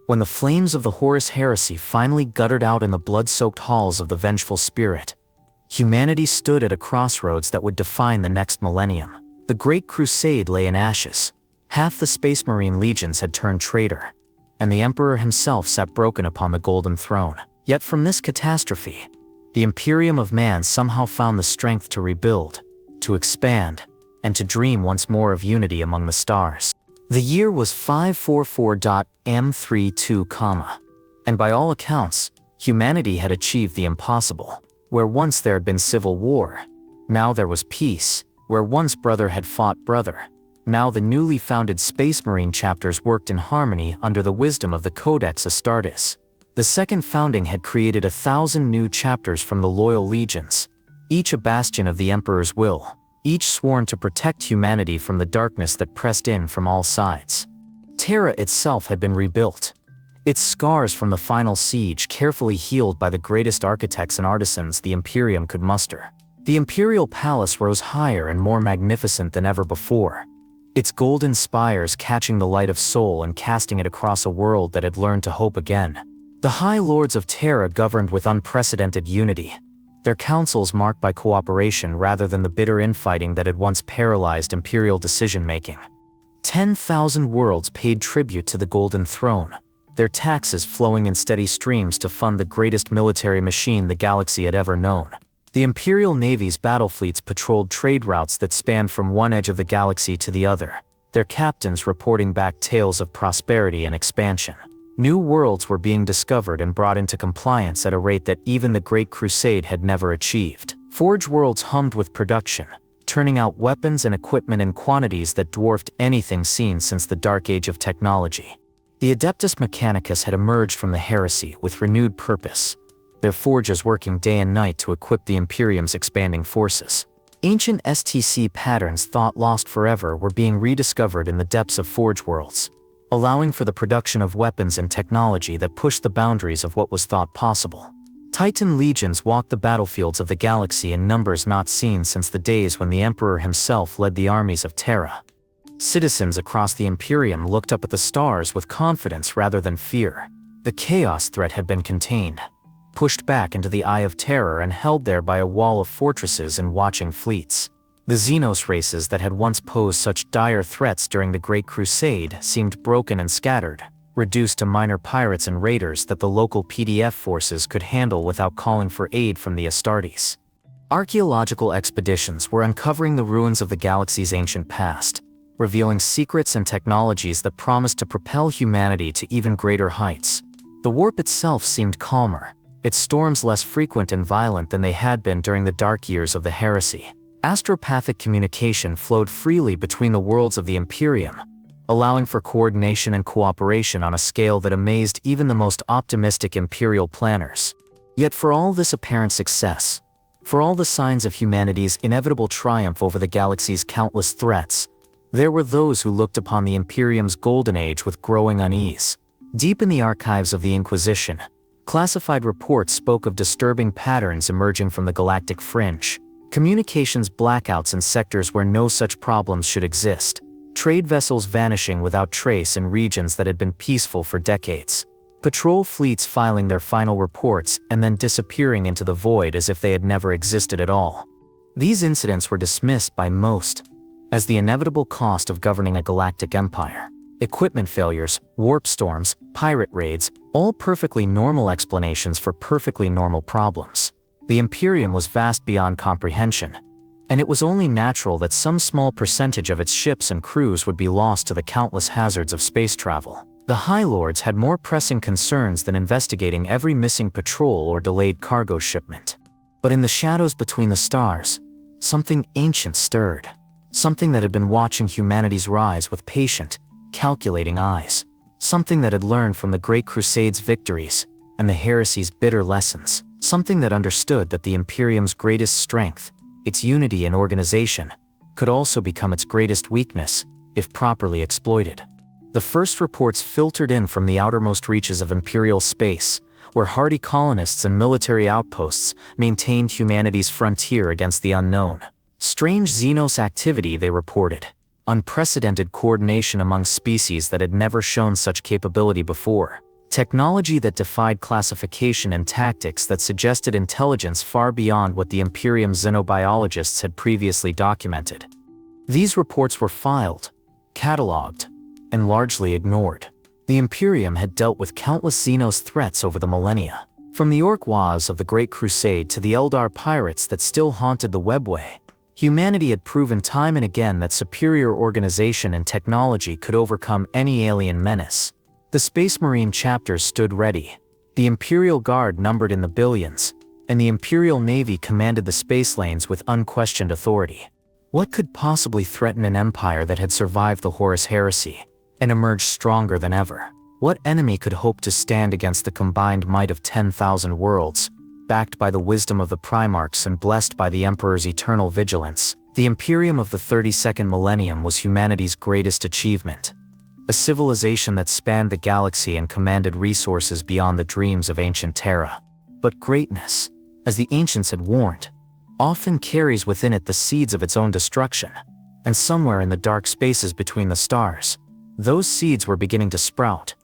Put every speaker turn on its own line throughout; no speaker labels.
When the flames of the Horus heresy finally guttered out in the blood-soaked halls of the vengeful spirit, humanity stood at a crossroads that would define the next millennium. The Great Crusade lay in ashes. Half the Space Marine legions had turned traitor, and the Emperor himself sat broken upon the Golden Throne. Yet from this catastrophe, the Imperium of Man somehow found the strength to rebuild, to expand, and to dream once more of unity among the stars. The year was 544.M32, and by all accounts, humanity had achieved the impossible. Where once there had been civil war, now there was peace. Where once brother had fought brother, now the newly founded Space Marine chapters worked in harmony under the wisdom of the Codex Astartes. The second founding had created 1,000 new chapters from the loyal legions, each a bastion of the Emperor's will, each sworn to protect humanity from the darkness that pressed in from all sides. Terra itself had been rebuilt, its scars from the final siege carefully healed by the greatest architects and artisans the Imperium could muster. The Imperial Palace rose higher and more magnificent than ever before, its golden spires catching the light of soul and casting it across a world that had learned to hope again. The High Lords of Terra governed with unprecedented unity, their councils marked by cooperation rather than the bitter infighting that had once paralyzed Imperial decision-making. 10,000 worlds paid tribute to the Golden Throne, their taxes flowing in steady streams to fund the greatest military machine the galaxy had ever known. The Imperial Navy's battle fleets patrolled trade routes that spanned from one edge of the galaxy to the other, their captains reporting back tales of prosperity and expansion. New worlds were being discovered and brought into compliance at a rate that even the Great Crusade had never achieved. Forge worlds hummed with production, turning out weapons and equipment in quantities that dwarfed anything seen since the Dark Age of technology. The Adeptus Mechanicus had emerged from the heresy with renewed purpose, their forges working day and night to equip the Imperium's expanding forces. Ancient STC patterns thought lost forever were being rediscovered in the depths of Forge worlds, allowing for the production of weapons and technology that pushed the boundaries of what was thought possible. Titan legions walked the battlefields of the galaxy in numbers not seen since the days when the Emperor himself led the armies of Terra. Citizens across the Imperium looked up at the stars with confidence rather than fear. The chaos threat had been contained, pushed back into the Eye of Terror and held there by a wall of fortresses and watching fleets. The Xenos races that had once posed such dire threats during the Great Crusade seemed broken and scattered, reduced to minor pirates and raiders that the local PDF forces could handle without calling for aid from the Astartes. Archaeological expeditions were uncovering the ruins of the galaxy's ancient past, revealing secrets and technologies that promised to propel humanity to even greater heights. The warp itself seemed calmer, its storms less frequent and violent than they had been during the dark years of the heresy. Astropathic communication flowed freely between the worlds of the Imperium, allowing for coordination and cooperation on a scale that amazed even the most optimistic Imperial planners. Yet for all this apparent success, for all the signs of humanity's inevitable triumph over the galaxy's countless threats, there were those who looked upon the Imperium's golden age with growing unease. Deep in the archives of the Inquisition, classified reports spoke of disturbing patterns emerging from the galactic fringe, communications blackouts in sectors where no such problems should exist, trade vessels vanishing without trace in regions that had been peaceful for decades, patrol fleets filing their final reports and then disappearing into the void as if they had never existed at all. These incidents were dismissed by most as the inevitable cost of governing a galactic empire. Equipment failures, warp storms, pirate raids, all perfectly normal explanations for perfectly normal problems. The Imperium was vast beyond comprehension, and it was only natural that some small percentage of its ships and crews would be lost to the countless hazards of space travel. The High Lords had more pressing concerns than investigating every missing patrol or delayed cargo shipment. But in the shadows between the stars, something ancient stirred, something that had been watching humanity's rise with patient, calculating eyes, something that had learned from the Great Crusade's victories and the heresy's bitter lessons, something that understood that the Imperium's greatest strength, its unity and organization, could also become its greatest weakness if properly exploited. The first reports filtered in from the outermost reaches of Imperial space, where hardy colonists and military outposts maintained humanity's frontier against the unknown. Strange Xenos activity, they reported. Unprecedented coordination among species that had never shown such capability before. Technology that defied classification and tactics that suggested intelligence far beyond what the Imperium xenobiologists had previously documented. These reports were filed, cataloged, and largely ignored. The Imperium had dealt with countless Xenos threats over the millennia. From the Orc-Waz of the Great Crusade to the Eldar pirates that still haunted the webway, humanity had proven time and again that superior organization and technology could overcome any alien menace. The Space Marine chapters stood ready. The Imperial Guard numbered in the billions, and the Imperial Navy commanded the space lanes with unquestioned authority. What could possibly threaten an empire that had survived the Horus Heresy and emerged stronger than ever? What enemy could hope to stand against the combined might of 10,000 worlds, backed by the wisdom of the Primarchs and blessed by the Emperor's eternal vigilance? The Imperium of the 32nd millennium was humanity's greatest achievement. A civilization that spanned the galaxy and commanded resources beyond the dreams of ancient Terra. But greatness, as the ancients had warned, often carries within it the seeds of its own destruction. And somewhere in the dark spaces between the stars, those seeds were beginning to sprout.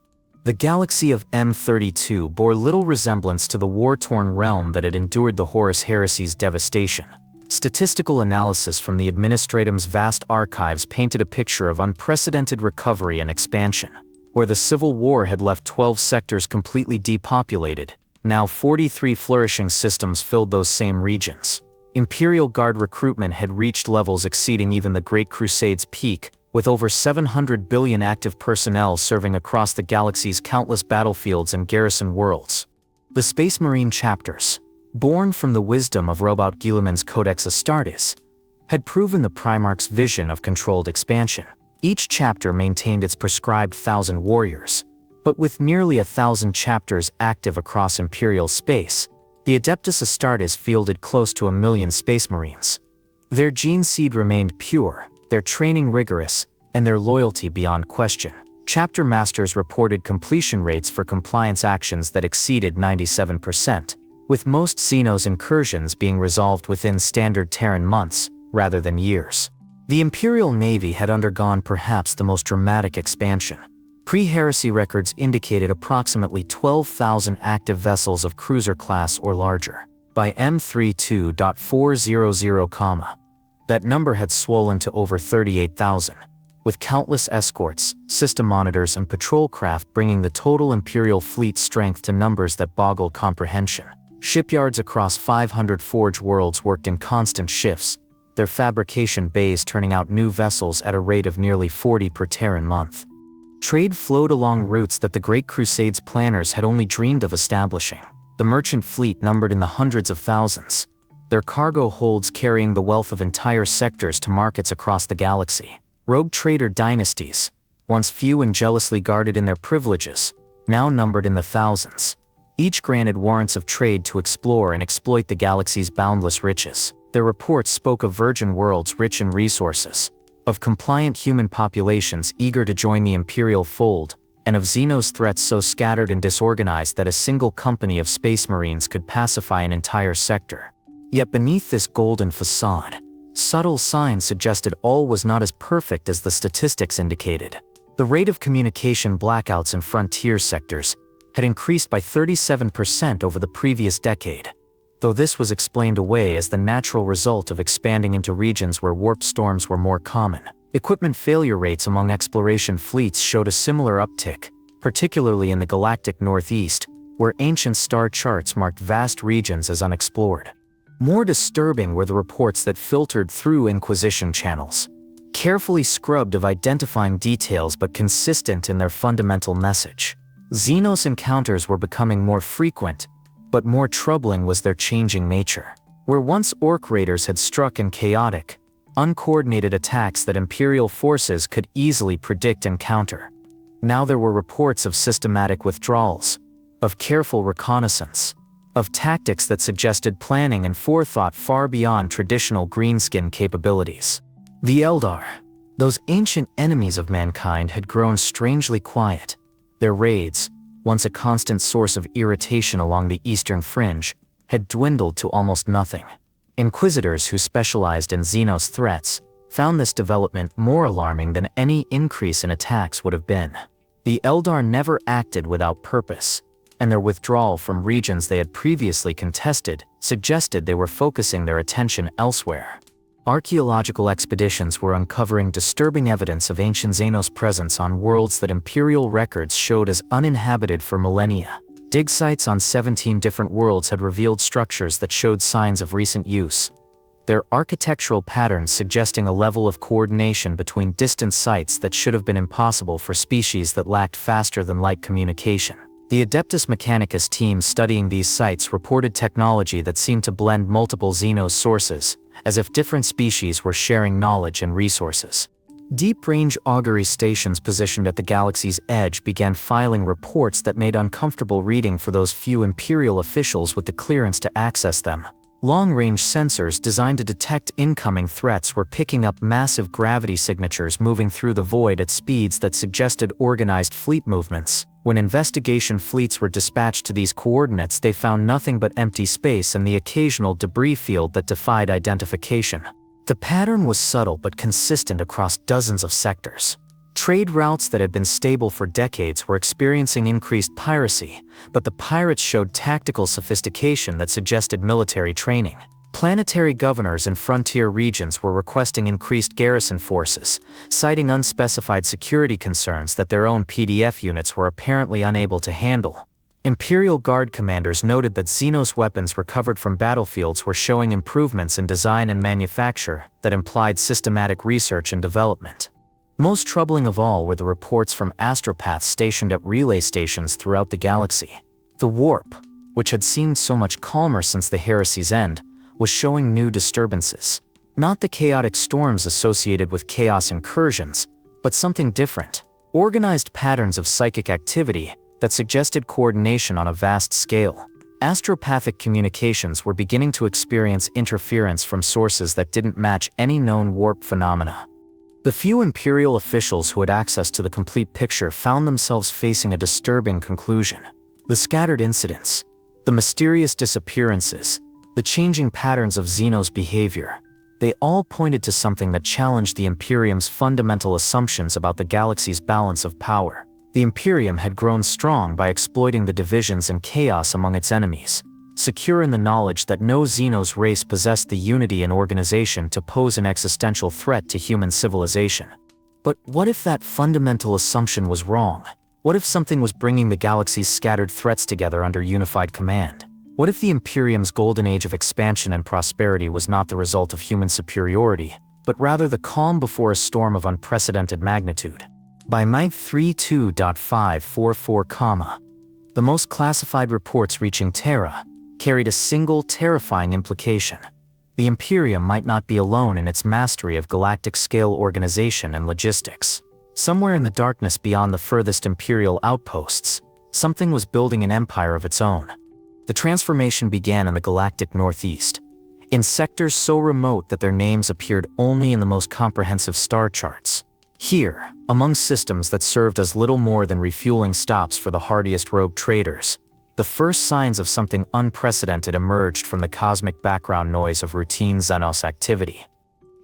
The galaxy of M32 bore little resemblance to the war-torn realm that had endured the Horus Heresy's devastation. Statistical analysis from the Administratum's vast archives painted a picture of unprecedented recovery and expansion. Where the Civil War had left 12 sectors completely depopulated, now 43 flourishing systems filled those same regions. Imperial Guard recruitment had reached levels exceeding even the Great Crusade's peak, with over 700 billion active personnel serving across the galaxy's countless battlefields and garrison worlds. The Space Marine chapters, born from the wisdom of Robot Guilliman's Codex Astartes, had proven the Primarch's vision of controlled expansion. Each chapter maintained its prescribed 1,000 warriors, but with nearly 1,000 chapters active across Imperial space, the Adeptus Astartes fielded close to 1 million Space Marines. Their gene seed remained pure, their training rigorous, and their loyalty beyond question. Chapter Masters reported completion rates for compliance actions that exceeded 97%. With most Xenos incursions being resolved within standard Terran months, rather than years. The Imperial Navy had undergone perhaps the most dramatic expansion. Pre-heresy records indicated approximately 12,000 active vessels of cruiser class or larger. By M32.400, that number had swollen to over 38,000, with countless escorts, system monitors and patrol craft bringing the total Imperial fleet strength to numbers that boggled comprehension. Shipyards across 500 forge worlds worked in constant shifts, their fabrication bays turning out new vessels at a rate of nearly 40 per Terran month. Trade flowed along routes that the Great Crusade's planners had only dreamed of establishing. The merchant fleet numbered in the hundreds of thousands, their cargo holds carrying the wealth of entire sectors to markets across the galaxy. Rogue trader dynasties, once few and jealously guarded in their privileges, now numbered in the thousands. Each granted warrants of trade to explore and exploit the galaxy's boundless riches. Their reports spoke of virgin worlds rich in resources, of compliant human populations eager to join the Imperial fold, and of Xenos threats so scattered and disorganized that a single company of Space Marines could pacify an entire sector. Yet beneath this golden facade, subtle signs suggested all was not as perfect as the statistics indicated. The rate of communication blackouts in frontier sectors had increased by 37% over the previous decade, though this was explained away as the natural result of expanding into regions where warp storms were more common. Equipment failure rates among exploration fleets showed a similar uptick, particularly in the galactic northeast, where ancient star charts marked vast regions as unexplored. More disturbing were the reports that filtered through Inquisition channels, carefully scrubbed of identifying details but consistent in their fundamental message. Xenos encounters were becoming more frequent, but more troubling was their changing nature. Where once Orc raiders had struck in chaotic, uncoordinated attacks that Imperial forces could easily predict and counter, now there were reports of systematic withdrawals, of careful reconnaissance, of tactics that suggested planning and forethought far beyond traditional greenskin capabilities. The Eldar, those ancient enemies of mankind, had grown strangely quiet. Their raids, once a constant source of irritation along the eastern fringe, had dwindled to almost nothing. Inquisitors who specialized in Xenos threats found this development more alarming than any increase in attacks would have been. The Eldar never acted without purpose, and their withdrawal from regions they had previously contested suggested they were focusing their attention elsewhere. Archaeological expeditions were uncovering disturbing evidence of ancient Xenos presence on worlds that Imperial records showed as uninhabited for millennia. Dig sites on 17 different worlds had revealed structures that showed signs of recent use, their architectural patterns suggesting a level of coordination between distant sites that should have been impossible for species that lacked faster-than-light communication. The Adeptus Mechanicus team studying these sites reported technology that seemed to blend multiple Xenos sources, as if different species were sharing knowledge and resources. Deep-range augury stations positioned at the galaxy's edge began filing reports that made uncomfortable reading for those few Imperial officials with the clearance to access them. Long-range sensors designed to detect incoming threats were picking up massive gravity signatures moving through the void at speeds that suggested organized fleet movements. When investigation fleets were dispatched to these coordinates, they found nothing but empty space and the occasional debris field that defied identification. The pattern was subtle but consistent across dozens of sectors. Trade routes that had been stable for decades were experiencing increased piracy, but the pirates showed tactical sophistication that suggested military training. Planetary governors in frontier regions were requesting increased garrison forces, citing unspecified security concerns that their own PDF units were apparently unable to handle. Imperial Guard commanders noted that Xenos weapons recovered from battlefields were showing improvements in design and manufacture that implied systematic research and development. Most troubling of all were the reports from astropaths stationed at relay stations throughout the galaxy. The warp, which had seemed so much calmer since the heresy's end, was showing new disturbances. Not the chaotic storms associated with chaos incursions, but something different. Organized patterns of psychic activity that suggested coordination on a vast scale. Astropathic communications were beginning to experience interference from sources that didn't match any known warp phenomena. The few Imperial officials who had access to the complete picture found themselves facing a disturbing conclusion. The scattered incidents, the mysterious disappearances, the changing patterns of Xenos behavior, they all pointed to something that challenged the Imperium's fundamental assumptions about the galaxy's balance of power. The Imperium had grown strong by exploiting the divisions and chaos among its enemies, secure in the knowledge that no Xenos race possessed the unity and organization to pose an existential threat to human civilization. But what if that fundamental assumption was wrong? What if something was bringing the galaxy's scattered threats together under unified command? What if the Imperium's golden age of expansion and prosperity was not the result of human superiority, but rather the calm before a storm of unprecedented magnitude? By Mike 32.544, the most classified reports reaching Terra carried a single terrifying implication. The Imperium might not be alone in its mastery of galactic-scale organization and logistics. Somewhere in the darkness beyond the furthest Imperial outposts, something was building an empire of its own. The transformation began in the galactic northeast, in sectors so remote that their names appeared only in the most comprehensive star charts. Here, among systems that served as little more than refueling stops for the hardiest rogue traders, the first signs of something unprecedented emerged from the cosmic background noise of routine Xenos activity.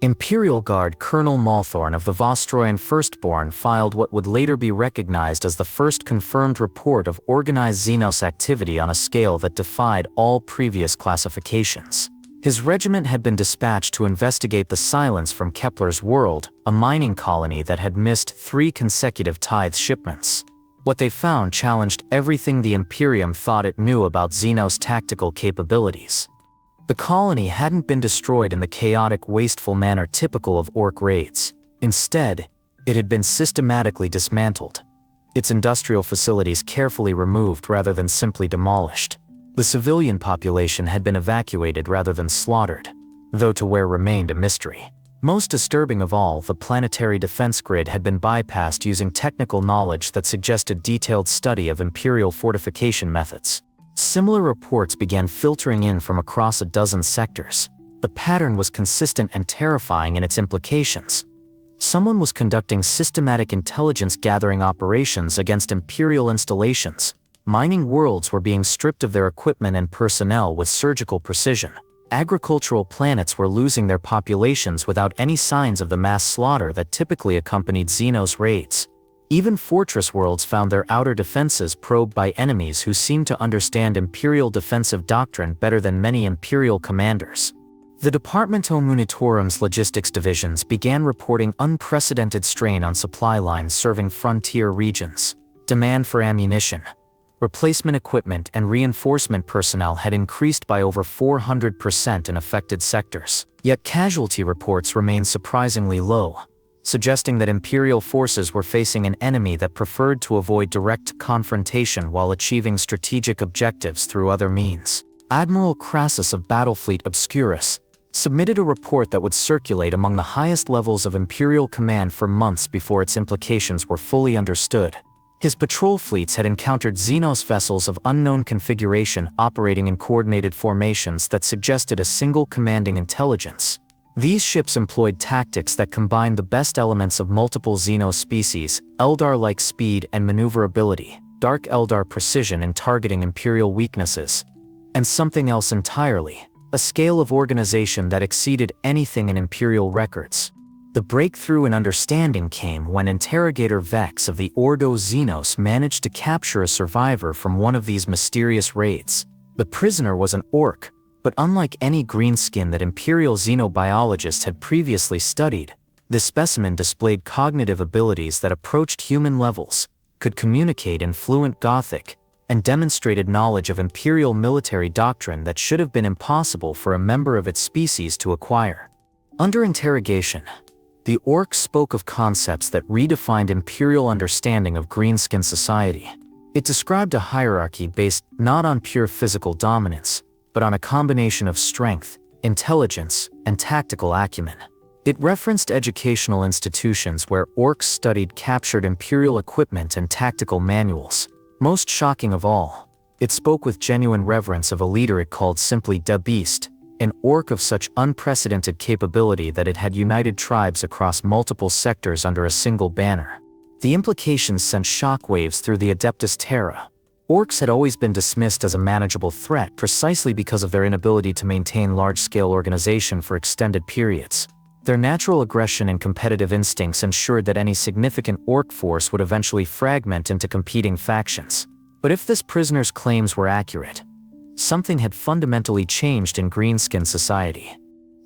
Imperial Guard Colonel Malthorn of the Vostroyan Firstborn filed what would later be recognized as the first confirmed report of organized Xenos activity on a scale that defied all previous classifications. His regiment had been dispatched to investigate the silence from Kepler's world, a mining colony that had missed 3 consecutive tithe shipments. What they found challenged everything the Imperium thought it knew about Xenos tactical capabilities. The colony hadn't been destroyed in the chaotic, wasteful manner typical of Orc raids. Instead, it had been systematically dismantled, its industrial facilities carefully removed rather than simply demolished. The civilian population had been evacuated rather than slaughtered, though to where remained a mystery. Most disturbing of all, the planetary defense grid had been bypassed using technical knowledge that suggested detailed study of Imperial fortification methods. Similar reports began filtering in from across a dozen sectors. The pattern was consistent and terrifying in its implications. Someone was conducting systematic intelligence-gathering operations against Imperial installations. Mining worlds were being stripped of their equipment and personnel with surgical precision. Agricultural planets were losing their populations without any signs of the mass slaughter that typically accompanied Xenos raids. Even fortress worlds found their outer defenses probed by enemies who seemed to understand Imperial defensive doctrine better than many Imperial commanders. The Departamento Munitorum's logistics divisions began reporting unprecedented strain on supply lines serving frontier regions. Demand for ammunition, replacement equipment, and reinforcement personnel had increased by over 400% in affected sectors. Yet casualty reports remained surprisingly low, suggesting that Imperial forces were facing an enemy that preferred to avoid direct confrontation while achieving strategic objectives through other means. Admiral Crassus of Battlefleet Obscurus submitted a report that would circulate among the highest levels of Imperial command for months before its implications were fully understood. His patrol fleets had encountered Xenos vessels of unknown configuration operating in coordinated formations that suggested a single commanding intelligence. These ships employed tactics that combined the best elements of multiple Xenos species, Eldar-like speed and maneuverability, Dark Eldar precision in targeting Imperial weaknesses, and something else entirely, a scale of organization that exceeded anything in Imperial records. The breakthrough in understanding came when Interrogator Vex of the Ordo Xenos managed to capture a survivor from one of these mysterious raids. The prisoner was an orc, but unlike any greenskin that Imperial xenobiologists had previously studied, this specimen displayed cognitive abilities that approached human levels, could communicate in fluent Gothic, and demonstrated knowledge of Imperial military doctrine that should have been impossible for a member of its species to acquire. Under interrogation, the orc spoke of concepts that redefined Imperial understanding of greenskin society. It described a hierarchy based not on pure physical dominance, but on a combination of strength, intelligence, and tactical acumen. It referenced educational institutions where orcs studied captured Imperial equipment and tactical manuals. Most shocking of all, it spoke with genuine reverence of a leader it called simply the Beast, an orc of such unprecedented capability that it had united tribes across multiple sectors under a single banner. The implications sent shockwaves through the Adeptus Terra. Orcs had always been dismissed as a manageable threat precisely because of their inability to maintain large-scale organization for extended periods. Their natural aggression and competitive instincts ensured that any significant orc force would eventually fragment into competing factions. But if this prisoner's claims were accurate, something had fundamentally changed in greenskin society.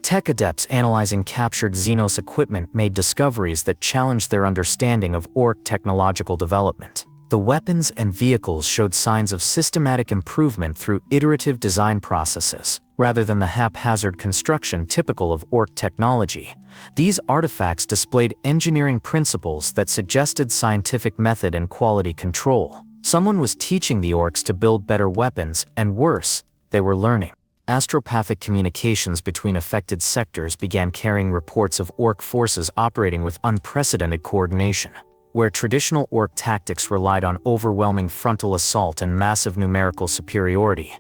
Tech adepts analyzing captured Xenos equipment made discoveries that challenged their understanding of orc technological development. The weapons and vehicles showed signs of systematic improvement through iterative design processes, rather than the haphazard construction typical of orc technology. These artifacts displayed engineering principles that suggested scientific method and quality control. Someone was teaching the orcs to build better weapons, and worse, they were learning. Astropathic communications between affected sectors began carrying reports of orc forces operating with unprecedented coordination. Where traditional orc tactics relied on overwhelming frontal assault and massive numerical superiority,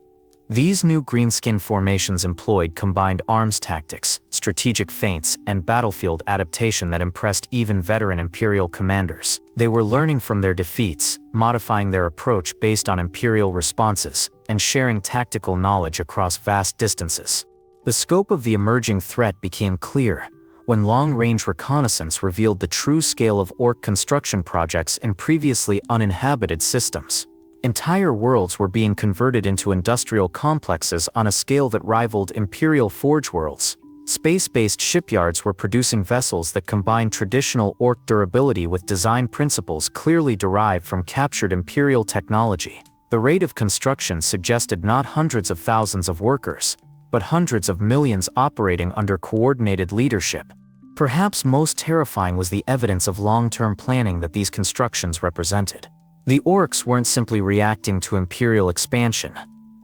these new greenskin formations employed combined arms tactics, strategic feints, and battlefield adaptation that impressed even veteran Imperial commanders. They were learning from their defeats, modifying their approach based on Imperial responses, and sharing tactical knowledge across vast distances. The scope of the emerging threat became clear when long-range reconnaissance revealed the true scale of orc construction projects in previously uninhabited systems. Entire worlds were being converted into industrial complexes on a scale that rivaled Imperial forge worlds. Space-based shipyards were producing vessels that combined traditional orc durability with design principles clearly derived from captured Imperial technology. The rate of construction suggested not hundreds of thousands of workers, but hundreds of millions operating under coordinated leadership. Perhaps most terrifying was the evidence of long-term planning that these constructions represented. The orcs weren't simply reacting to Imperial expansion.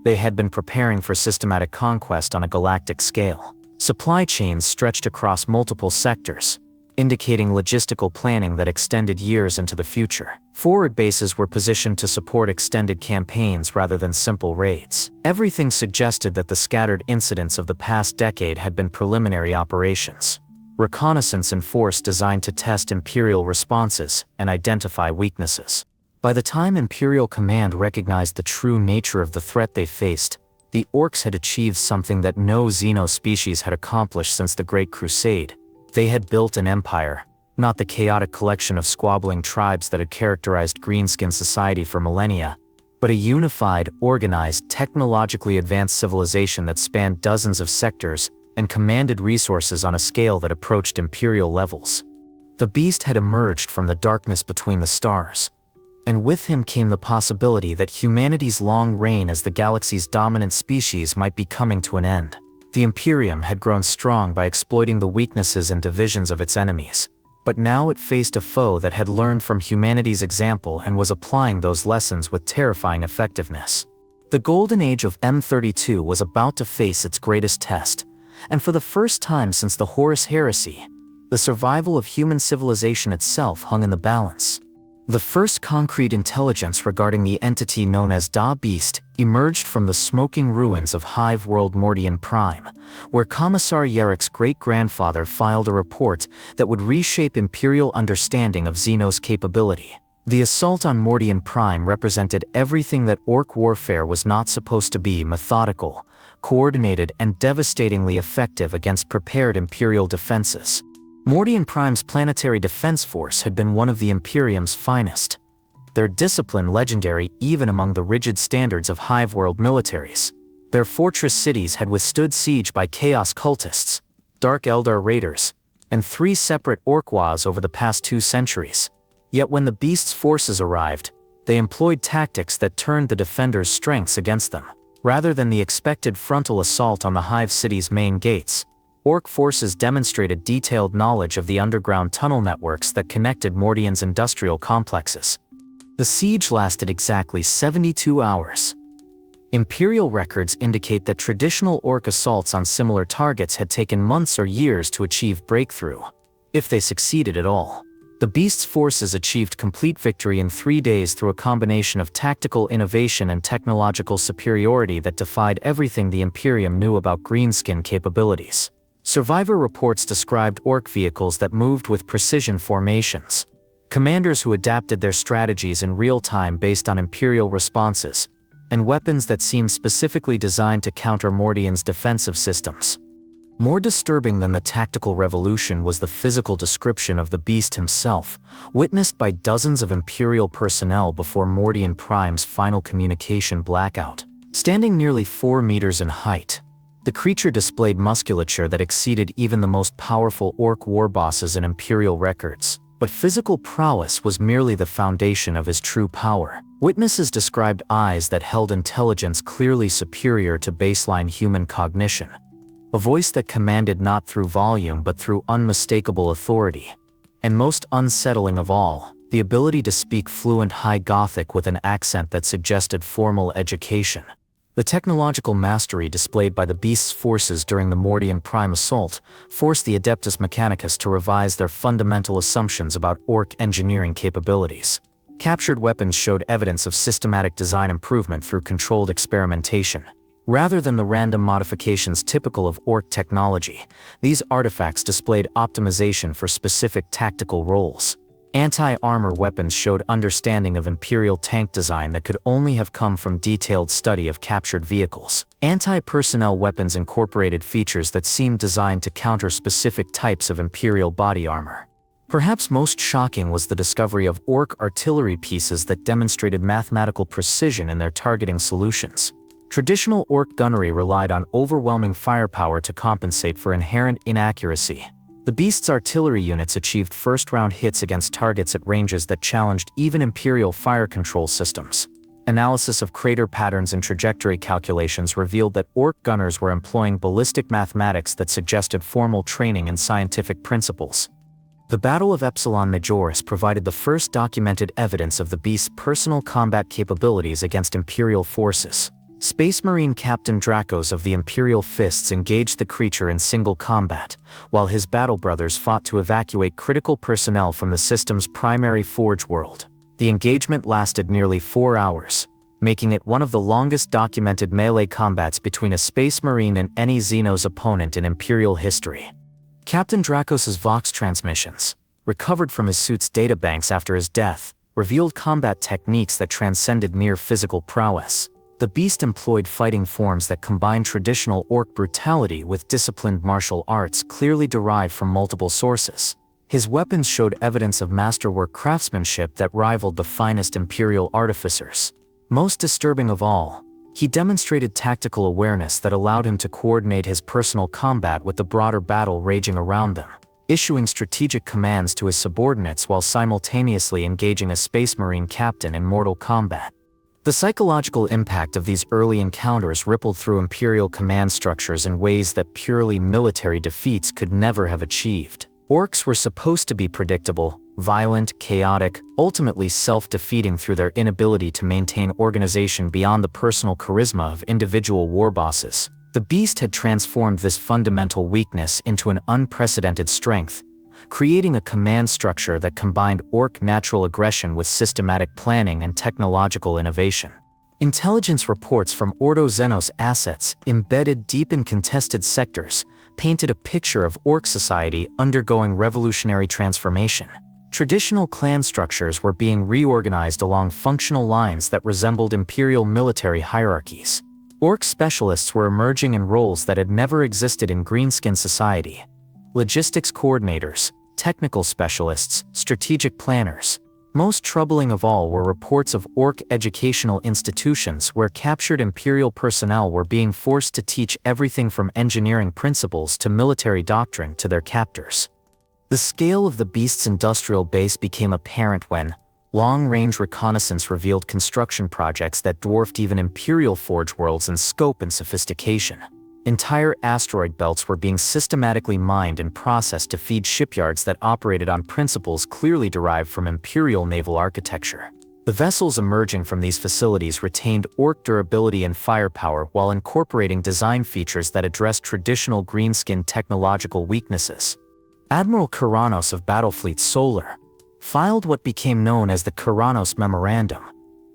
They had been preparing for systematic conquest on a galactic scale. Supply chains stretched across multiple sectors, indicating logistical planning that extended years into the future. Forward bases were positioned to support extended campaigns rather than simple raids. Everything suggested that the scattered incidents of the past decade had been preliminary operations. Reconnaissance in force designed to test Imperial responses and identify weaknesses. By the time Imperial Command recognized the true nature of the threat they faced, the orcs had achieved something that no Xeno species had accomplished since the Great Crusade. They had built an empire, not the chaotic collection of squabbling tribes that had characterized greenskin society for millennia, but a unified, organized, technologically advanced civilization that spanned dozens of sectors and commanded resources on a scale that approached imperial levels. The beast had emerged from the darkness between the stars, and with him came the possibility that humanity's long reign as the galaxy's dominant species might be coming to an end. The Imperium had grown strong by exploiting the weaknesses and divisions of its enemies, but now it faced a foe that had learned from humanity's example and was applying those lessons with terrifying effectiveness. The golden age of M32 was about to face its greatest test, and for the first time since the Horus Heresy, the survival of human civilization itself hung in the balance. The first concrete intelligence regarding the entity known as Da Beast emerged from the smoking ruins of Hive World Mordian Prime, where Commissar Yarek's great-grandfather filed a report that would reshape Imperial understanding of Xenos capability. The assault on Mordian Prime represented everything that Orc warfare was not supposed to be: methodical, coordinated, and devastatingly effective against prepared Imperial defenses. Mordian Prime's planetary defense force had been one of the Imperium's finest, their discipline legendary even among the rigid standards of Hive-world militaries. Their fortress cities had withstood siege by Chaos cultists, Dark Eldar raiders, and 3 separate Orcwas over the past 2 centuries. Yet when the Beast's forces arrived, they employed tactics that turned the defenders' strengths against them. Rather than the expected frontal assault on the Hive city's main gates, Orc forces demonstrated detailed knowledge of the underground tunnel networks that connected Mordian's industrial complexes. The siege lasted exactly 72 hours. Imperial records indicate that traditional Orc assaults on similar targets had taken months or years to achieve breakthrough, if they succeeded at all. The Beast's forces achieved complete victory in 3 days through a combination of tactical innovation and technological superiority that defied everything the Imperium knew about greenskin capabilities. Survivor reports described Orc vehicles that moved with precision formations, commanders who adapted their strategies in real time based on Imperial responses, and weapons that seemed specifically designed to counter Mordian's defensive systems. More disturbing than the tactical revolution was the physical description of the Beast himself, witnessed by dozens of Imperial personnel before Mordian Prime's final communication blackout. Standing nearly 4 meters in height, the creature displayed musculature that exceeded even the most powerful Orc war bosses in Imperial records. But physical prowess was merely the foundation of his true power. Witnesses described eyes that held intelligence clearly superior to baseline human cognition, a voice that commanded not through volume but through unmistakable authority, and most unsettling of all, the ability to speak fluent High Gothic with an accent that suggested formal education. The technological mastery displayed by the Beast's forces during the Mordian Prime assault forced the Adeptus Mechanicus to revise their fundamental assumptions about Orc engineering capabilities. Captured weapons showed evidence of systematic design improvement through controlled experimentation. Rather than the random modifications typical of Orc technology, these artifacts displayed optimization for specific tactical roles. Anti-armor weapons showed understanding of Imperial tank design that could only have come from detailed study of captured vehicles. Anti-personnel weapons incorporated features that seemed designed to counter specific types of Imperial body armor. Perhaps most shocking was the discovery of Orc artillery pieces that demonstrated mathematical precision in their targeting solutions. Traditional Orc gunnery relied on overwhelming firepower to compensate for inherent inaccuracy. The Beast's artillery units achieved first-round hits against targets at ranges that challenged even Imperial fire control systems. Analysis of crater patterns and trajectory calculations revealed that Orc gunners were employing ballistic mathematics that suggested formal training in scientific principles. The Battle of Epsilon Majoris provided the first documented evidence of the Beast's personal combat capabilities against Imperial forces. Space Marine Captain Dracos of the Imperial Fists engaged the creature in single combat, while his battle brothers fought to evacuate critical personnel from the system's primary forge world. The engagement lasted nearly 4 hours, making it one of the longest documented melee combats between a Space Marine and any Xenos opponent in Imperial history. Captain Dracos's Vox transmissions, recovered from his suit's databanks after his death, revealed combat techniques that transcended mere physical prowess. The Beast employed fighting forms that combined traditional Orc brutality with disciplined martial arts clearly derived from multiple sources. His weapons showed evidence of masterwork craftsmanship that rivaled the finest Imperial artificers. Most disturbing of all, he demonstrated tactical awareness that allowed him to coordinate his personal combat with the broader battle raging around them, issuing strategic commands to his subordinates while simultaneously engaging a Space Marine captain in mortal combat. The psychological impact of these early encounters rippled through Imperial command structures in ways that purely military defeats could never have achieved. Orcs were supposed to be predictable, violent, chaotic, ultimately self-defeating through their inability to maintain organization beyond the personal charisma of individual war bosses. The beast had transformed this fundamental weakness into an unprecedented strength, creating a command structure that combined orc natural aggression with systematic planning and technological innovation. Intelligence reports from Ordo Xenos assets, embedded deep in contested sectors, painted a picture of orc society undergoing revolutionary transformation. Traditional clan structures were being reorganized along functional lines that resembled Imperial military hierarchies. Orc specialists were emerging in roles that had never existed in greenskin society. Logistics coordinators, technical specialists, strategic planners. Most troubling of all were reports of orc educational institutions where captured Imperial personnel were being forced to teach everything from engineering principles to military doctrine to their captors. The scale of the beast's industrial base became apparent when long-range reconnaissance revealed construction projects that dwarfed even Imperial forge worlds in scope and sophistication. Entire asteroid belts were being systematically mined and processed to feed shipyards that operated on principles clearly derived from Imperial naval architecture. The vessels emerging from these facilities retained orc durability and firepower while incorporating design features that addressed traditional greenskin technological weaknesses. Admiral Kuranos of Battlefleet Solar filed what became known as the Kuranos Memorandum,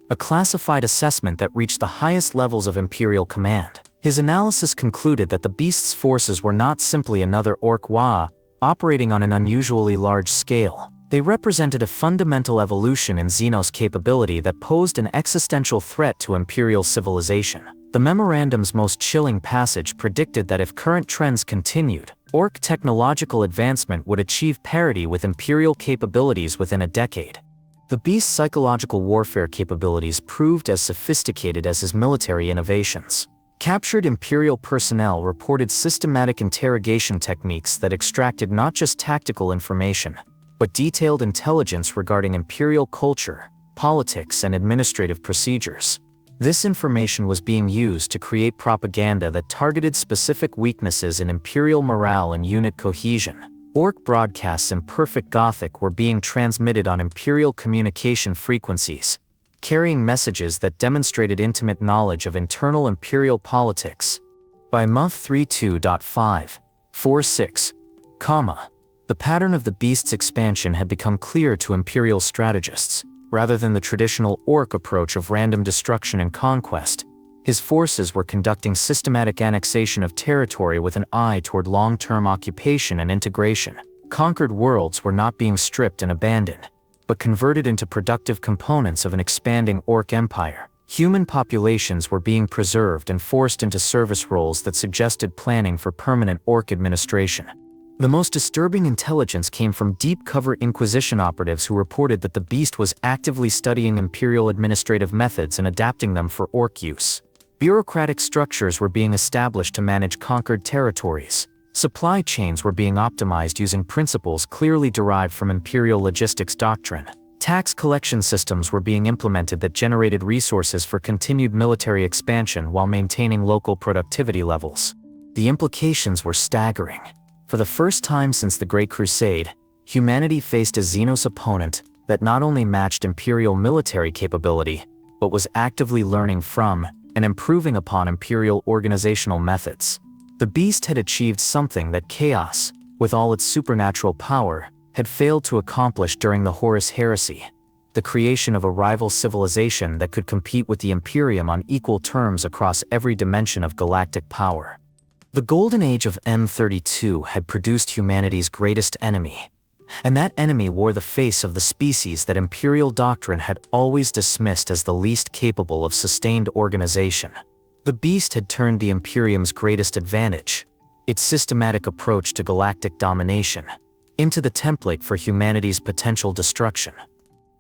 a classified assessment that reached the highest levels of Imperial command. His analysis concluded that the beast's forces were not simply another orc Waa, operating on an unusually large scale. They represented a fundamental evolution in Xenos capability that posed an existential threat to Imperial civilization. The memorandum's most chilling passage predicted that if current trends continued, orc technological advancement would achieve parity with Imperial capabilities within a decade. The beast's psychological warfare capabilities proved as sophisticated as his military innovations. Captured Imperial personnel reported systematic interrogation techniques that extracted not just tactical information, but detailed intelligence regarding Imperial culture, politics, and administrative procedures. This information was being used to create propaganda that targeted specific weaknesses in Imperial morale and unit cohesion. Orc broadcasts in perfect Gothic were being transmitted on Imperial communication frequencies, carrying messages that demonstrated intimate knowledge of internal Imperial politics. By month 32.546, the pattern of the beast's expansion had become clear to Imperial strategists. Rather than the traditional orc approach of random destruction and conquest, his forces were conducting systematic annexation of territory with an eye toward long-term occupation and integration. Conquered worlds were not being stripped and abandoned, but converted into productive components of an expanding orc empire. Human populations were being preserved and forced into service roles that suggested planning for permanent orc administration. The most disturbing intelligence came from deep-cover Inquisition operatives who reported that the beast was actively studying Imperial administrative methods and adapting them for orc use. Bureaucratic structures were being established to manage conquered territories. Supply chains were being optimized using principles clearly derived from Imperial logistics doctrine. Tax collection systems were being implemented that generated resources for continued military expansion while maintaining local productivity levels. The implications were staggering. For the first time since the Great Crusade, humanity faced a Xenos opponent that not only matched Imperial military capability, but was actively learning from and improving upon Imperial organizational methods. The beast had achieved something that Chaos, with all its supernatural power, had failed to accomplish during the Horus Heresy: the creation of a rival civilization that could compete with the Imperium on equal terms across every dimension of galactic power. The Golden Age of M32 had produced humanity's greatest enemy, and that enemy wore the face of the species that Imperial doctrine had always dismissed as the least capable of sustained organization. The beast had turned the Imperium's greatest advantage, its systematic approach to galactic domination, into the template for humanity's potential destruction.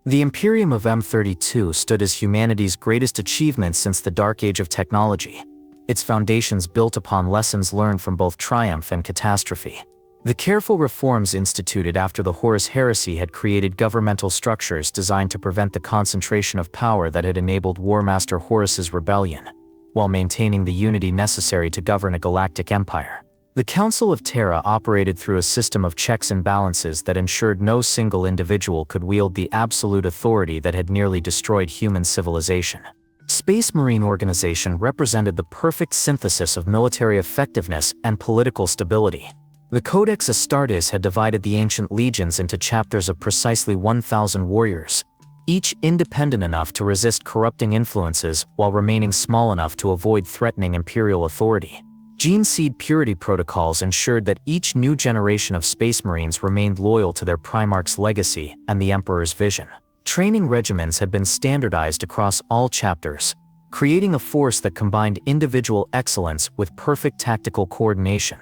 The Imperium of M32 stood as humanity's greatest achievement since the Dark Age of technology, its foundations built upon lessons learned from both triumph and catastrophe. The careful reforms instituted after the Horus Heresy had created governmental structures designed to prevent the concentration of power that had enabled Warmaster Horus's rebellion, while maintaining the unity necessary to govern a galactic empire. The Council of Terra operated through a system of checks and balances that ensured no single individual could wield the absolute authority that had nearly destroyed human civilization. Space Marine organization represented the perfect synthesis of military effectiveness and political stability. The Codex Astartes had divided the ancient legions into chapters of precisely 1,000 warriors, each independent enough to resist corrupting influences while remaining small enough to avoid threatening imperial authority. Gene seed purity protocols ensured that each new generation of Space Marines remained loyal to their Primarch's legacy and the Emperor's vision. Training regimens had been standardized across all chapters, creating a force that combined individual excellence with perfect tactical coordination.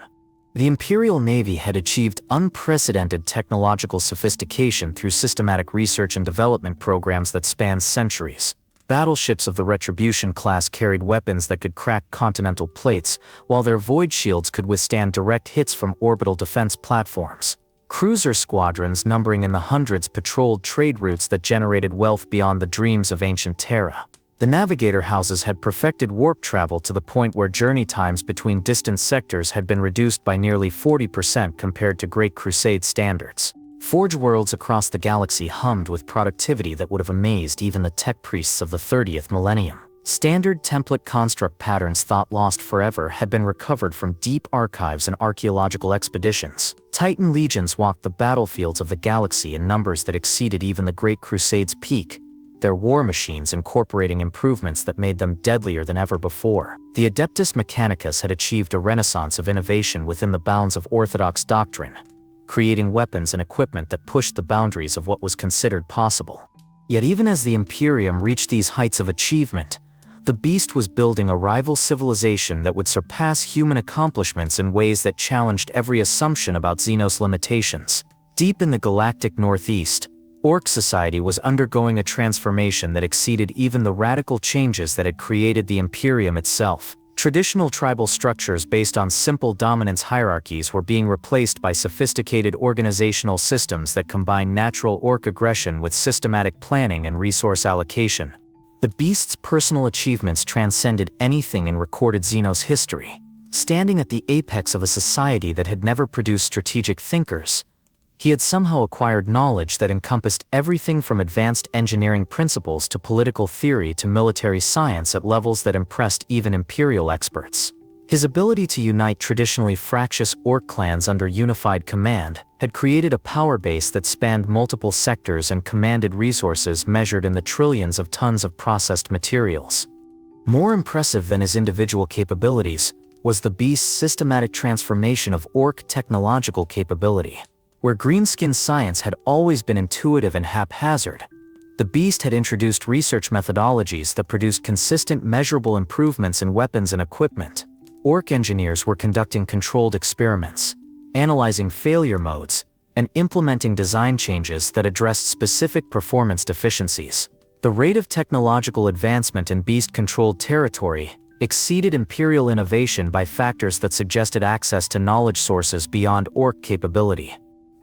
The Imperial Navy had achieved unprecedented technological sophistication through systematic research and development programs that spanned centuries. Battleships of the Retribution class carried weapons that could crack continental plates, while their void shields could withstand direct hits from orbital defense platforms. Cruiser squadrons numbering in the hundreds patrolled trade routes that generated wealth beyond the dreams of ancient Terra. The navigator houses had perfected warp travel to the point where journey times between distant sectors had been reduced by nearly 40% compared to Great Crusade standards. Forge worlds across the galaxy hummed with productivity that would have amazed even the tech priests of the 30th millennium. Standard template construct patterns thought lost forever had been recovered from deep archives and archaeological expeditions. Titan legions walked the battlefields of the galaxy in numbers that exceeded even the Great Crusade's peak, their war machines incorporating improvements that made them deadlier than ever before. The Adeptus Mechanicus had achieved a renaissance of innovation within the bounds of orthodox doctrine, creating weapons and equipment that pushed the boundaries of what was considered possible. Yet even as the Imperium reached these heights of achievement, the Beast was building a rival civilization that would surpass human accomplishments in ways that challenged every assumption about Xenos limitations. Deep in the galactic northeast, Orc society was undergoing a transformation that exceeded even the radical changes that had created the Imperium itself. Traditional tribal structures based on simple dominance hierarchies were being replaced by sophisticated organizational systems that combine natural orc aggression with systematic planning and resource allocation. The Beast's personal achievements transcended anything in recorded Xenos history. Standing at the apex of a society that had never produced strategic thinkers, he had somehow acquired knowledge that encompassed everything from advanced engineering principles to political theory to military science at levels that impressed even imperial experts. His ability to unite traditionally fractious orc clans under unified command had created a power base that spanned multiple sectors and commanded resources measured in the trillions of tons of processed materials. More impressive than his individual capabilities was the Beast's systematic transformation of orc technological capability. Where greenskin science had always been intuitive and haphazard, the Beast had introduced research methodologies that produced consistent measurable improvements in weapons and equipment. Orc engineers were conducting controlled experiments, analyzing failure modes, and implementing design changes that addressed specific performance deficiencies. The rate of technological advancement in Beast-controlled territory exceeded Imperial innovation by factors that suggested access to knowledge sources beyond orc capability.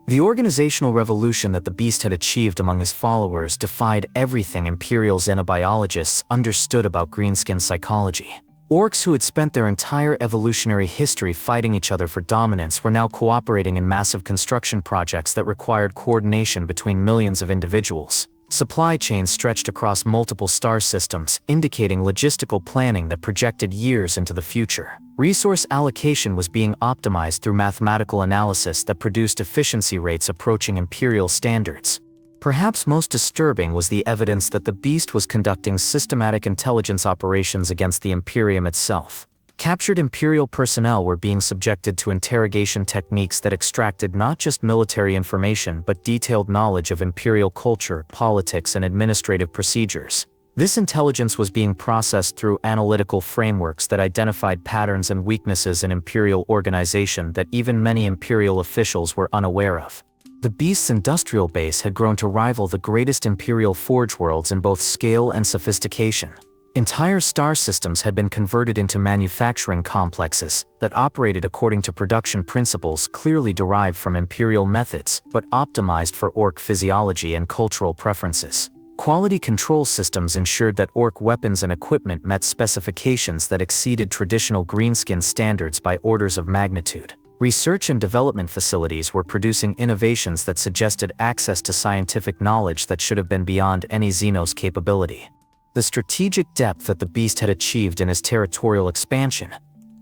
The organizational revolution that the Beast had achieved among his followers defied everything Imperial xenobiologists understood about greenskin psychology. Orcs who had spent their entire evolutionary history fighting each other for dominance were now cooperating in massive construction projects that required coordination between millions of individuals. Supply chains stretched across multiple star systems, indicating logistical planning that projected years into the future. Resource allocation was being optimized through mathematical analysis that produced efficiency rates approaching Imperial standards. Perhaps most disturbing was the evidence that the Beast was conducting systematic intelligence operations against the Imperium itself. Captured Imperial personnel were being subjected to interrogation techniques that extracted not just military information but detailed knowledge of Imperial culture, politics, and administrative procedures. This intelligence was being processed through analytical frameworks that identified patterns and weaknesses in Imperial organization that even many Imperial officials were unaware of. The beast's industrial base had grown to rival the greatest Imperial forge worlds in both scale and sophistication. Entire star systems had been converted into manufacturing complexes that operated according to production principles clearly derived from Imperial methods but optimized for Orc physiology and cultural preferences. Quality control systems ensured that Orc weapons and equipment met specifications that exceeded traditional greenskin standards by orders of magnitude. Research and development facilities were producing innovations that suggested access to scientific knowledge that should have been beyond any Xenos capability. The strategic depth that the beast had achieved in his territorial expansion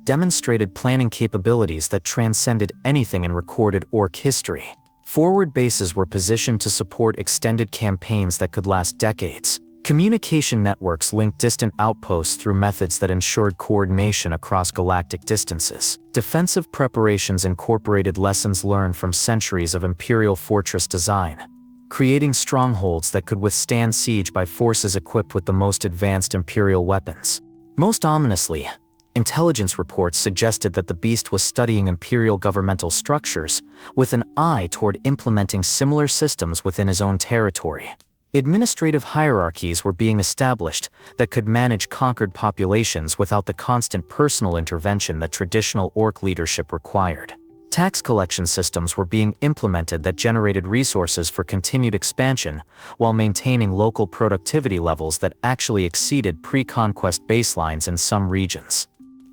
demonstrated planning capabilities that transcended anything in recorded Orc history. Forward bases were positioned to support extended campaigns that could last decades. Communication networks linked distant outposts through methods that ensured coordination across galactic distances. Defensive preparations incorporated lessons learned from centuries of Imperial fortress design, creating strongholds that could withstand siege by forces equipped with the most advanced Imperial weapons. Most ominously, intelligence reports suggested that the beast was studying Imperial governmental structures with an eye toward implementing similar systems within his own territory. Administrative hierarchies were being established that could manage conquered populations without the constant personal intervention that traditional Orc leadership required. Tax collection systems were being implemented that generated resources for continued expansion while maintaining local productivity levels that actually exceeded pre-conquest baselines in some regions.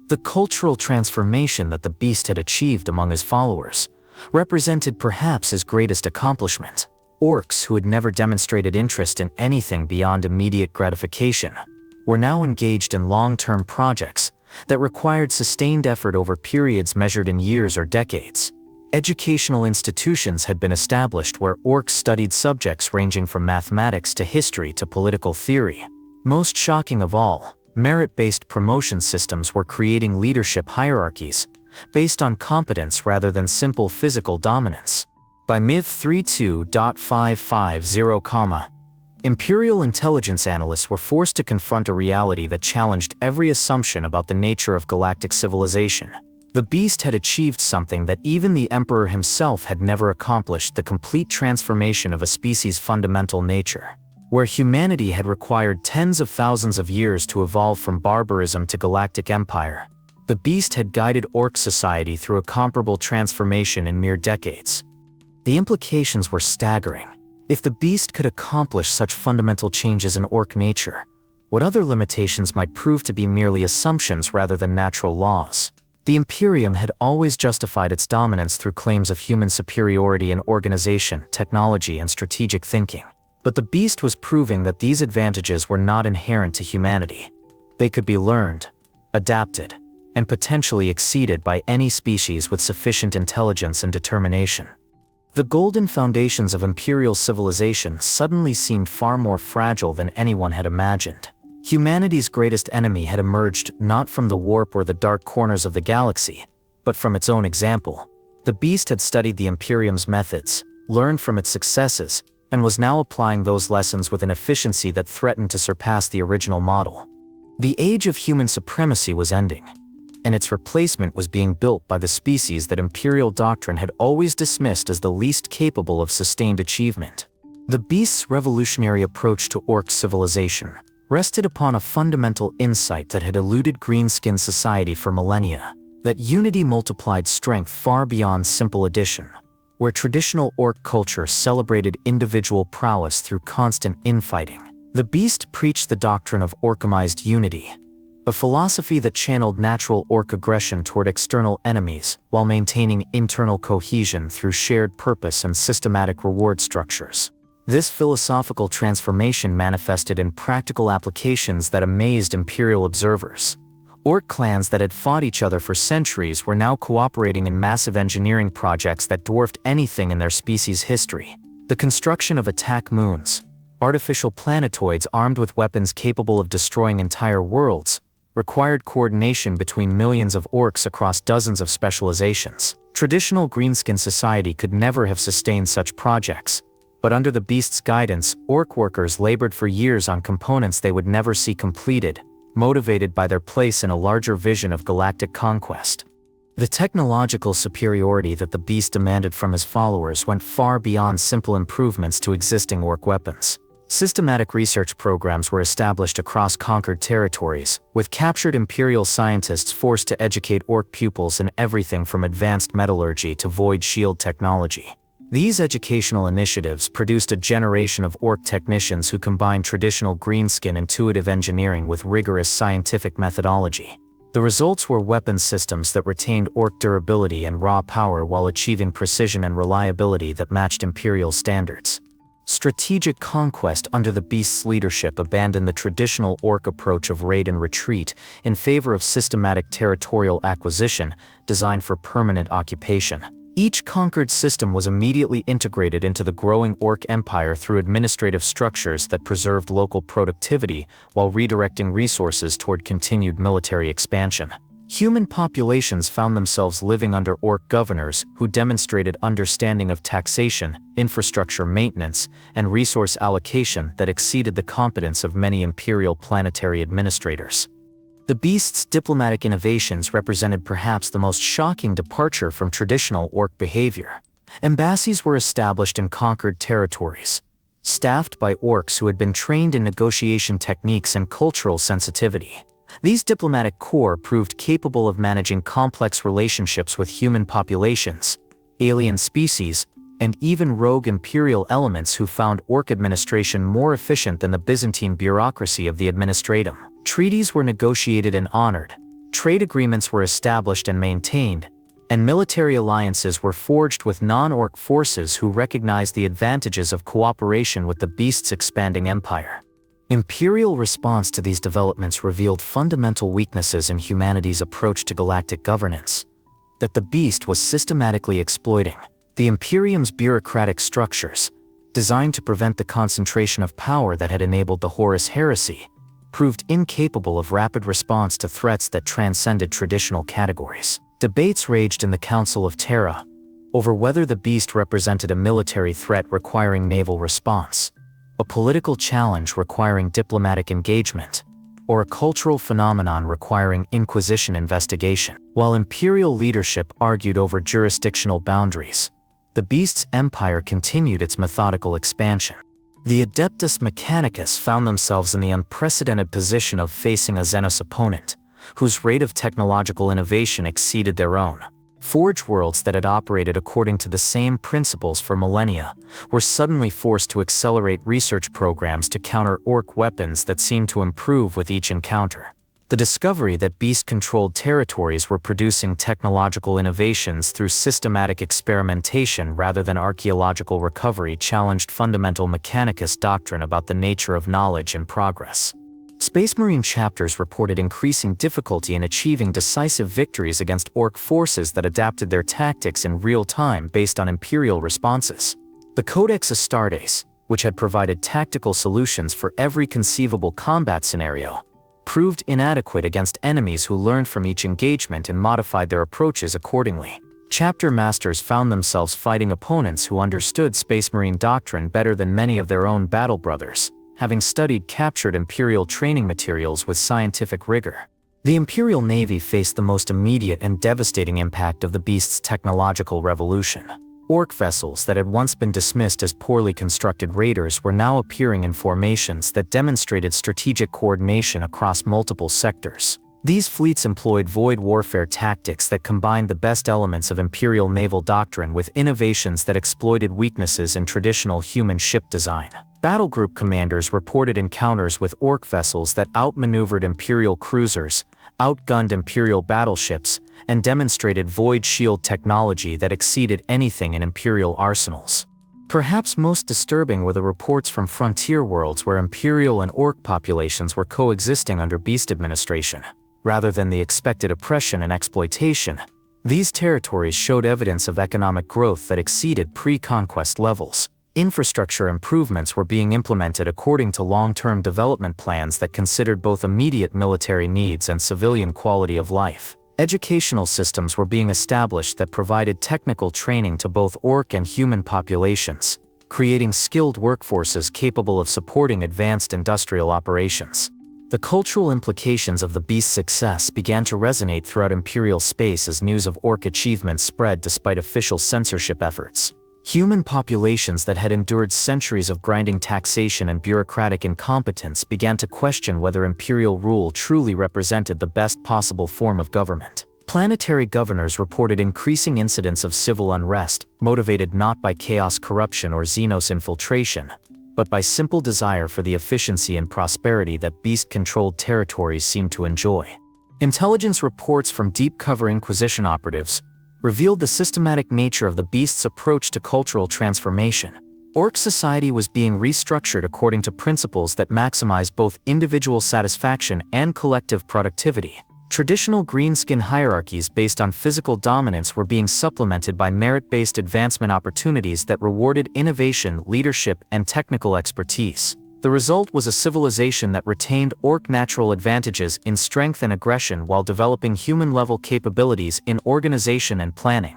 The cultural transformation that the beast had achieved among his followers represented perhaps his greatest accomplishment. Orcs who had never demonstrated interest in anything beyond immediate gratification were now engaged in long-term projects that required sustained effort over periods measured in years or decades. Educational institutions had been established where Orcs studied subjects ranging from mathematics to history to political theory. Most shocking of all, merit-based promotion systems were creating leadership hierarchies based on competence rather than simple physical dominance. By Myth 32.550, Imperial intelligence analysts were forced to confront a reality that challenged every assumption about the nature of galactic civilization. The beast had achieved something that even the Emperor himself had never accomplished: the complete transformation of a species' fundamental nature. Where humanity had required tens of thousands of years to evolve from barbarism to galactic empire, the beast had guided Orc society through a comparable transformation in mere decades. The implications were staggering. If the beast could accomplish such fundamental changes in Orc nature, what other limitations might prove to be merely assumptions rather than natural laws? The Imperium had always justified its dominance through claims of human superiority in organization, technology, and strategic thinking. But the beast was proving that these advantages were not inherent to humanity. They could be learned, adapted, and potentially exceeded by any species with sufficient intelligence and determination. The golden foundations of Imperial civilization suddenly seemed far more fragile than anyone had imagined. Humanity's greatest enemy had emerged not from the warp or the dark corners of the galaxy, but from its own example. The beast had studied the Imperium's methods, learned from its successes, and was now applying those lessons with an efficiency that threatened to surpass the original model. The age of human supremacy was ending, and its replacement was being built by the species that Imperial doctrine had always dismissed as the least capable of sustained achievement. The beast's revolutionary approach to Orc civilization rested upon a fundamental insight that had eluded greenskin society for millennia: that unity multiplied strength far beyond simple addition. Where traditional Orc culture celebrated individual prowess through constant infighting, the beast preached the doctrine of Orcamized unity, a philosophy that channeled natural Orc aggression toward external enemies while maintaining internal cohesion through shared purpose and systematic reward structures. This philosophical transformation manifested in practical applications that amazed Imperial observers. Orc clans that had fought each other for centuries were now cooperating in massive engineering projects that dwarfed anything in their species' history. The construction of attack moons, artificial planetoids armed with weapons capable of destroying entire worlds, required coordination between millions of Orcs across dozens of specializations. Traditional greenskin society could never have sustained such projects, but under the beast's guidance, Orc workers labored for years on components they would never see completed, motivated by their place in a larger vision of galactic conquest. The technological superiority that the beast demanded from his followers went far beyond simple improvements to existing orc weapons. Systematic research programs were established across conquered territories, with captured Imperial scientists forced to educate orc pupils in everything from advanced metallurgy to void shield technology. These educational initiatives produced a generation of orc technicians who combined traditional greenskin intuitive engineering with rigorous scientific methodology. The results were weapons systems that retained orc durability and raw power while achieving precision and reliability that matched Imperial standards. Strategic conquest under the beast's leadership abandoned the traditional orc approach of raid and retreat in favor of systematic territorial acquisition designed for permanent occupation. Each conquered system was immediately integrated into the growing orc empire through administrative structures that preserved local productivity while redirecting resources toward continued military expansion. Human populations found themselves living under orc governors who demonstrated understanding of taxation, infrastructure maintenance, and resource allocation that exceeded the competence of many imperial planetary administrators. The beast's diplomatic innovations represented perhaps the most shocking departure from traditional orc behavior. Embassies were established in conquered territories, staffed by orcs who had been trained in negotiation techniques and cultural sensitivity. These diplomatic corps proved capable of managing complex relationships with human populations, alien species, and even rogue imperial elements who found orc administration more efficient than the Byzantine bureaucracy of the administratum. Treaties were negotiated and honored, trade agreements were established and maintained, and military alliances were forged with non-orc forces who recognized the advantages of cooperation with the beast's expanding empire. Imperial response to these developments revealed fundamental weaknesses in humanity's approach to galactic governance that the beast was systematically exploiting. The Imperium's bureaucratic structures, designed to prevent the concentration of power that had enabled the Horus heresy, proved incapable of rapid response to threats that transcended traditional categories. Debates raged in the Council of Terra over whether the beast represented a military threat requiring naval response, a political challenge requiring diplomatic engagement, or a cultural phenomenon requiring Inquisition investigation. While Imperial leadership argued over jurisdictional boundaries, the beast's empire continued its methodical expansion. The Adeptus Mechanicus found themselves in the unprecedented position of facing a Xenos opponent, whose rate of technological innovation exceeded their own. Forge worlds that had operated according to the same principles for millennia were suddenly forced to accelerate research programs to counter orc weapons that seemed to improve with each encounter. The discovery that beast-controlled territories were producing technological innovations through systematic experimentation rather than archaeological recovery challenged fundamental Mechanicus doctrine about the nature of knowledge and progress. Space Marine chapters reported increasing difficulty in achieving decisive victories against orc forces that adapted their tactics in real time based on Imperial responses. The Codex Astartes, which had provided tactical solutions for every conceivable combat scenario, proved inadequate against enemies who learned from each engagement and modified their approaches accordingly. Chapter masters found themselves fighting opponents who understood Space Marine doctrine better than many of their own battle brothers, having studied captured Imperial training materials with scientific rigor. The Imperial Navy faced the most immediate and devastating impact of the beast's technological revolution. Orc vessels that had once been dismissed as poorly constructed raiders were now appearing in formations that demonstrated strategic coordination across multiple sectors. These fleets employed void warfare tactics that combined the best elements of Imperial naval doctrine with innovations that exploited weaknesses in traditional human ship design. Battlegroup commanders reported encounters with orc vessels that outmaneuvered Imperial cruisers, outgunned Imperial battleships, and demonstrated void shield technology that exceeded anything in Imperial arsenals. Perhaps most disturbing were the reports from frontier worlds where Imperial and orc populations were coexisting under beast administration. Rather than the expected oppression and exploitation, these territories showed evidence of economic growth that exceeded pre-conquest levels. Infrastructure improvements were being implemented according to long-term development plans that considered both immediate military needs and civilian quality of life. Educational systems were being established that provided technical training to both orc and human populations, creating skilled workforces capable of supporting advanced industrial operations. The cultural implications of the beast's success began to resonate throughout Imperial space as news of Orc achievements spread despite official censorship efforts. Human populations that had endured centuries of grinding taxation and bureaucratic incompetence began to question whether Imperial rule truly represented the best possible form of government. Planetary governors reported increasing incidents of civil unrest, motivated not by chaos, corruption, or Xenos infiltration, but by simple desire for the efficiency and prosperity that beast-controlled territories seemed to enjoy. Intelligence reports from deep-cover Inquisition operatives revealed the systematic nature of the beast's approach to cultural transformation. Orc society was being restructured according to principles that maximize both individual satisfaction and collective productivity. Traditional greenskin hierarchies based on physical dominance were being supplemented by merit-based advancement opportunities that rewarded innovation, leadership, and technical expertise. The result was a civilization that retained Orc natural advantages in strength and aggression while developing human-level capabilities in organization and planning.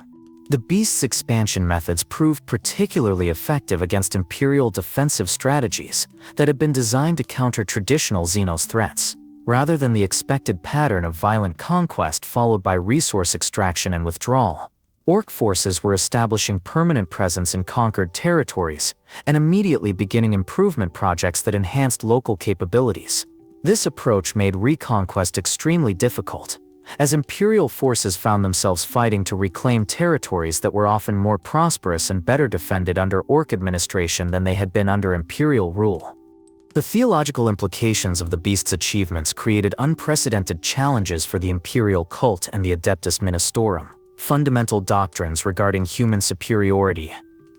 The beast's expansion methods proved particularly effective against Imperial defensive strategies that had been designed to counter traditional Xenos threats. Rather than the expected pattern of violent conquest followed by resource extraction and withdrawal, Orc forces were establishing permanent presence in conquered territories and immediately beginning improvement projects that enhanced local capabilities. This approach made reconquest extremely difficult, as Imperial forces found themselves fighting to reclaim territories that were often more prosperous and better defended under Orc administration than they had been under Imperial rule. The theological implications of the beast's achievements created unprecedented challenges for the Imperial cult and the Adeptus Ministorum. Fundamental doctrines regarding human superiority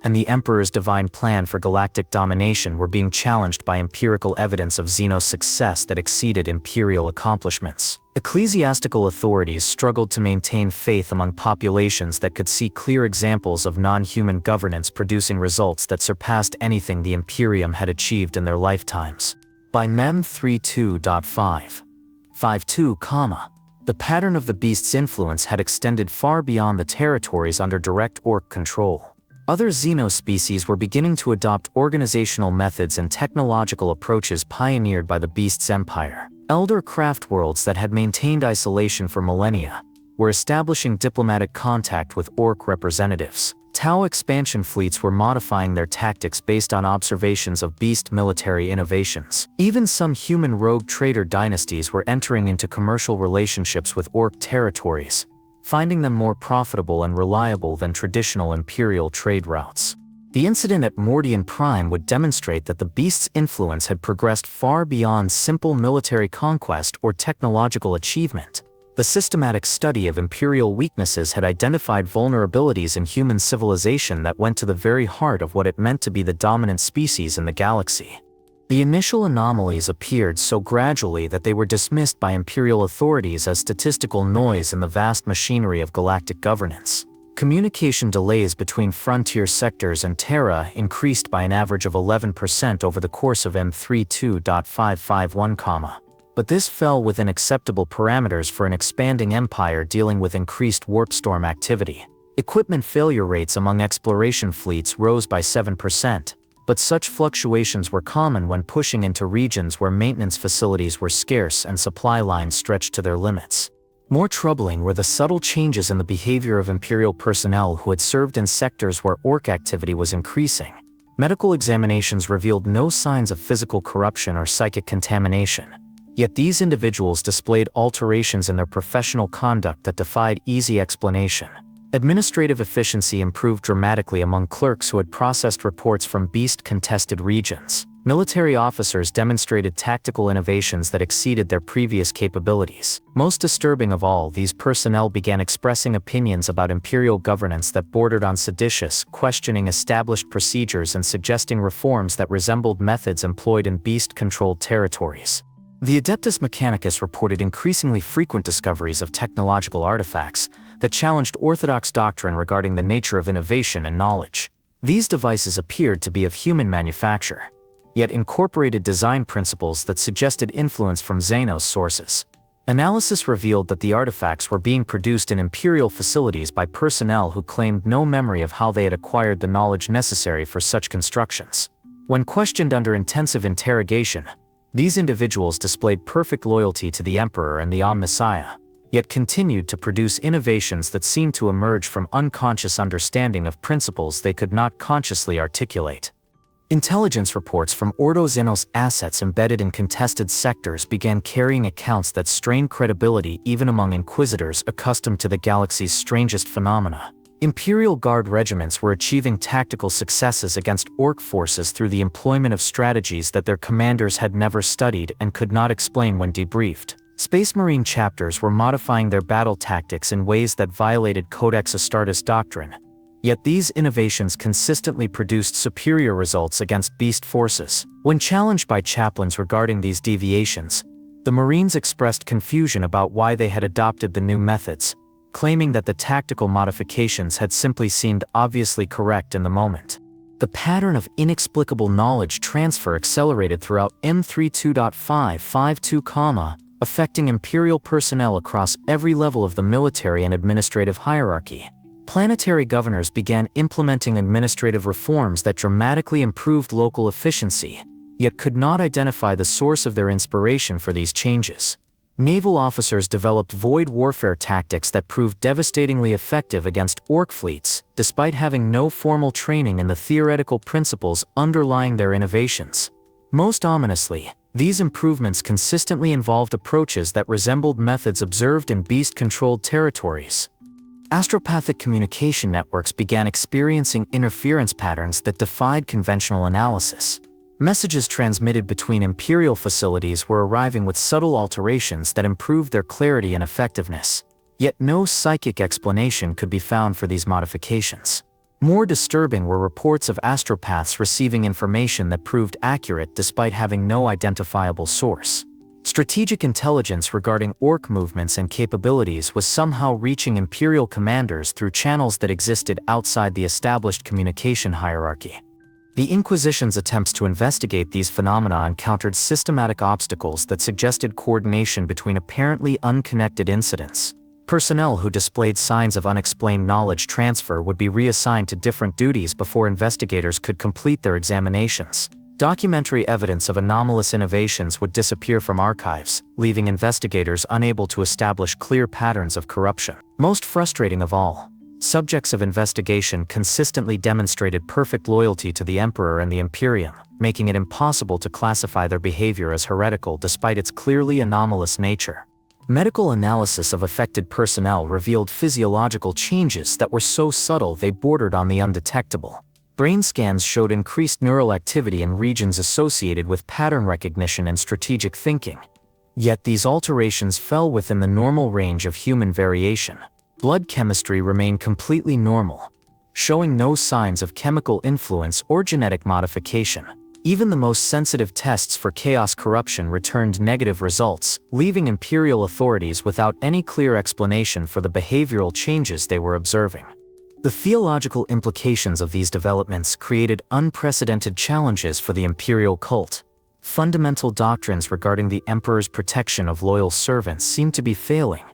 and the Emperor's divine plan for galactic domination were being challenged by empirical evidence of Xenos success that exceeded Imperial accomplishments. Ecclesiastical authorities struggled to maintain faith among populations that could see clear examples of non-human governance producing results that surpassed anything the Imperium had achieved in their lifetimes. By Mem 32.5.52, the pattern of the beast's influence had extended far beyond the territories under direct Orc control. Other Xenos species were beginning to adopt organizational methods and technological approaches pioneered by the beast's empire. Elder craft worlds that had maintained isolation for millennia were establishing diplomatic contact with Orc representatives. Tau expansion fleets were modifying their tactics based on observations of beast military innovations. Even some human rogue trader dynasties were entering into commercial relationships with Orc territories, finding them more profitable and reliable than traditional Imperial trade routes. The incident at Mordian Prime would demonstrate that the beast's influence had progressed far beyond simple military conquest or technological achievement. The systematic study of Imperial weaknesses had identified vulnerabilities in human civilization that went to the very heart of what it meant to be the dominant species in the galaxy. The initial anomalies appeared so gradually that they were dismissed by Imperial authorities as statistical noise in the vast machinery of galactic governance. Communication delays between frontier sectors and Terra increased by an average of 11% over the course of M32.551, but this fell within acceptable parameters for an expanding empire dealing with increased warp storm activity. Equipment failure rates among exploration fleets rose by 7%, but such fluctuations were common when pushing into regions where maintenance facilities were scarce and supply lines stretched to their limits. More troubling were the subtle changes in the behavior of Imperial personnel who had served in sectors where Orc activity was increasing. Medical examinations revealed no signs of physical corruption or psychic contamination. Yet these individuals displayed alterations in their professional conduct that defied easy explanation. Administrative efficiency improved dramatically among clerks who had processed reports from beast-contested regions. Military officers demonstrated tactical innovations that exceeded their previous capabilities. Most disturbing of all, these personnel began expressing opinions about Imperial governance that bordered on seditious, questioning established procedures and suggesting reforms that resembled methods employed in beast-controlled territories. The Adeptus Mechanicus reported increasingly frequent discoveries of technological artifacts that challenged orthodox doctrine regarding the nature of innovation and knowledge. These devices appeared to be of human manufacture, yet incorporated design principles that suggested influence from Xenos sources. Analysis revealed that the artifacts were being produced in Imperial facilities by personnel who claimed no memory of how they had acquired the knowledge necessary for such constructions. When questioned under intensive interrogation, These individuals displayed perfect loyalty to the Emperor and the Messiah, yet continued to produce innovations that seemed to emerge from unconscious understanding of principles they could not consciously articulate. Intelligence reports from Ordo Xenos assets embedded in contested sectors began carrying accounts that strained credibility even among inquisitors accustomed to the galaxy's strangest phenomena. Imperial Guard regiments were achieving tactical successes against Orc forces through the employment of strategies that their commanders had never studied and could not explain when debriefed. Space Marine chapters were modifying their battle tactics in ways that violated Codex Astartes doctrine. Yet these innovations consistently produced superior results against beast forces. When challenged by chaplains regarding these deviations, the Marines expressed confusion about why they had adopted the new methods, claiming that the tactical modifications had simply seemed obviously correct in the moment. The pattern of inexplicable knowledge transfer accelerated throughout M32.552, affecting Imperial personnel across every level of the military and administrative hierarchy. Planetary governors began implementing administrative reforms that dramatically improved local efficiency, yet could not identify the source of their inspiration for these changes. Naval officers developed void warfare tactics that proved devastatingly effective against Orc fleets, despite having no formal training in the theoretical principles underlying their innovations. Most ominously, these improvements consistently involved approaches that resembled methods observed in beast-controlled territories. Astropathic communication networks began experiencing interference patterns that defied conventional analysis. Messages transmitted between Imperial facilities were arriving with subtle alterations that improved their clarity and effectiveness. Yet no psychic explanation could be found for these modifications. More disturbing were reports of astropaths receiving information that proved accurate despite having no identifiable source. Strategic intelligence regarding Orc movements and capabilities was somehow reaching Imperial commanders through channels that existed outside the established communication hierarchy. The Inquisition's attempts to investigate these phenomena encountered systematic obstacles that suggested coordination between apparently unconnected incidents. Personnel who displayed signs of unexplained knowledge transfer would be reassigned to different duties before investigators could complete their examinations. Documentary evidence of anomalous innovations would disappear from archives, leaving investigators unable to establish clear patterns of corruption. Most frustrating of all, subjects of investigation consistently demonstrated perfect loyalty to the Emperor and the Imperium, making it impossible to classify their behavior as heretical despite its clearly anomalous nature. Medical analysis of affected personnel revealed physiological changes that were so subtle they bordered on the undetectable. Brain scans showed increased neural activity in regions associated with pattern recognition and strategic thinking. Yet these alterations fell within the normal range of human variation. Blood chemistry remained completely normal, showing no signs of chemical influence or genetic modification. Even the most sensitive tests for chaos corruption returned negative results, leaving Imperial authorities without any clear explanation for the behavioral changes they were observing. The theological implications of these developments created unprecedented challenges for the Imperial cult. Fundamental doctrines regarding the Emperor's protection of loyal servants seemed to be failing,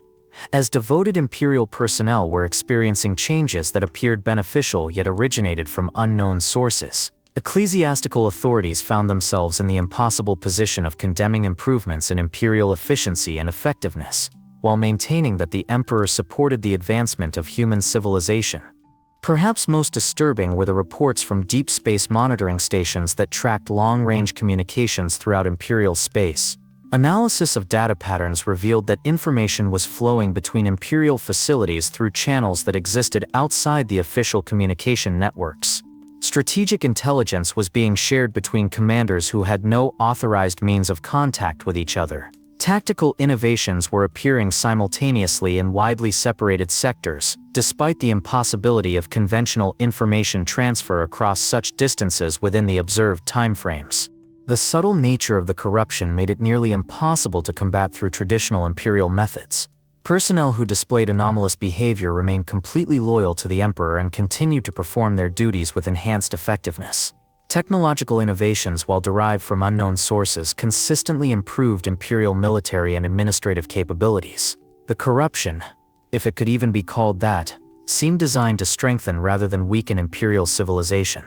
as devoted Imperial personnel were experiencing changes that appeared beneficial yet originated from unknown sources. Ecclesiastical authorities found themselves in the impossible position of condemning improvements in Imperial efficiency and effectiveness, while maintaining that the Emperor supported the advancement of human civilization. Perhaps most disturbing were the reports from deep space monitoring stations that tracked long-range communications throughout Imperial space. Analysis of data patterns revealed that information was flowing between Imperial facilities through channels that existed outside the official communication networks. Strategic intelligence was being shared between commanders who had no authorized means of contact with each other. Tactical innovations were appearing simultaneously in widely separated sectors, despite the impossibility of conventional information transfer across such distances within the observed timeframes. The subtle nature of the corruption made it nearly impossible to combat through traditional Imperial methods. Personnel who displayed anomalous behavior remained completely loyal to the Emperor and continued to perform their duties with enhanced effectiveness. Technological innovations, while derived from unknown sources, consistently improved Imperial military and administrative capabilities. The corruption, if it could even be called that, seemed designed to strengthen rather than weaken Imperial civilization.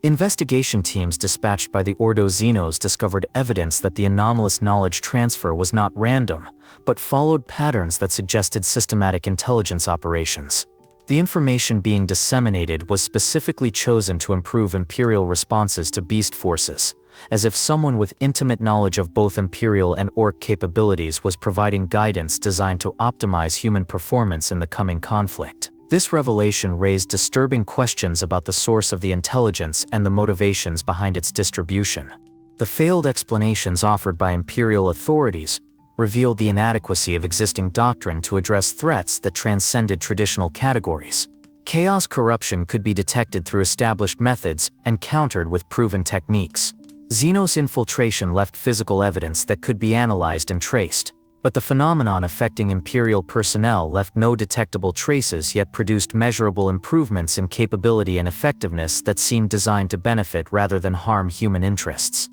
Investigation teams dispatched by the Ordo Xenos discovered evidence that the anomalous knowledge transfer was not random, but followed patterns that suggested systematic intelligence operations. The information being disseminated was specifically chosen to improve Imperial responses to beast forces, as if someone with intimate knowledge of both Imperial and Orc capabilities was providing guidance designed to optimize human performance in the coming conflict. This revelation raised disturbing questions about the source of the intelligence and the motivations behind its distribution. The failed explanations offered by Imperial authorities revealed the inadequacy of existing doctrine to address threats that transcended traditional categories. Chaos corruption could be detected through established methods and countered with proven techniques. Xenos infiltration left physical evidence that could be analyzed and traced, but the phenomenon affecting Imperial personnel left no detectable traces yet produced measurable improvements in capability and effectiveness that seemed designed to benefit rather than harm human interests.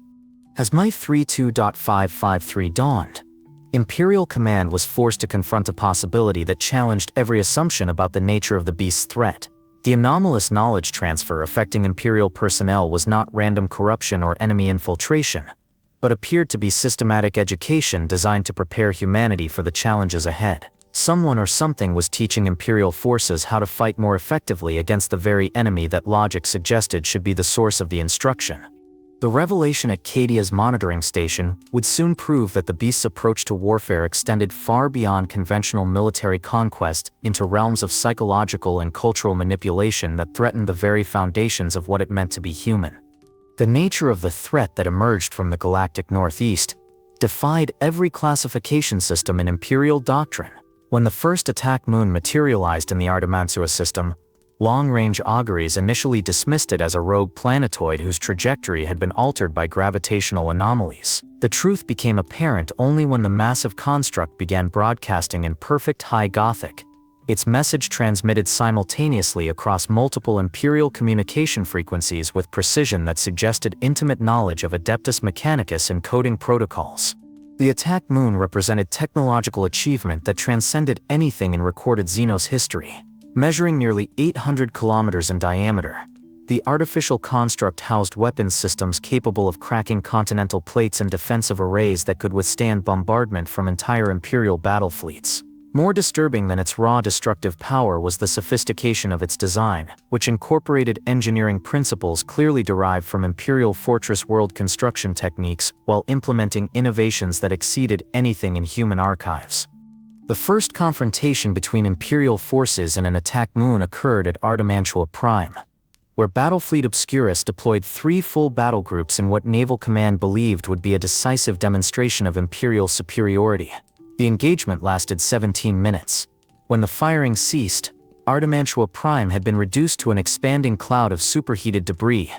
As May 32.553 dawned, Imperial Command was forced to confront a possibility that challenged every assumption about the nature of the beast's threat. The anomalous knowledge transfer affecting Imperial personnel was not random corruption or enemy infiltration, but appeared to be systematic education designed to prepare humanity for the challenges ahead. Someone or something was teaching Imperial forces how to fight more effectively against the very enemy that logic suggested should be the source of the instruction. The revelation at Cadia's monitoring station would soon prove that the beast's approach to warfare extended far beyond conventional military conquest into realms of psychological and cultural manipulation that threatened the very foundations of what it meant to be human. The nature of the threat that emerged from the galactic northeast defied every classification system in Imperial doctrine. When the first attack moon materialized in the Artimansua system, long-range auguries initially dismissed it as a rogue planetoid whose trajectory had been altered by gravitational anomalies. The truth became apparent only when the massive construct began broadcasting in perfect high Gothic. Its message transmitted simultaneously across multiple Imperial communication frequencies with precision that suggested intimate knowledge of Adeptus Mechanicus encoding protocols. The attack moon represented technological achievement that transcended anything in recorded Xenos history. Measuring nearly 800 kilometers in diameter, the artificial construct housed weapons systems capable of cracking continental plates and defensive arrays that could withstand bombardment from entire Imperial battle fleets. More disturbing than its raw destructive power was the sophistication of its design, which incorporated engineering principles clearly derived from Imperial fortress world construction techniques while implementing innovations that exceeded anything in human archives. The first confrontation between Imperial forces and an attack moon occurred at Artimantua Prime, where Battlefleet Obscurus deployed 3 full battle groups in what Naval Command believed would be a decisive demonstration of Imperial superiority. The engagement lasted 17 minutes. When the firing ceased, Artimantua Prime had been reduced to an expanding cloud of superheated debris,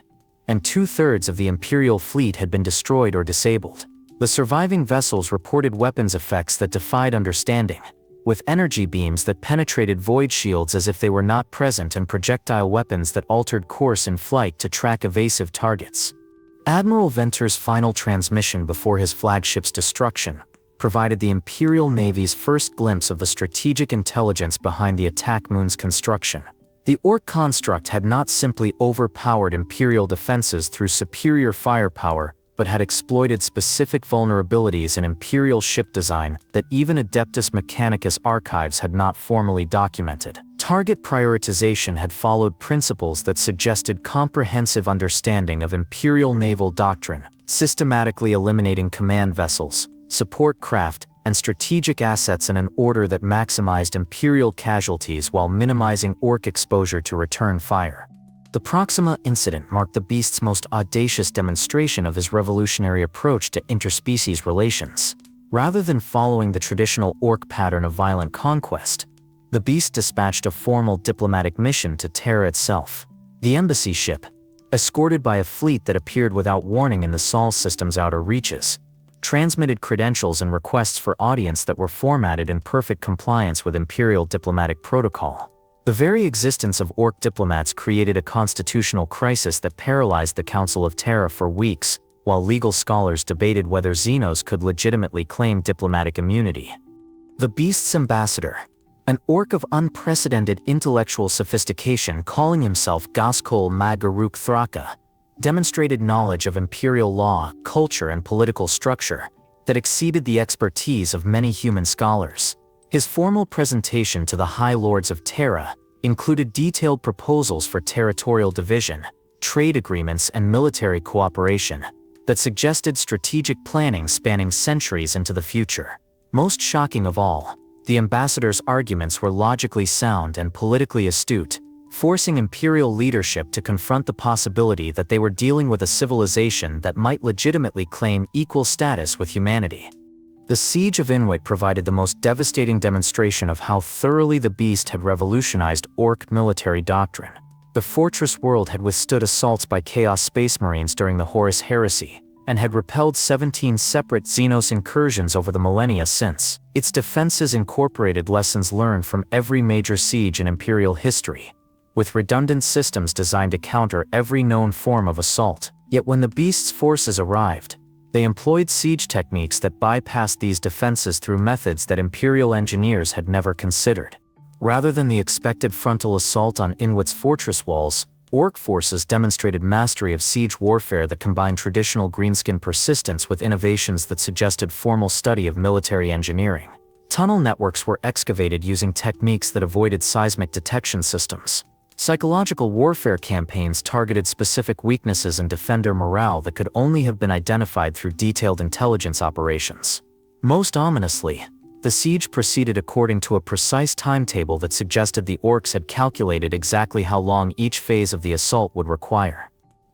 and 2/3 of the Imperial fleet had been destroyed or disabled. The surviving vessels reported weapons effects that defied understanding, with energy beams that penetrated void shields as if they were not present and projectile weapons that altered course in flight to track evasive targets. Admiral Venter's final transmission before his flagship's destruction provided the Imperial Navy's first glimpse of the strategic intelligence behind the attack moon's construction. The Orc construct had not simply overpowered Imperial defenses through superior firepower, but had exploited specific vulnerabilities in Imperial ship design that even Adeptus Mechanicus archives had not formally documented. Target prioritization had followed principles that suggested comprehensive understanding of Imperial naval doctrine, systematically eliminating command vessels, support craft, and strategic assets in an order that maximized Imperial casualties while minimizing Orc exposure to return fire. The Proxima incident marked the beast's most audacious demonstration of his revolutionary approach to interspecies relations. Rather than following the traditional Orc pattern of violent conquest, the beast dispatched a formal diplomatic mission to Terra itself. The embassy ship, escorted by a fleet that appeared without warning in the Sol system's outer reaches, transmitted credentials and requests for audience that were formatted in perfect compliance with Imperial diplomatic protocol. The very existence of Orc diplomats created a constitutional crisis that paralyzed the Council of Terra for weeks, while legal scholars debated whether Xenos could legitimately claim diplomatic immunity. The beast's ambassador, an Orc of unprecedented intellectual sophistication calling himself Gaskol Magaruk Thraka, demonstrated knowledge of Imperial law, culture, and political structure that exceeded the expertise of many human scholars. His formal presentation to the High Lords of Terra included detailed proposals for territorial division, trade agreements, and military cooperation that suggested strategic planning spanning centuries into the future. Most shocking of all, the ambassador's arguments were logically sound and politically astute, forcing imperial leadership to confront the possibility that they were dealing with a civilization that might legitimately claim equal status with humanity. The Siege of Inuit provided the most devastating demonstration of how thoroughly the beast had revolutionized Orc military doctrine. The fortress world had withstood assaults by Chaos Space Marines during the Horus Heresy, and had repelled 17 separate Xenos incursions over the millennia since. Its defenses incorporated lessons learned from every major siege in Imperial history, with redundant systems designed to counter every known form of assault. Yet when the beast's forces arrived, they employed siege techniques that bypassed these defenses through methods that Imperial engineers had never considered. Rather than the expected frontal assault on Inuit's fortress walls, Orc forces demonstrated mastery of siege warfare that combined traditional greenskin persistence with innovations that suggested formal study of military engineering. Tunnel networks were excavated using techniques that avoided seismic detection systems. Psychological warfare campaigns targeted specific weaknesses in defender morale that could only have been identified through detailed intelligence operations. Most ominously, the siege proceeded according to a precise timetable that suggested the Orcs had calculated exactly how long each phase of the assault would require.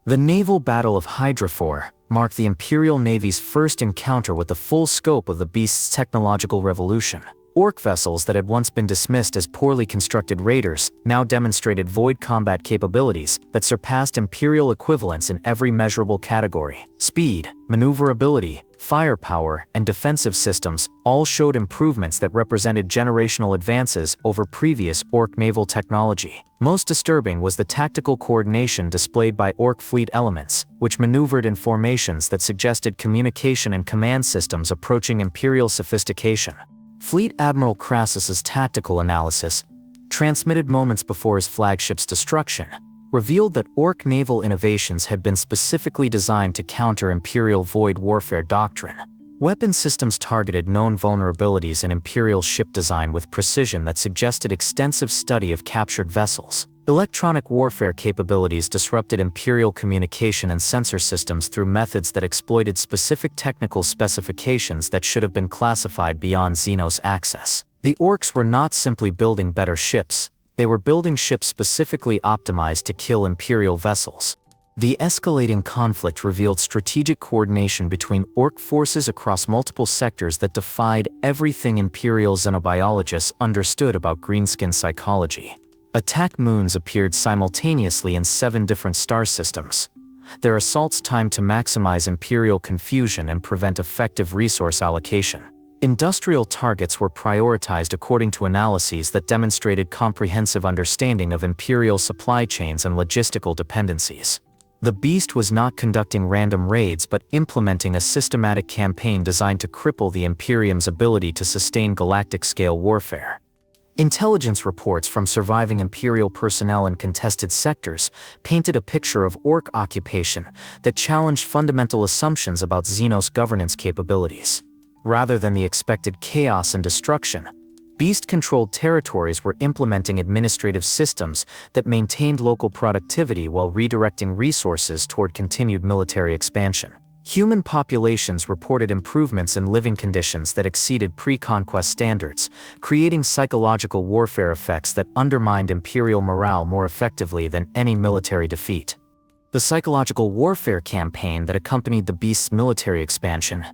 The naval battle of Hydrafor marked the Imperial Navy's first encounter with the full scope of the beast's technological revolution. Orc vessels that had once been dismissed as poorly constructed raiders now demonstrated void combat capabilities that surpassed Imperial equivalents in every measurable category. Speed, maneuverability, firepower, and defensive systems all showed improvements that represented generational advances over previous Orc naval technology. Most disturbing was the tactical coordination displayed by Orc fleet elements, which maneuvered in formations that suggested communication and command systems approaching Imperial sophistication. Fleet Admiral Crassus's tactical analysis, transmitted moments before his flagship's destruction, revealed that Orc naval innovations had been specifically designed to counter Imperial void warfare doctrine. Weapon systems targeted known vulnerabilities in Imperial ship design with precision that suggested extensive study of captured vessels. Electronic warfare capabilities disrupted Imperial communication and sensor systems through methods that exploited specific technical specifications that should have been classified beyond Xenos access. The Orcs were not simply building better ships, they were building ships specifically optimized to kill Imperial vessels. The escalating conflict revealed strategic coordination between Orc forces across multiple sectors that defied everything Imperial xenobiologists understood about greenskin psychology. Attack moons appeared simultaneously in 7 different star systems, their assaults timed to maximize Imperial confusion and prevent effective resource allocation. Industrial targets were prioritized according to analyses that demonstrated comprehensive understanding of Imperial supply chains and logistical dependencies. The beast was not conducting random raids but implementing a systematic campaign designed to cripple the Imperium's ability to sustain galactic-scale warfare. Intelligence reports from surviving Imperial personnel in contested sectors painted a picture of Orc occupation that challenged fundamental assumptions about Xenos governance capabilities. Rather than the expected chaos and destruction, beast-controlled territories were implementing administrative systems that maintained local productivity while redirecting resources toward continued military expansion. Human populations reported improvements in living conditions that exceeded pre-conquest standards, creating psychological warfare effects that undermined Imperial morale more effectively than any military defeat. The psychological warfare campaign that accompanied the beast's military expansion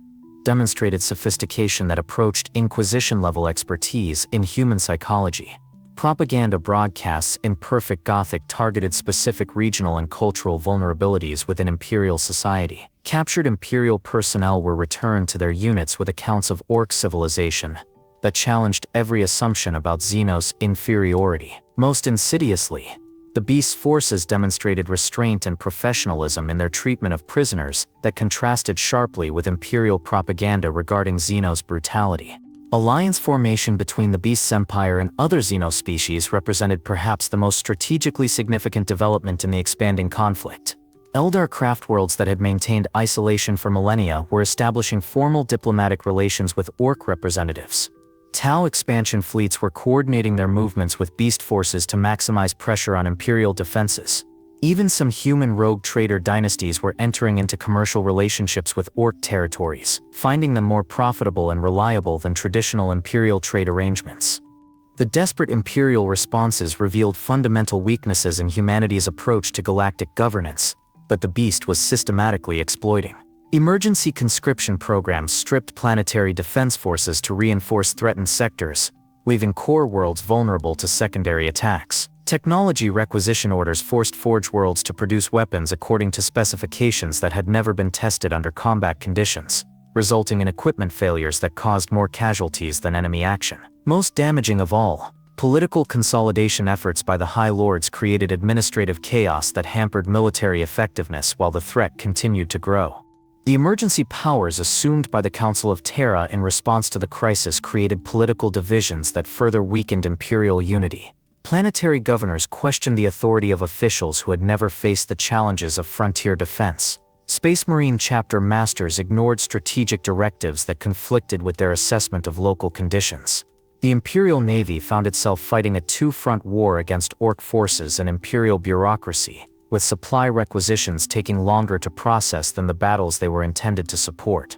demonstrated sophistication that approached Inquisition-level expertise in human psychology. Propaganda broadcasts in perfect Gothic targeted specific regional and cultural vulnerabilities within Imperial society. Captured Imperial personnel were returned to their units with accounts of Orc civilization that challenged every assumption about Xenos inferiority. Most insidiously, the beast's forces demonstrated restraint and professionalism in their treatment of prisoners that contrasted sharply with Imperial propaganda regarding Xenos brutality. Alliance formation between the beast's empire and other Xenos species represented perhaps the most strategically significant development in the expanding conflict. Eldar craftworlds that had maintained isolation for millennia were establishing formal diplomatic relations with Orc representatives. Tau expansion fleets were coordinating their movements with beast forces to maximize pressure on Imperial defenses. Even some human rogue trader dynasties were entering into commercial relationships with Orc territories, finding them more profitable and reliable than traditional Imperial trade arrangements. The desperate Imperial responses revealed fundamental weaknesses in humanity's approach to galactic governance, but the beast was systematically exploiting. Emergency conscription programs stripped planetary defense forces to reinforce threatened sectors, leaving core worlds vulnerable to secondary attacks. Technology requisition orders forced Forge worlds to produce weapons according to specifications that had never been tested under combat conditions, resulting in equipment failures that caused more casualties than enemy action. Most damaging of all, political consolidation efforts by the High Lords created administrative chaos that hampered military effectiveness while the threat continued to grow. The emergency powers assumed by the Council of Terra in response to the crisis created political divisions that further weakened Imperial unity. Planetary governors questioned the authority of officials who had never faced the challenges of frontier defense. Space Marine chapter masters ignored strategic directives that conflicted with their assessment of local conditions. The Imperial Navy found itself fighting a two-front war against Orc forces and Imperial bureaucracy, with supply requisitions taking longer to process than the battles they were intended to support.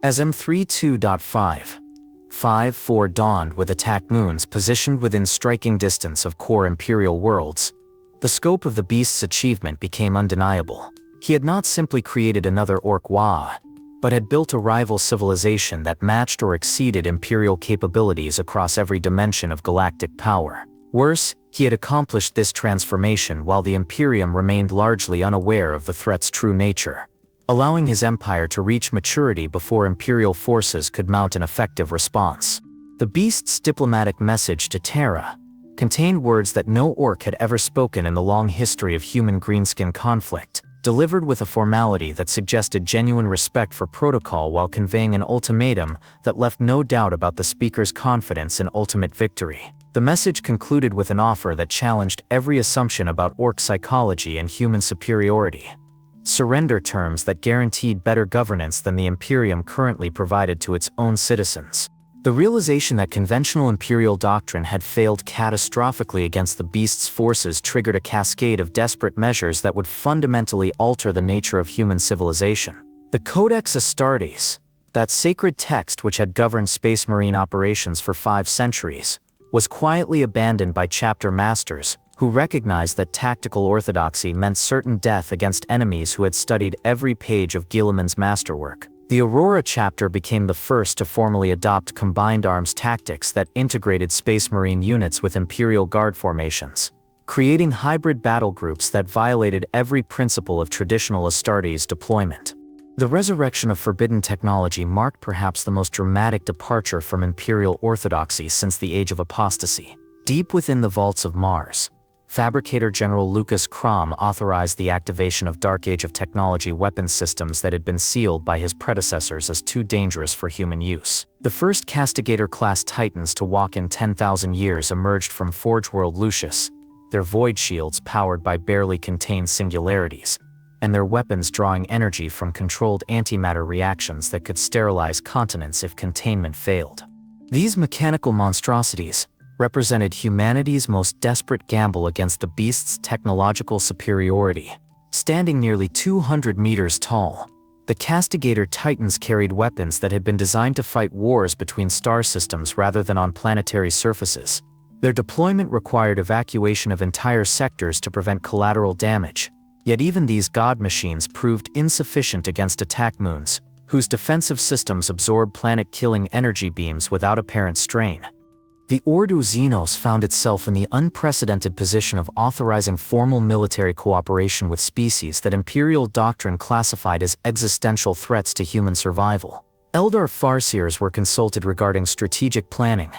As M32.5.4 dawned with attack moons positioned within striking distance of core Imperial worlds, the scope of the beast's achievement became undeniable. He had not simply created another Orc Wa, but had built a rival civilization that matched or exceeded Imperial capabilities across every dimension of galactic power. Worse, he had accomplished this transformation while the Imperium remained largely unaware of the threat's true nature, allowing his empire to reach maturity before Imperial forces could mount an effective response. The beast's diplomatic message to Terra contained words that no Orc had ever spoken in the long history of human greenskin conflict, delivered with a formality that suggested genuine respect for protocol while conveying an ultimatum that left no doubt about the speaker's confidence in ultimate victory. The message concluded with an offer that challenged every assumption about Orc psychology and human superiority. Surrender terms that guaranteed better governance than the Imperium currently provided to its own citizens. The realization that conventional Imperial doctrine had failed catastrophically against the beast's forces triggered a cascade of desperate measures that would fundamentally alter the nature of human civilization. The Codex Astartes, that sacred text which had governed Space Marine operations for 5 centuries, was quietly abandoned by chapter masters, who recognized that tactical orthodoxy meant certain death against enemies who had studied every page of Guilliman's masterwork. The Aurora chapter became the first to formally adopt combined arms tactics that integrated Space Marine units with Imperial Guard formations, creating hybrid battle groups that violated every principle of traditional Astartes deployment. The resurrection of forbidden technology marked perhaps the most dramatic departure from Imperial orthodoxy since the Age of Apostasy. Deep within the vaults of Mars, Fabricator General Lucas Crom authorized the activation of Dark Age of Technology weapons systems that had been sealed by his predecessors as too dangerous for human use. The first Castigator-class Titans to walk in 10,000 years emerged from Forge World Lucius, their void shields powered by barely contained singularities, and their weapons drawing energy from controlled antimatter reactions that could sterilize continents if containment failed. These mechanical monstrosities represented humanity's most desperate gamble against the beast's technological superiority. Standing nearly 200 meters tall, the Castigator Titans carried weapons that had been designed to fight wars between star systems rather than on planetary surfaces. Their deployment required evacuation of entire sectors to prevent collateral damage. Yet even these god machines proved insufficient against attack moons, whose defensive systems absorbed planet-killing energy beams without apparent strain. The Ordo Xenos found itself in the unprecedented position of authorizing formal military cooperation with species that Imperial doctrine classified as existential threats to human survival. Eldar Farseers were consulted regarding strategic planning,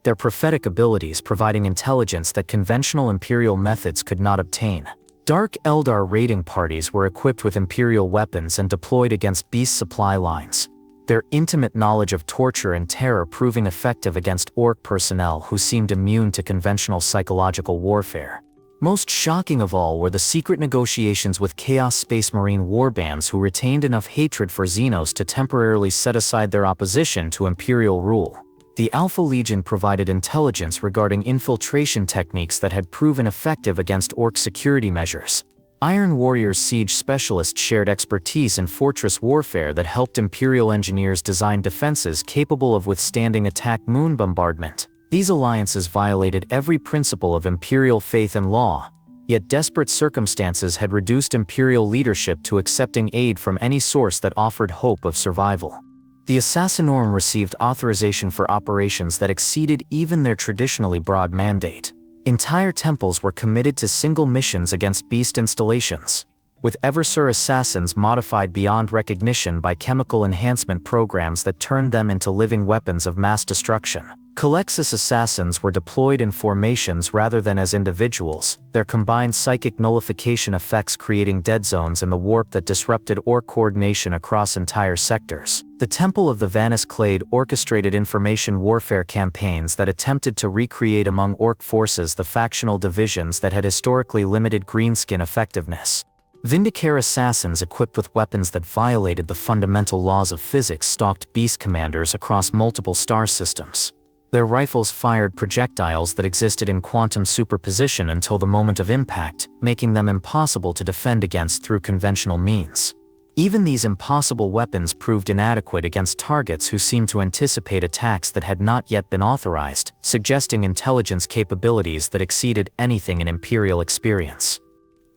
their prophetic abilities providing intelligence that conventional Imperial methods could not obtain. Dark Eldar raiding parties were equipped with Imperial weapons and deployed against beast supply lines, their intimate knowledge of torture and terror proving effective against Orc personnel who seemed immune to conventional psychological warfare. Most shocking of all were the secret negotiations with Chaos Space Marine warbands who retained enough hatred for Xenos to temporarily set aside their opposition to Imperial rule. The Alpha Legion provided intelligence regarding infiltration techniques that had proven effective against Orc security measures. Iron Warrior's siege specialists shared expertise in fortress warfare that helped Imperial engineers design defenses capable of withstanding attack moon bombardment. These alliances violated every principle of Imperial faith and law, yet desperate circumstances had reduced Imperial leadership to accepting aid from any source that offered hope of survival. The Assassinorum received authorization for operations that exceeded even their traditionally broad mandate. Entire temples were committed to single missions against beast installations, with Eversur assassins modified beyond recognition by chemical enhancement programs that turned them into living weapons of mass destruction. Calexis assassins were deployed in formations rather than as individuals, their combined psychic nullification effects creating dead zones in the warp that disrupted Orc coordination across entire sectors. The Temple of the Vanus Clade orchestrated information warfare campaigns that attempted to recreate among Orc forces the factional divisions that had historically limited greenskin effectiveness. Vindicare assassins equipped with weapons that violated the fundamental laws of physics stalked beast commanders across multiple star systems. Their rifles fired projectiles that existed in quantum superposition until the moment of impact, making them impossible to defend against through conventional means. Even these impossible weapons proved inadequate against targets who seemed to anticipate attacks that had not yet been authorized, suggesting intelligence capabilities that exceeded anything in Imperial experience.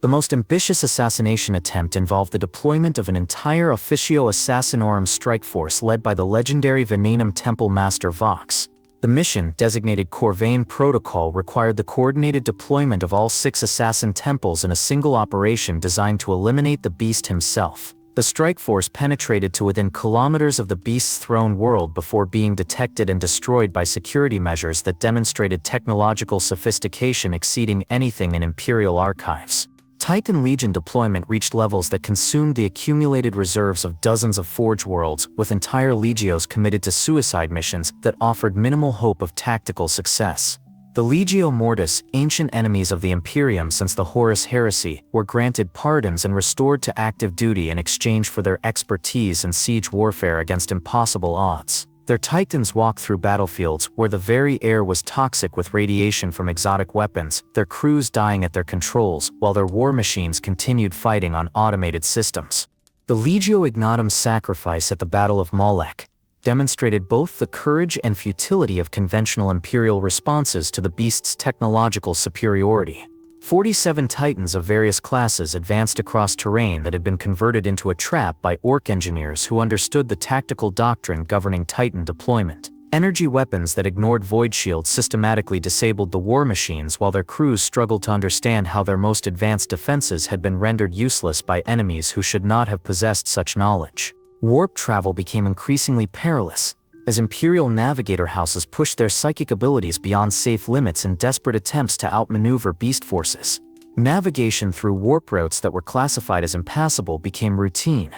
The most ambitious assassination attempt involved the deployment of an entire Officio Assassinorum strike force led by the legendary Venenum Temple Master Vox. The mission, designated Corvain Protocol, required the coordinated deployment of all 6 assassin temples in a single operation designed to eliminate the beast himself. The strike force penetrated to within kilometers of the beast's throne world before being detected and destroyed by security measures that demonstrated technological sophistication exceeding anything in Imperial archives. Titan Legion deployment reached levels that consumed the accumulated reserves of dozens of Forge worlds, with entire legios committed to suicide missions that offered minimal hope of tactical success. The Legio Mortis, ancient enemies of the Imperium since the Horus Heresy, were granted pardons and restored to active duty in exchange for their expertise in siege warfare against impossible odds. Their Titans walked through battlefields where the very air was toxic with radiation from exotic weapons, their crews dying at their controls, while their war machines continued fighting on automated systems. The Legio Ignatum sacrifice at the Battle of Molech demonstrated both the courage and futility of conventional Imperial responses to the beast's technological superiority. 47 Titans of various classes advanced across terrain that had been converted into a trap by Orc engineers who understood the tactical doctrine governing Titan deployment. Energy weapons that ignored void shields systematically disabled the war machines while their crews struggled to understand how their most advanced defenses had been rendered useless by enemies who should not have possessed such knowledge. Warp travel became increasingly perilous, as Imperial navigator houses pushed their psychic abilities beyond safe limits in desperate attempts to outmaneuver beast forces. Navigation through warp routes that were classified as impassable became routine,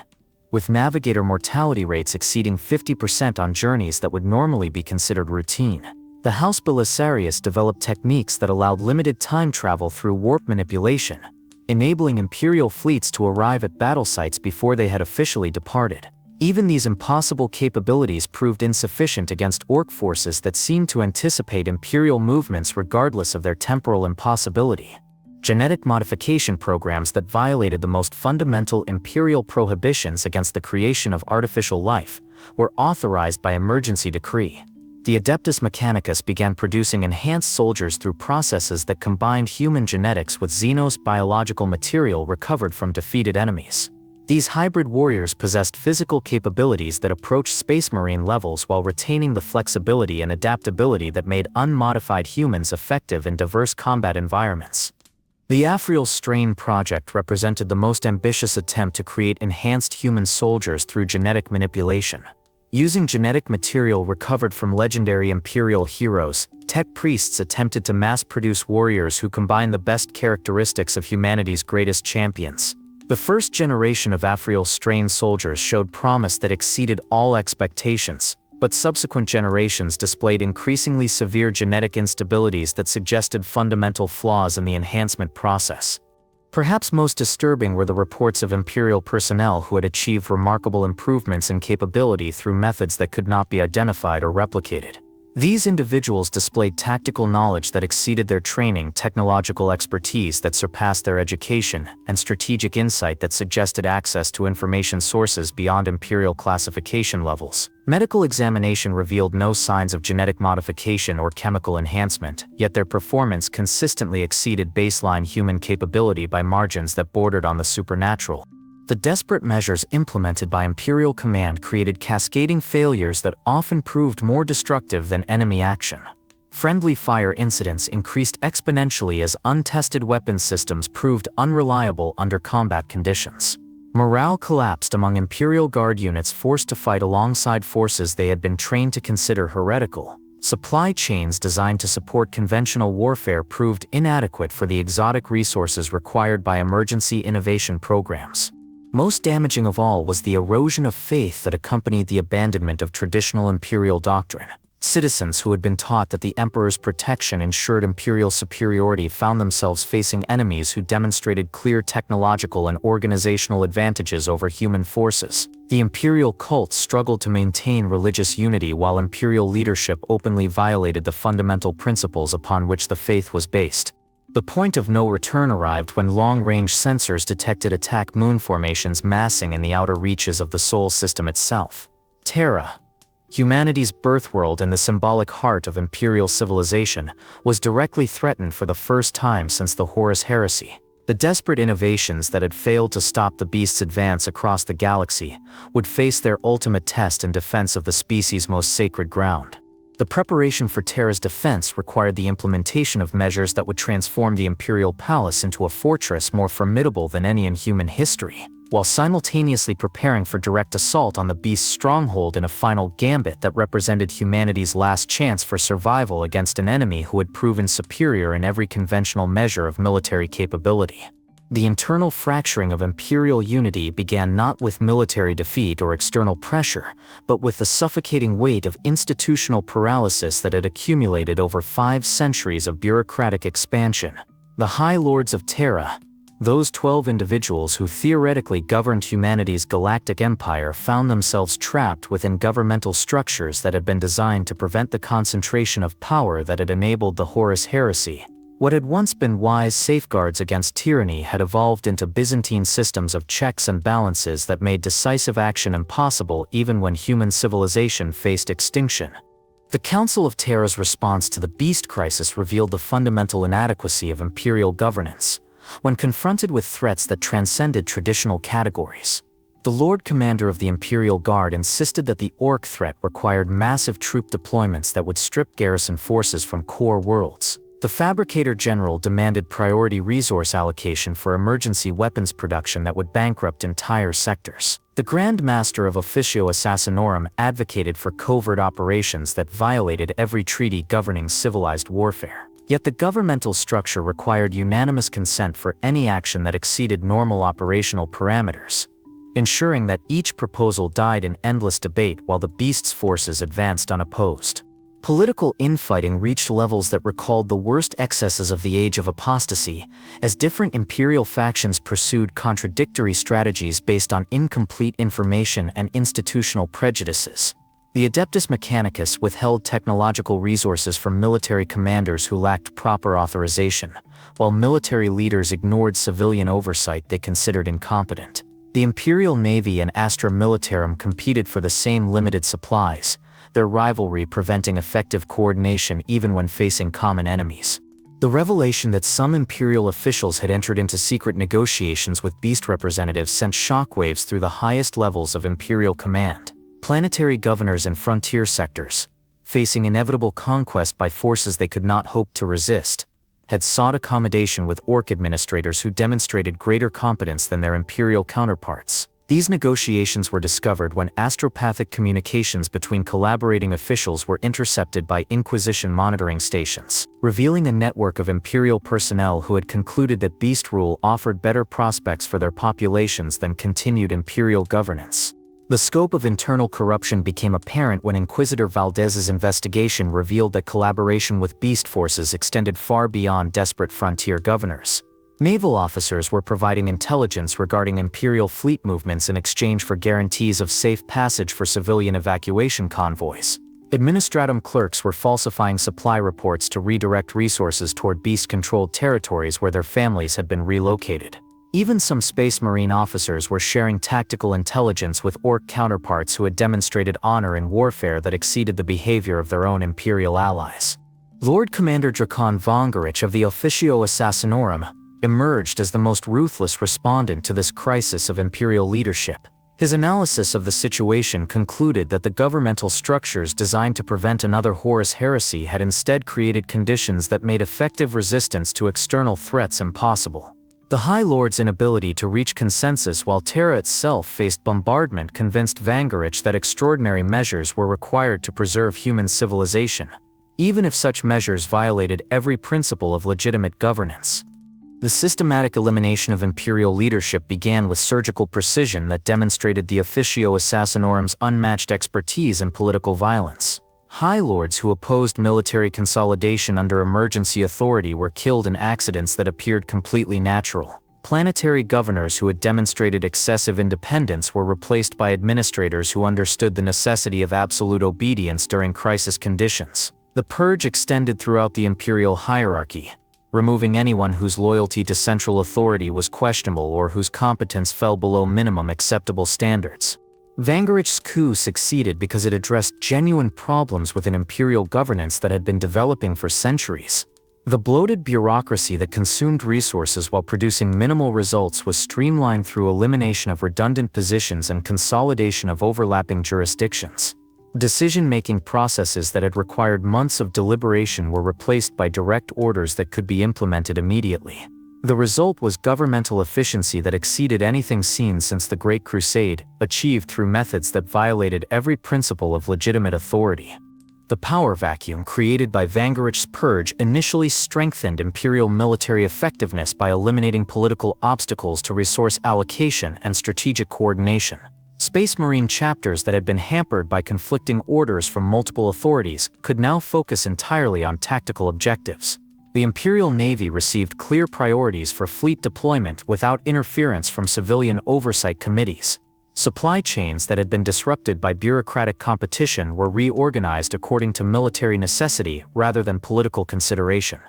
with navigator mortality rates exceeding 50% on journeys that would normally be considered routine. The House Belisarius developed techniques that allowed limited time travel through warp manipulation, enabling Imperial fleets to arrive at battle sites before they had officially departed. Even these impossible capabilities proved insufficient against Orc forces that seemed to anticipate Imperial movements regardless of their temporal impossibility. Genetic modification programs that violated the most fundamental Imperial prohibitions against the creation of artificial life were authorized by emergency decree. The Adeptus Mechanicus began producing enhanced soldiers through processes that combined human genetics with Xenos biological material recovered from defeated enemies. These hybrid warriors possessed physical capabilities that approached Space Marine levels while retaining the flexibility and adaptability that made unmodified humans effective in diverse combat environments. The Afriel Strain project represented the most ambitious attempt to create enhanced human soldiers through genetic manipulation. Using genetic material recovered from legendary Imperial heroes, tech priests attempted to mass-produce warriors who combine the best characteristics of humanity's greatest champions. The first generation of Afriel Strain soldiers showed promise that exceeded all expectations, but subsequent generations displayed increasingly severe genetic instabilities that suggested fundamental flaws in the enhancement process. Perhaps most disturbing were the reports of Imperial personnel who had achieved remarkable improvements in capability through methods that could not be identified or replicated. These individuals displayed tactical knowledge that exceeded their training, technological expertise that surpassed their education, and strategic insight that suggested access to information sources beyond Imperial classification levels. Medical examination revealed no signs of genetic modification or chemical enhancement, yet their performance consistently exceeded baseline human capability by margins that bordered on the supernatural. The desperate measures implemented by Imperial Command created cascading failures that often proved more destructive than enemy action. Friendly fire incidents increased exponentially as untested weapons systems proved unreliable under combat conditions. Morale collapsed among Imperial Guard units forced to fight alongside forces they had been trained to consider heretical. Supply chains designed to support conventional warfare proved inadequate for the exotic resources required by emergency innovation programs. Most damaging of all was the erosion of faith that accompanied the abandonment of traditional imperial doctrine. Citizens who had been taught that the emperor's protection ensured imperial superiority found themselves facing enemies who demonstrated clear technological and organizational advantages over human forces. The imperial cult struggled to maintain religious unity while imperial leadership openly violated the fundamental principles upon which the faith was based. The point of no return arrived when long-range sensors detected attack moon formations massing in the outer reaches of the Sol system itself. Terra, humanity's birthworld and the symbolic heart of imperial civilization, was directly threatened for the first time since the Horus Heresy. The desperate innovations that had failed to stop the beast's advance across the galaxy would face their ultimate test in defense of the species' most sacred ground. The preparation for Terra's defense required the implementation of measures that would transform the Imperial Palace into a fortress more formidable than any in human history, while simultaneously preparing for direct assault on the beast's stronghold in a final gambit that represented humanity's last chance for survival against an enemy who had proven superior in every conventional measure of military capability. The internal fracturing of imperial unity began not with military defeat or external pressure, but with the suffocating weight of institutional paralysis that had accumulated over 5 centuries of bureaucratic expansion. The High Lords of Terra, those 12 individuals who theoretically governed humanity's galactic empire, found themselves trapped within governmental structures that had been designed to prevent the concentration of power that had enabled the Horus Heresy. What had once been wise safeguards against tyranny had evolved into Byzantine systems of checks and balances that made decisive action impossible even when human civilization faced extinction. The Council of Terra's response to the Beast Crisis revealed the fundamental inadequacy of imperial governance. When confronted with threats that transcended traditional categories, the Lord Commander of the Imperial Guard insisted that the Orc threat required massive troop deployments that would strip garrison forces from core worlds. The Fabricator General demanded priority resource allocation for emergency weapons production that would bankrupt entire sectors. The Grand Master of Officio Assassinorum advocated for covert operations that violated every treaty governing civilized warfare. Yet the governmental structure required unanimous consent for any action that exceeded normal operational parameters, ensuring that each proposal died in endless debate while the beast's forces advanced unopposed. Political infighting reached levels that recalled the worst excesses of the Age of Apostasy, as different imperial factions pursued contradictory strategies based on incomplete information and institutional prejudices. The Adeptus Mechanicus withheld technological resources from military commanders who lacked proper authorization, while military leaders ignored civilian oversight they considered incompetent. The Imperial Navy and Astra Militarum competed for the same limited supplies, their rivalry preventing effective coordination even when facing common enemies. The revelation that some imperial officials had entered into secret negotiations with beast representatives sent shockwaves through the highest levels of imperial command. Planetary governors in frontier sectors, facing inevitable conquest by forces they could not hope to resist, had sought accommodation with Orc administrators who demonstrated greater competence than their imperial counterparts. These negotiations were discovered when astropathic communications between collaborating officials were intercepted by Inquisition monitoring stations, revealing a network of imperial personnel who had concluded that beast rule offered better prospects for their populations than continued imperial governance. The scope of internal corruption became apparent when Inquisitor Valdez's investigation revealed that collaboration with beast forces extended far beyond desperate frontier governors. Naval officers were providing intelligence regarding Imperial fleet movements in exchange for guarantees of safe passage for civilian evacuation convoys. Administratum clerks were falsifying supply reports to redirect resources toward beast-controlled territories where their families had been relocated. Even some Space Marine officers were sharing tactical intelligence with Orc counterparts who had demonstrated honor in warfare that exceeded the behavior of their own Imperial allies. Lord Commander Drakon Vangorich of the Officio Assassinorum emerged as the most ruthless respondent to this crisis of Imperial leadership. His analysis of the situation concluded that the governmental structures designed to prevent another Horus heresy had instead created conditions that made effective resistance to external threats impossible. The High Lord's inability to reach consensus while Terra itself faced bombardment convinced Vangorich that extraordinary measures were required to preserve human civilization, even if such measures violated every principle of legitimate governance. The systematic elimination of Imperial leadership began with surgical precision that demonstrated the Officio Assassinorum's unmatched expertise in political violence. High Lords who opposed military consolidation under emergency authority were killed in accidents that appeared completely natural. Planetary governors who had demonstrated excessive independence were replaced by administrators who understood the necessity of absolute obedience during crisis conditions. The purge extended throughout the Imperial hierarchy, removing anyone whose loyalty to central authority was questionable or whose competence fell below minimum acceptable standards. Vangorich's coup succeeded because it addressed genuine problems within Imperial governance that had been developing for centuries. The bloated bureaucracy that consumed resources while producing minimal results was streamlined through elimination of redundant positions and consolidation of overlapping jurisdictions. Decision-making processes that had required months of deliberation were replaced by direct orders that could be implemented immediately. The result was governmental efficiency that exceeded anything seen since the Great Crusade, achieved through methods that violated every principle of legitimate authority. The power vacuum created by Vangorich's purge initially strengthened Imperial military effectiveness by eliminating political obstacles to resource allocation and strategic coordination. Space Marine chapters that had been hampered by conflicting orders from multiple authorities could now focus entirely on tactical objectives. The Imperial Navy received clear priorities for fleet deployment without interference from civilian oversight committees. Supply chains that had been disrupted by bureaucratic competition were reorganized according to military necessity rather than political consideration.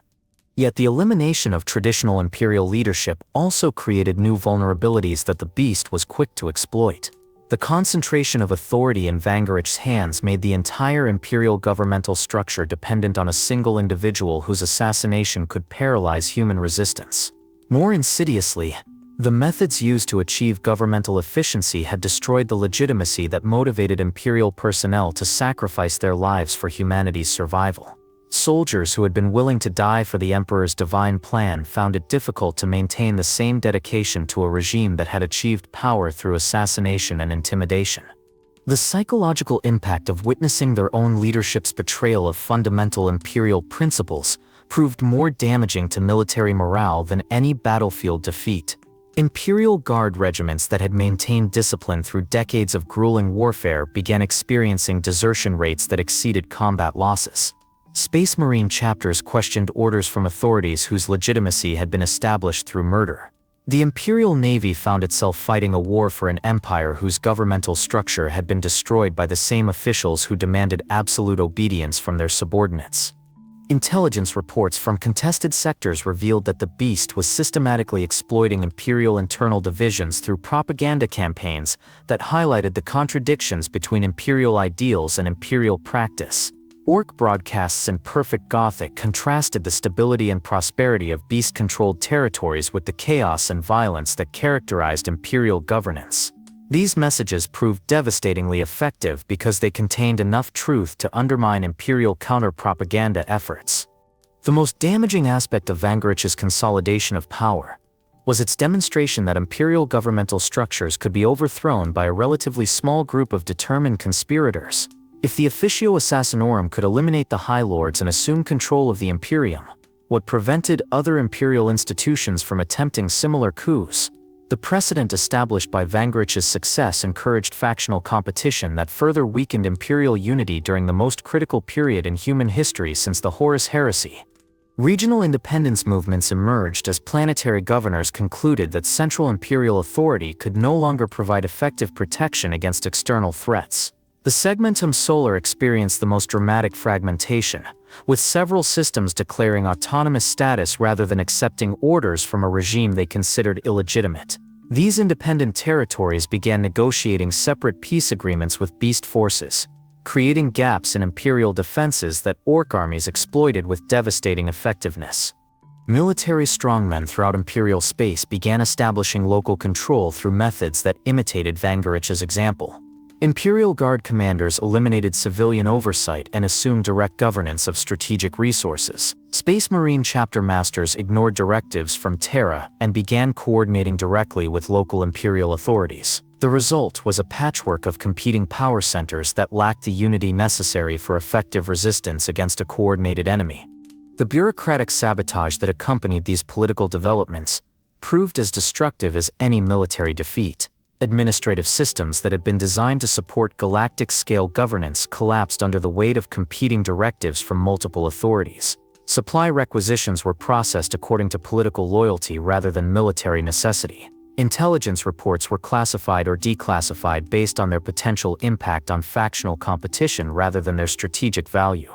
Yet the elimination of traditional Imperial leadership also created new vulnerabilities that the beast was quick to exploit. The concentration of authority in Vangorich's hands made the entire Imperial governmental structure dependent on a single individual whose assassination could paralyze human resistance. More insidiously, the methods used to achieve governmental efficiency had destroyed the legitimacy that motivated Imperial personnel to sacrifice their lives for humanity's survival. Soldiers who had been willing to die for the Emperor's divine plan found it difficult to maintain the same dedication to a regime that had achieved power through assassination and intimidation. The psychological impact of witnessing their own leadership's betrayal of fundamental Imperial principles proved more damaging to military morale than any battlefield defeat. Imperial Guard regiments that had maintained discipline through decades of grueling warfare began experiencing desertion rates that exceeded combat losses. Space Marine chapters questioned orders from authorities whose legitimacy had been established through murder. The Imperial Navy found itself fighting a war for an empire whose governmental structure had been destroyed by the same officials who demanded absolute obedience from their subordinates. Intelligence reports from contested sectors revealed that the beast was systematically exploiting Imperial internal divisions through propaganda campaigns that highlighted the contradictions between Imperial ideals and Imperial practice. Orc broadcasts in Perfect Gothic contrasted the stability and prosperity of beast-controlled territories with the chaos and violence that characterized Imperial governance. These messages proved devastatingly effective because they contained enough truth to undermine Imperial counter-propaganda efforts. The most damaging aspect of Vangorich's consolidation of power was its demonstration that Imperial governmental structures could be overthrown by a relatively small group of determined conspirators. If the Officio Assassinorum could eliminate the High Lords and assume control of the Imperium, what prevented other Imperial institutions from attempting similar coups? The precedent established by Vangorich's success encouraged factional competition that further weakened imperial unity during the most critical period in human history since the Horus Heresy. Regional independence movements emerged as planetary governors concluded that central imperial authority could no longer provide effective protection against external threats. The Segmentum Solar experienced the most dramatic fragmentation, with several systems declaring autonomous status rather than accepting orders from a regime they considered illegitimate. These independent territories began negotiating separate peace agreements with beast forces, creating gaps in imperial defenses that orc armies exploited with devastating effectiveness. Military strongmen throughout imperial space began establishing local control through methods that imitated Vangorich's example. Imperial Guard commanders eliminated civilian oversight and assumed direct governance of strategic resources. Space Marine chapter masters ignored directives from Terra and began coordinating directly with local imperial authorities. The result was a patchwork of competing power centers that lacked the unity necessary for effective resistance against a coordinated enemy. The bureaucratic sabotage that accompanied these political developments proved as destructive as any military defeat. Administrative systems that had been designed to support galactic-scale governance collapsed under the weight of competing directives from multiple authorities. Supply requisitions were processed according to political loyalty rather than military necessity. Intelligence reports were classified or declassified based on their potential impact on factional competition rather than their strategic value.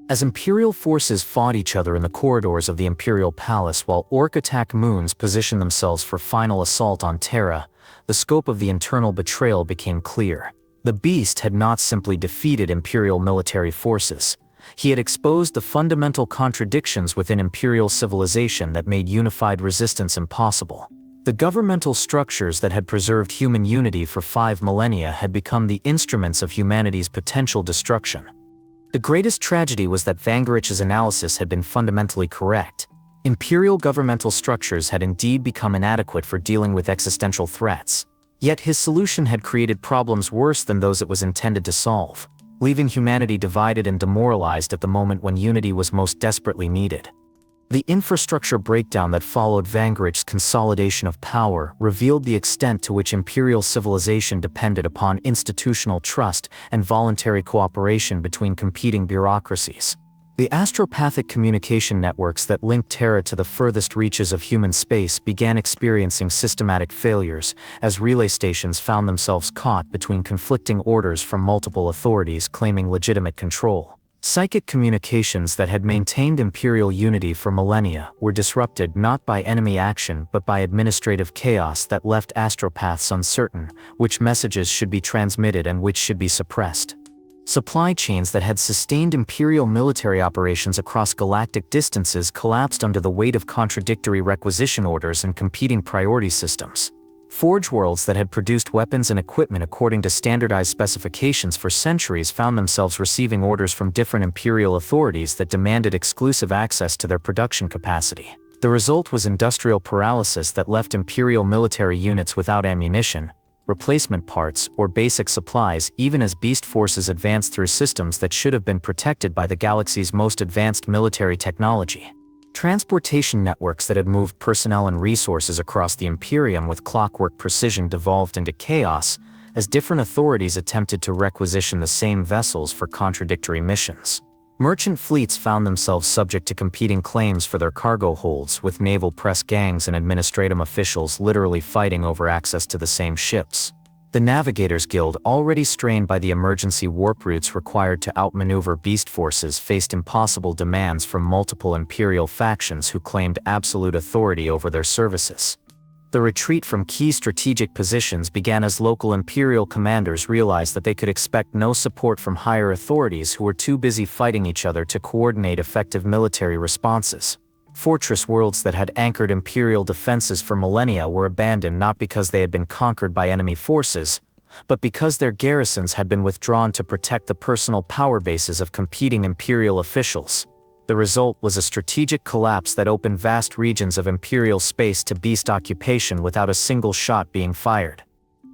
As Imperial forces fought each other in the corridors of the Imperial Palace while Orc attack moons positioned themselves for final assault on Terra, the scope of the internal betrayal became clear. The Beast had not simply defeated Imperial military forces. He had exposed the fundamental contradictions within Imperial civilization that made unified resistance impossible. The governmental structures that had preserved human unity for 5 millennia had become the instruments of humanity's potential destruction. The greatest tragedy was that Vangorich's analysis had been fundamentally correct. Imperial governmental structures had indeed become inadequate for dealing with existential threats. Yet his solution had created problems worse than those it was intended to solve, leaving humanity divided and demoralized at the moment when unity was most desperately needed. The infrastructure breakdown that followed Vangorich's consolidation of power revealed the extent to which imperial civilization depended upon institutional trust and voluntary cooperation between competing bureaucracies. The astropathic communication networks that linked Terra to the furthest reaches of human space began experiencing systematic failures as relay stations found themselves caught between conflicting orders from multiple authorities claiming legitimate control. Psychic communications that had maintained imperial unity for millennia were disrupted not by enemy action but by administrative chaos that left astropaths uncertain which messages should be transmitted and which should be suppressed. Supply chains that had sustained imperial military operations across galactic distances collapsed under the weight of contradictory requisition orders and competing priority systems. Forge worlds that had produced weapons and equipment according to standardized specifications for centuries found themselves receiving orders from different imperial authorities that demanded exclusive access to their production capacity. The result was industrial paralysis that left imperial military units without ammunition, replacement parts, or basic supplies even as beast forces advanced through systems that should have been protected by the galaxy's most advanced military technology. Transportation networks that had moved personnel and resources across the Imperium with clockwork precision devolved into chaos as different authorities attempted to requisition the same vessels for contradictory missions. Merchant fleets found themselves subject to competing claims for their cargo holds, with naval press gangs and administrative officials literally fighting over access to the same ships. The Navigators Guild, already strained by the emergency warp routes required to outmaneuver beast forces, faced impossible demands from multiple imperial factions who claimed absolute authority over their services. The retreat from key strategic positions began as local imperial commanders realized that they could expect no support from higher authorities who were too busy fighting each other to coordinate effective military responses. Fortress worlds that had anchored imperial defenses for millennia were abandoned not because they had been conquered by enemy forces, but because their garrisons had been withdrawn to protect the personal power bases of competing imperial officials. The result was a strategic collapse that opened vast regions of imperial space to beast occupation without a single shot being fired.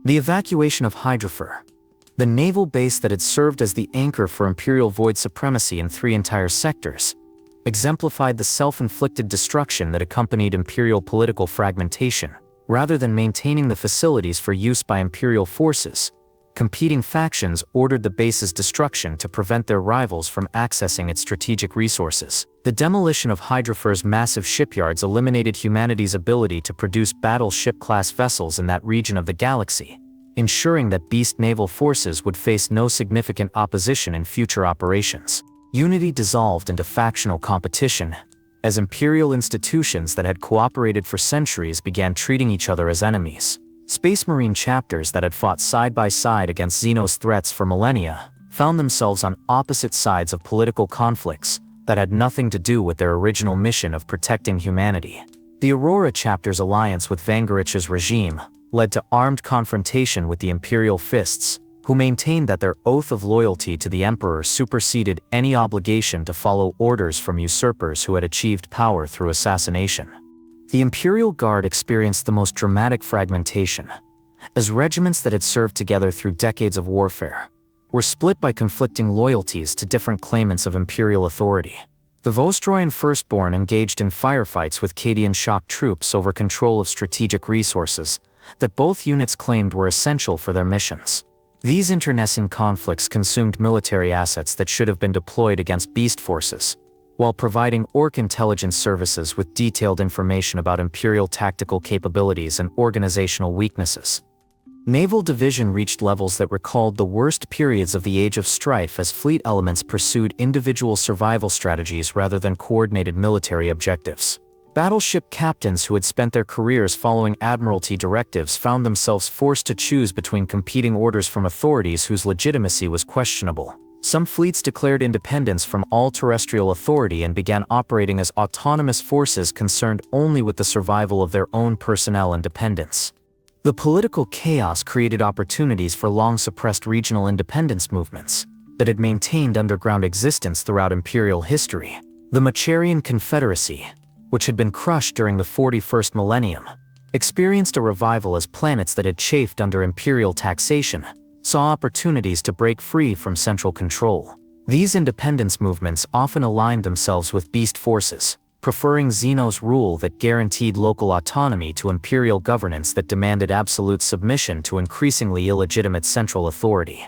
The evacuation of Hydrafor, the naval base that had served as the anchor for imperial void supremacy in 3 entire sectors, exemplified the self-inflicted destruction that accompanied imperial political fragmentation. Rather than maintaining the facilities for use by Imperial forces, competing factions ordered the base's destruction to prevent their rivals from accessing its strategic resources. The demolition of Hydrafer's massive shipyards eliminated humanity's ability to produce battleship-class vessels in that region of the galaxy, ensuring that Beast naval forces would face no significant opposition in future operations. Unity dissolved into factional competition, as Imperial institutions that had cooperated for centuries began treating each other as enemies. Space Marine chapters that had fought side by side against Xenos threats for millennia found themselves on opposite sides of political conflicts that had nothing to do with their original mission of protecting humanity. The Aurora chapter's alliance with Vangorich's regime led to armed confrontation with the Imperial Fists, who maintained that their oath of loyalty to the Emperor superseded any obligation to follow orders from usurpers who had achieved power through assassination. The Imperial Guard experienced the most dramatic fragmentation, as regiments that had served together through decades of warfare were split by conflicting loyalties to different claimants of Imperial authority. The Vostroyan Firstborn engaged in firefights with Cadian shock troops over control of strategic resources that both units claimed were essential for their missions. These internecine conflicts consumed military assets that should have been deployed against Beast forces, while providing Orc intelligence services with detailed information about Imperial tactical capabilities and organizational weaknesses. Naval division reached levels that recalled the worst periods of the Age of Strife as fleet elements pursued individual survival strategies rather than coordinated military objectives. Battleship captains who had spent their careers following Admiralty directives found themselves forced to choose between competing orders from authorities whose legitimacy was questionable. Some fleets declared independence from all terrestrial authority and began operating as autonomous forces concerned only with the survival of their own personnel and dependents. The political chaos created opportunities for long-suppressed regional independence movements that had maintained underground existence throughout Imperial history. The Macharian Confederacy, which had been crushed during the 41st millennium, experienced a revival as planets that had chafed under Imperial taxation saw opportunities to break free from central control. These independence movements often aligned themselves with Beast forces, preferring Xenos rule that guaranteed local autonomy to Imperial governance that demanded absolute submission to increasingly illegitimate central authority.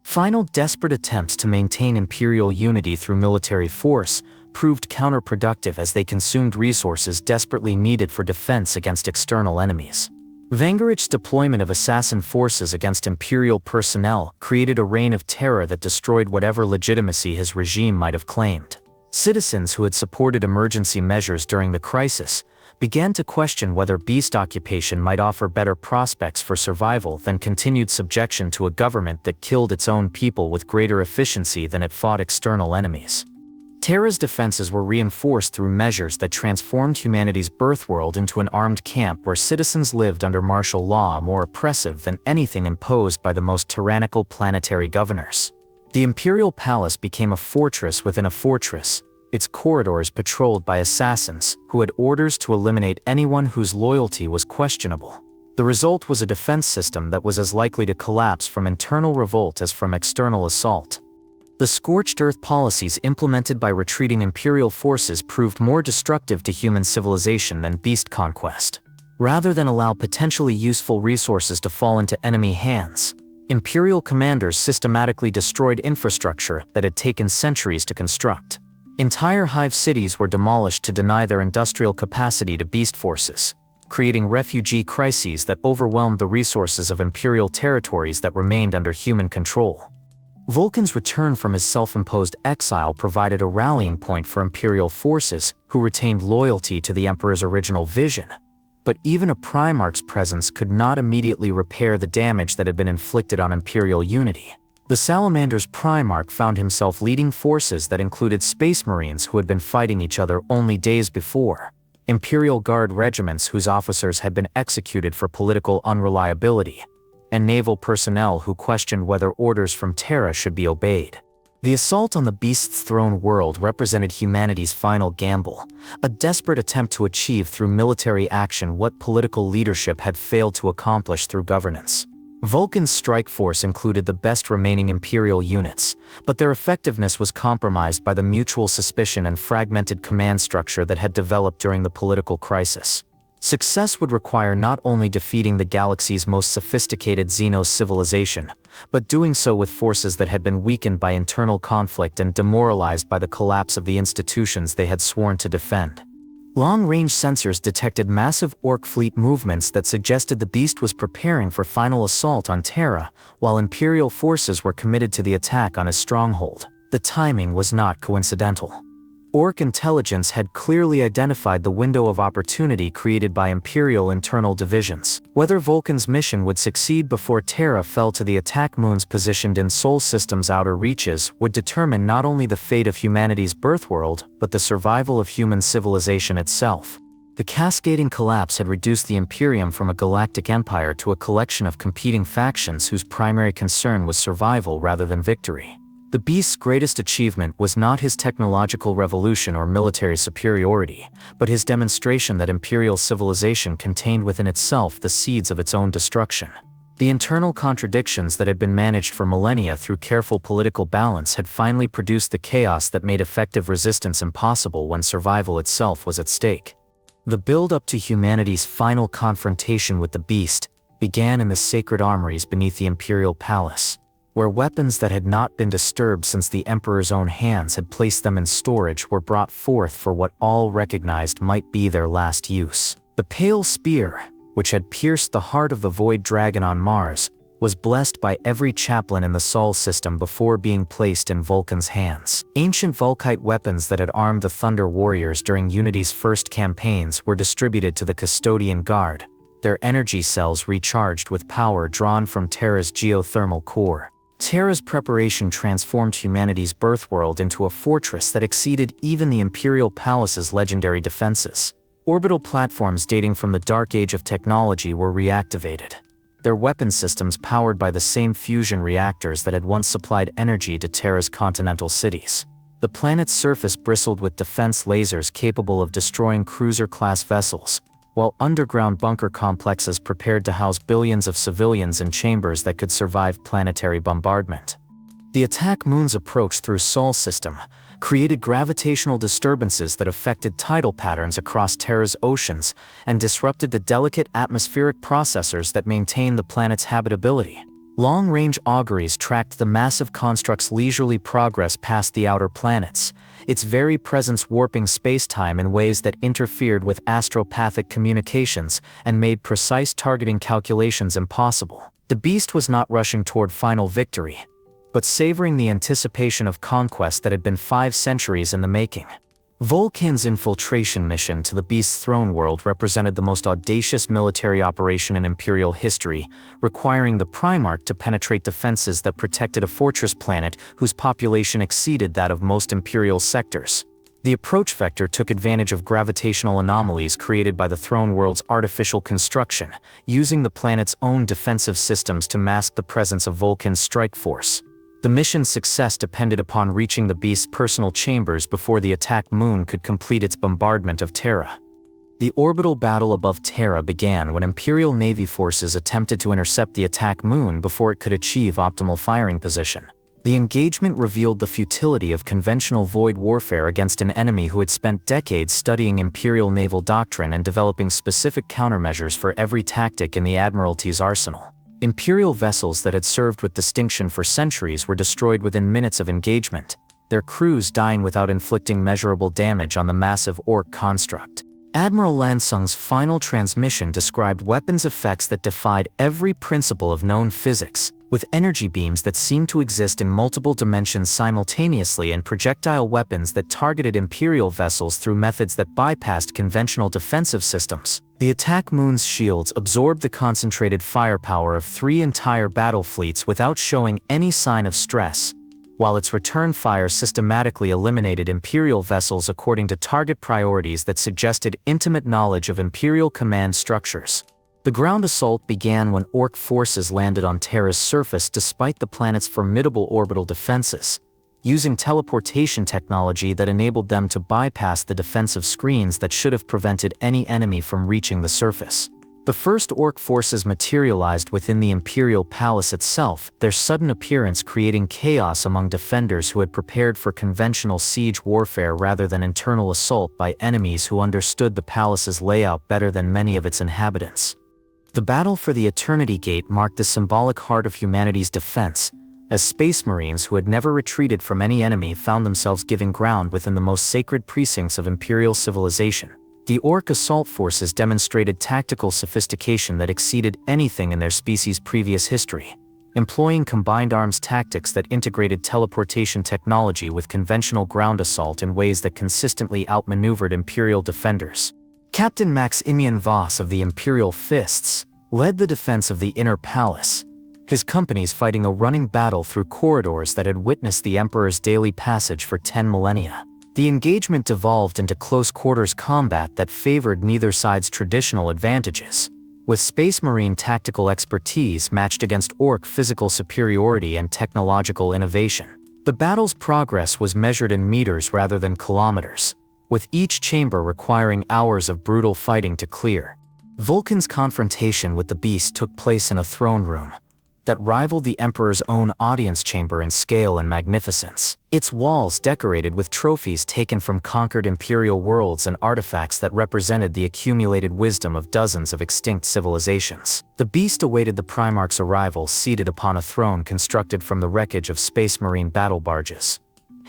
Final desperate attempts to maintain Imperial unity through military force proved counterproductive as they consumed resources desperately needed for defense against external enemies. Vangorich's deployment of assassin forces against Imperial personnel created a reign of terror that destroyed whatever legitimacy his regime might have claimed. Citizens who had supported emergency measures during the crisis began to question whether Beast occupation might offer better prospects for survival than continued subjection to a government that killed its own people with greater efficiency than it fought external enemies. Terra's defenses were reinforced through measures that transformed humanity's birthworld into an armed camp where citizens lived under martial law more oppressive than anything imposed by the most tyrannical planetary governors. The Imperial Palace became a fortress within a fortress, its corridors patrolled by assassins who had orders to eliminate anyone whose loyalty was questionable. The result was a defense system that was as likely to collapse from internal revolt as from external assault. The scorched earth policies implemented by retreating Imperial forces proved more destructive to human civilization than Beast conquest. Rather than allow potentially useful resources to fall into enemy hands, Imperial commanders systematically destroyed infrastructure that had taken centuries to construct. Entire hive cities were demolished to deny their industrial capacity to Beast forces, creating refugee crises that overwhelmed the resources of Imperial territories that remained under human control. Vulkan's return from his self-imposed exile provided a rallying point for Imperial forces who retained loyalty to the Emperor's original vision. But even a Primarch's presence could not immediately repair the damage that had been inflicted on Imperial unity. The Salamander's Primarch found himself leading forces that included Space Marines who had been fighting each other only days before, Imperial Guard regiments whose officers had been executed for political unreliability, and naval personnel who questioned whether orders from Terra should be obeyed. The assault on the Beast's throne world represented humanity's final gamble, a desperate attempt to achieve through military action what political leadership had failed to accomplish through governance. Vulkan's strike force included the best remaining Imperial units, but their effectiveness was compromised by the mutual suspicion and fragmented command structure that had developed during the political crisis. Success would require not only defeating the galaxy's most sophisticated Xenos civilization, but doing so with forces that had been weakened by internal conflict and demoralized by the collapse of the institutions they had sworn to defend. Long-range sensors detected massive Orc fleet movements that suggested the beast was preparing for final assault on Terra, while Imperial forces were committed to the attack on his stronghold. The timing was not coincidental. Orc intelligence had clearly identified the window of opportunity created by Imperial internal divisions. Whether Vulkan's mission would succeed before Terra fell to the attack moons positioned in Sol System's outer reaches would determine not only the fate of humanity's birthworld, but the survival of human civilization itself. The cascading collapse had reduced the Imperium from a galactic empire to a collection of competing factions whose primary concern was survival rather than victory. The Beast's greatest achievement was not his technological revolution or military superiority, but his demonstration that Imperial civilization contained within itself the seeds of its own destruction. The internal contradictions that had been managed for millennia through careful political balance had finally produced the chaos that made effective resistance impossible when survival itself was at stake. The build-up to humanity's final confrontation with the Beast began in the sacred armories beneath the Imperial Palace, where weapons that had not been disturbed since the Emperor's own hands had placed them in storage were brought forth for what all recognized might be their last use. The Pale Spear, which had pierced the heart of the Void Dragon on Mars, was blessed by every chaplain in the Sol system before being placed in Vulkan's hands. Ancient Vulkite weapons that had armed the Thunder Warriors during Unity's first campaigns were distributed to the Custodian Guard, their energy cells recharged with power drawn from Terra's geothermal core. Terra's preparation transformed humanity's birthworld into a fortress that exceeded even the Imperial Palace's legendary defenses. Orbital platforms dating from the Dark Age of technology were reactivated, their weapon systems powered by the same fusion reactors that had once supplied energy to Terra's continental cities. The planet's surface bristled with defense lasers capable of destroying cruiser-class vessels, while underground bunker complexes prepared to house billions of civilians in chambers that could survive planetary bombardment. The attack moon's approach through Sol system created gravitational disturbances that affected tidal patterns across Terra's oceans and disrupted the delicate atmospheric processors that maintain the planet's habitability. Long-range auguries tracked the massive construct's leisurely progress past the outer planets, its very presence warping space-time in ways that interfered with astropathic communications and made precise targeting calculations impossible. The Beast was not rushing toward final victory, but savoring the anticipation of conquest that had been 5 centuries in the making. Vulkan's infiltration mission to the Beast's throne world represented the most audacious military operation in Imperial history, requiring the Primarch to penetrate defenses that protected a fortress planet whose population exceeded that of most Imperial sectors. The approach vector took advantage of gravitational anomalies created by the throne world's artificial construction, using the planet's own defensive systems to mask the presence of Vulkan's strike force. The mission's success depended upon reaching the Beast's personal chambers before the attack moon could complete its bombardment of Terra. The orbital battle above Terra began when Imperial Navy forces attempted to intercept the attack moon before it could achieve optimal firing position. The engagement revealed the futility of conventional void warfare against an enemy who had spent decades studying Imperial naval doctrine and developing specific countermeasures for every tactic in the Admiralty's arsenal. Imperial vessels that had served with distinction for centuries were destroyed within minutes of engagement, their crews dying without inflicting measurable damage on the massive Orc construct. Admiral Lansung's final transmission described weapons effects that defied every principle of known physics, with energy beams that seemed to exist in multiple dimensions simultaneously and projectile weapons that targeted Imperial vessels through methods that bypassed conventional defensive systems. The attack moon's shields absorbed the concentrated firepower of 3 entire battle fleets without showing any sign of stress, while its return fire systematically eliminated Imperial vessels according to target priorities that suggested intimate knowledge of Imperial command structures. The ground assault began when Orc forces landed on Terra's surface despite the planet's formidable orbital defenses, using teleportation technology that enabled them to bypass the defensive screens that should have prevented any enemy from reaching the surface. The first orc forces materialized within the Imperial Palace itself, their sudden appearance creating chaos among defenders who had prepared for conventional siege warfare rather than internal assault by enemies who understood the palace's layout better than many of its inhabitants. The battle for the Eternity Gate marked the symbolic heart of humanity's defense, as Space Marines who had never retreated from any enemy found themselves giving ground within the most sacred precincts of Imperial civilization. The Orc assault forces demonstrated tactical sophistication that exceeded anything in their species' previous history, employing combined arms tactics that integrated teleportation technology with conventional ground assault in ways that consistently outmaneuvered Imperial defenders. Captain Maximian Voss of the Imperial Fists led the defense of the Inner Palace, his companies fighting a running battle through corridors that had witnessed the Emperor's daily passage for 10 millennia. The engagement devolved into close-quarters combat that favored neither side's traditional advantages, with Space Marine tactical expertise matched against Orc physical superiority and technological innovation. The battle's progress was measured in meters rather than kilometers, with each chamber requiring hours of brutal fighting to clear. Vulkan's confrontation with the beast took place in a throne room that rivaled the Emperor's own audience chamber in scale and magnificence, its walls decorated with trophies taken from conquered Imperial worlds and artifacts that represented the accumulated wisdom of dozens of extinct civilizations. The beast awaited the Primarch's arrival seated upon a throne constructed from the wreckage of Space Marine battle barges,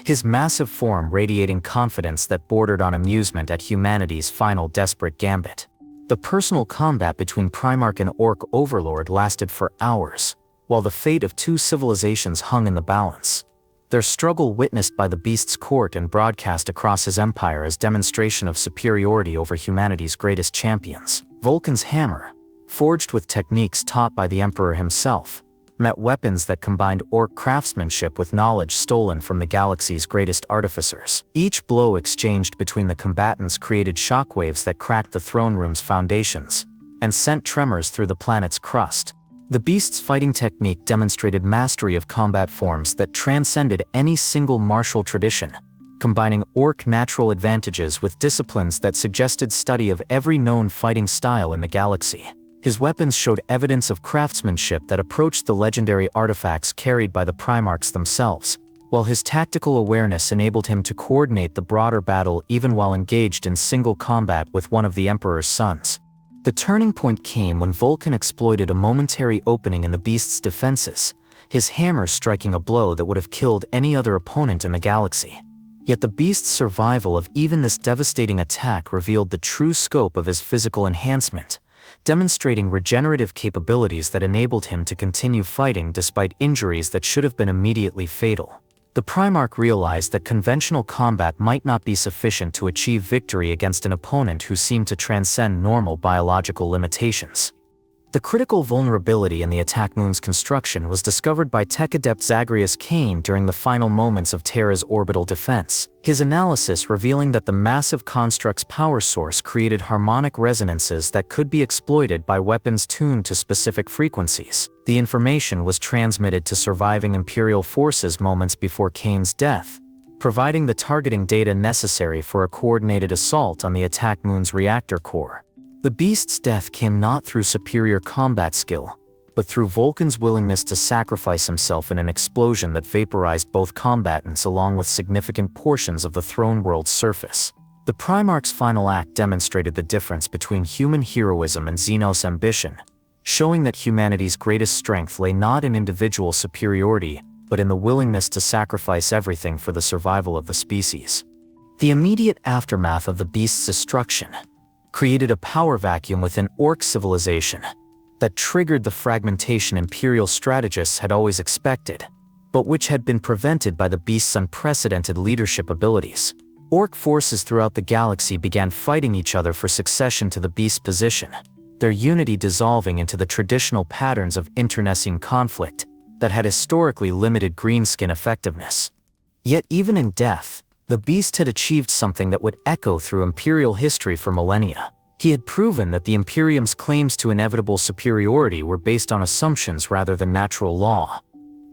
his massive form radiating confidence that bordered on amusement at humanity's final desperate gambit. The personal combat between Primarch and Orc Overlord lasted for hours, while the fate of two civilizations hung in the balance. Their struggle witnessed by the beast's court and broadcast across his empire as demonstration of superiority over humanity's greatest champions. Vulkan's hammer, forged with techniques taught by the Emperor himself, met weapons that combined Orc craftsmanship with knowledge stolen from the galaxy's greatest artificers. Each blow exchanged between the combatants created shockwaves that cracked the throne room's foundations and sent tremors through the planet's crust. The beast's fighting technique demonstrated mastery of combat forms that transcended any single martial tradition, combining Orc natural advantages with disciplines that suggested study of every known fighting style in the galaxy. His weapons showed evidence of craftsmanship that approached the legendary artifacts carried by the Primarchs themselves, while his tactical awareness enabled him to coordinate the broader battle even while engaged in single combat with one of the Emperor's sons. The turning point came when Vulkan exploited a momentary opening in the beast's defenses, his hammer striking a blow that would have killed any other opponent in the galaxy. Yet the beast's survival of even this devastating attack revealed the true scope of his physical enhancement, demonstrating regenerative capabilities that enabled him to continue fighting despite injuries that should have been immediately fatal. The Primarch realized that conventional combat might not be sufficient to achieve victory against an opponent who seemed to transcend normal biological limitations. The critical vulnerability in the attack moon's construction was discovered by tech adept Zagreus Kane during the final moments of Terra's orbital defense, his analysis revealing that the massive construct's power source created harmonic resonances that could be exploited by weapons tuned to specific frequencies. The information was transmitted to surviving Imperial forces moments before Kane's death, providing the targeting data necessary for a coordinated assault on the attack moon's reactor core. The beast's death came not through superior combat skill, but through Vulkan's willingness to sacrifice himself in an explosion that vaporized both combatants along with significant portions of the throne world's surface. The Primarch's final act demonstrated the difference between human heroism and Xenos ambition, showing that humanity's greatest strength lay not in individual superiority, but in the willingness to sacrifice everything for the survival of the species. The immediate aftermath of the beast's destruction created a power vacuum within Orc civilization that triggered the fragmentation Imperial strategists had always expected, but which had been prevented by the beast's unprecedented leadership abilities. Orc forces throughout the galaxy began fighting each other for succession to the beast's position, their unity dissolving into the traditional patterns of internecine conflict that had historically limited greenskin effectiveness. Yet even in death, the beast had achieved something that would echo through Imperial history for millennia. He had proven that the Imperium's claims to inevitable superiority were based on assumptions rather than natural law,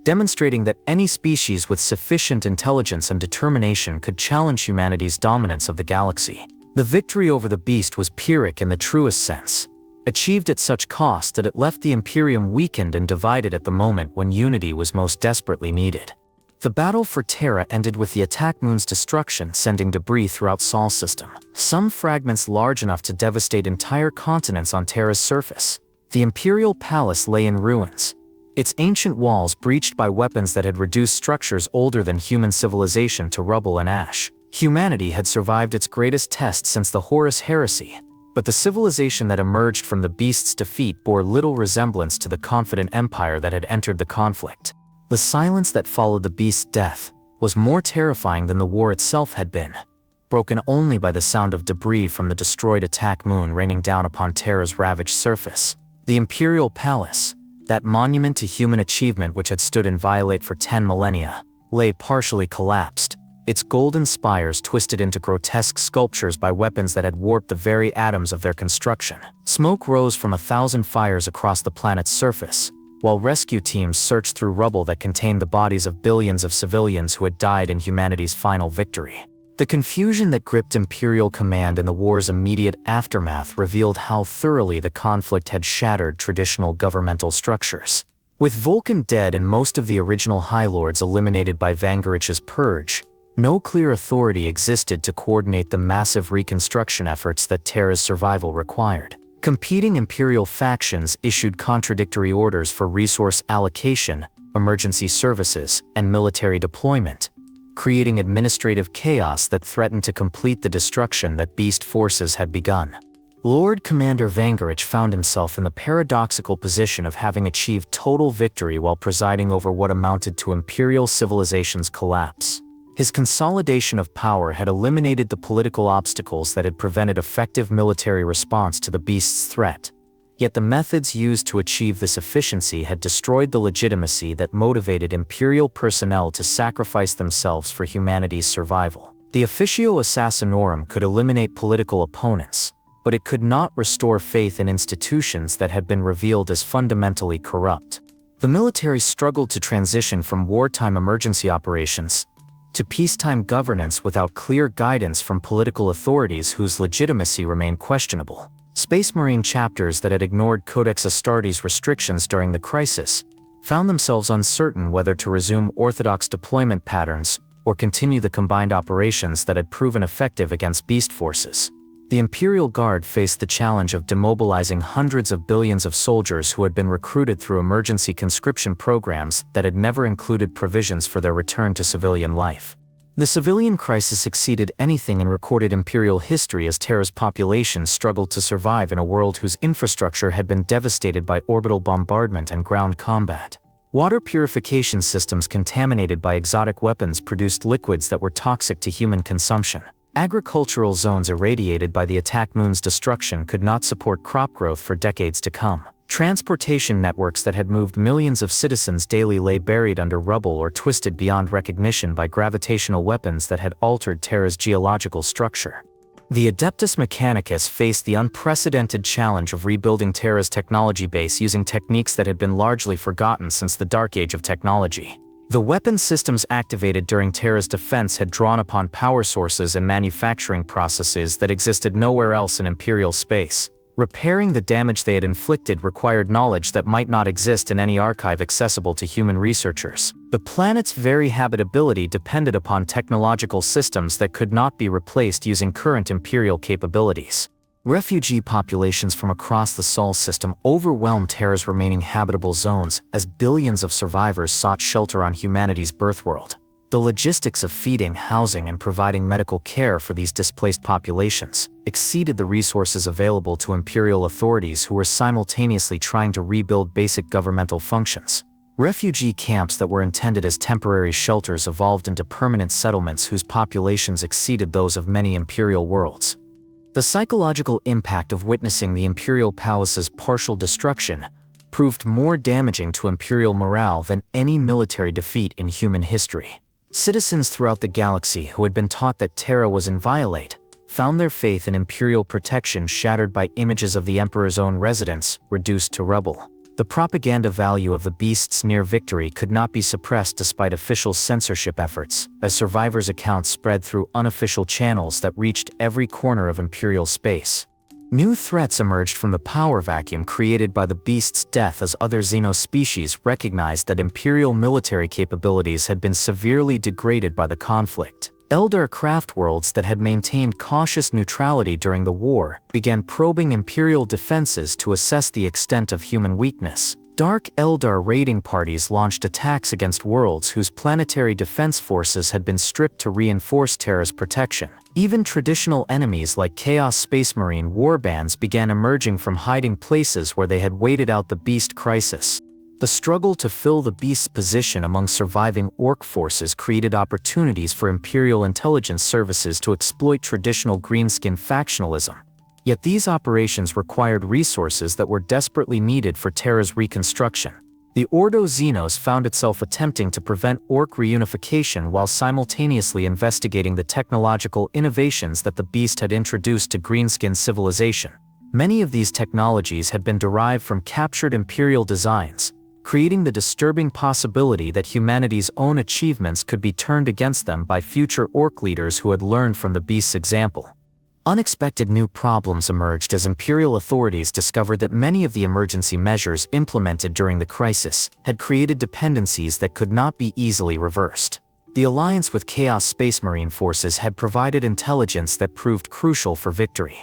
demonstrating that any species with sufficient intelligence and determination could challenge humanity's dominance of the galaxy. The victory over the beast was Pyrrhic in the truest sense, achieved at such cost that it left the Imperium weakened and divided at the moment when unity was most desperately needed. The battle for Terra ended with the attack moon's destruction, sending debris throughout Sol's system, some fragments large enough to devastate entire continents on Terra's surface. The Imperial Palace lay in ruins, its ancient walls breached by weapons that had reduced structures older than human civilization to rubble and ash. Humanity had survived its greatest test since the Horus Heresy, but the civilization that emerged from the beast's defeat bore little resemblance to the confident empire that had entered the conflict. The silence that followed the beast's death was more terrifying than the war itself had been, broken only by the sound of debris from the destroyed attack moon raining down upon Terra's ravaged surface. The Imperial Palace, that monument to human achievement which had stood inviolate for 10 millennia, lay partially collapsed, its golden spires twisted into grotesque sculptures by weapons that had warped the very atoms of their construction. Smoke rose from 1,000 fires across the planet's surface, while rescue teams searched through rubble that contained the bodies of billions of civilians who had died in humanity's final victory. The confusion that gripped Imperial command in the war's immediate aftermath revealed how thoroughly the conflict had shattered traditional governmental structures. With Vulkan dead and most of the original High Lords eliminated by Vangorich's purge, no clear authority existed to coordinate the massive reconstruction efforts that Terra's survival required. Competing Imperial factions issued contradictory orders for resource allocation, emergency services, and military deployment, creating administrative chaos that threatened to complete the destruction that beast forces had begun. Lord Commander Vangorich found himself in the paradoxical position of having achieved total victory while presiding over what amounted to Imperial civilization's collapse. His consolidation of power had eliminated the political obstacles that had prevented effective military response to the beast's threat, yet the methods used to achieve this efficiency had destroyed the legitimacy that motivated Imperial personnel to sacrifice themselves for humanity's survival. The Officio Assassinorum could eliminate political opponents, but it could not restore faith in institutions that had been revealed as fundamentally corrupt. The military struggled to transition from wartime emergency operations to peacetime governance without clear guidance from political authorities whose legitimacy remained questionable. Space Marine chapters that had ignored Codex Astartes restrictions during the crisis found themselves uncertain whether to resume orthodox deployment patterns or continue the combined operations that had proven effective against beast forces. The Imperial Guard faced the challenge of demobilizing hundreds of billions of soldiers who had been recruited through emergency conscription programs that had never included provisions for their return to civilian life. The civilian crisis exceeded anything in recorded Imperial history as Terra's population struggled to survive in a world whose infrastructure had been devastated by orbital bombardment and ground combat. Water purification systems contaminated by exotic weapons produced liquids that were toxic to human consumption. Agricultural zones irradiated by the attack moon's destruction could not support crop growth for decades to come. Transportation networks that had moved millions of citizens daily lay buried under rubble or twisted beyond recognition by gravitational weapons that had altered Terra's geological structure. The Adeptus Mechanicus faced the unprecedented challenge of rebuilding Terra's technology base using techniques that had been largely forgotten since the Dark Age of technology. The weapon systems activated during Terra's defense had drawn upon power sources and manufacturing processes that existed nowhere else in Imperial space. Repairing the damage they had inflicted required knowledge that might not exist in any archive accessible to human researchers. The planet's very habitability depended upon technological systems that could not be replaced using current Imperial capabilities. Refugee populations from across the Sol system overwhelmed Terra's remaining habitable zones as billions of survivors sought shelter on humanity's birthworld. The logistics of feeding, housing, and providing medical care for these displaced populations exceeded the resources available to Imperial authorities who were simultaneously trying to rebuild basic governmental functions. Refugee camps that were intended as temporary shelters evolved into permanent settlements whose populations exceeded those of many Imperial worlds. The psychological impact of witnessing the Imperial Palace's partial destruction proved more damaging to Imperial morale than any military defeat in human history. Citizens throughout the galaxy who had been taught that Terra was inviolate found their faith in Imperial protection shattered by images of the Emperor's own residence reduced to rubble. The propaganda value of the beast's near victory could not be suppressed despite official censorship efforts, as survivors' accounts spread through unofficial channels that reached every corner of Imperial space. New threats emerged from the power vacuum created by the beast's death as other xenospecies recognized that Imperial military capabilities had been severely degraded by the conflict. Eldar craft worlds that had maintained cautious neutrality during the war began probing Imperial defenses to assess the extent of human weakness. Dark Eldar raiding parties launched attacks against worlds whose planetary defense forces had been stripped to reinforce Terra's protection. Even traditional enemies like Chaos Space Marine warbands began emerging from hiding places where they had waited out the beast crisis. The struggle to fill the beast's position among surviving orc forces created opportunities for Imperial intelligence services to exploit traditional greenskin factionalism. Yet these operations required resources that were desperately needed for Terra's reconstruction. The Ordo Xenos found itself attempting to prevent orc reunification while simultaneously investigating the technological innovations that the beast had introduced to greenskin civilization. Many of these technologies had been derived from captured Imperial designs, creating the disturbing possibility that humanity's own achievements could be turned against them by future orc leaders who had learned from the beast's example. Unexpected new problems emerged as Imperial authorities discovered that many of the emergency measures implemented during the crisis had created dependencies that could not be easily reversed. The alliance with Chaos Space Marine forces had provided intelligence that proved crucial for victory.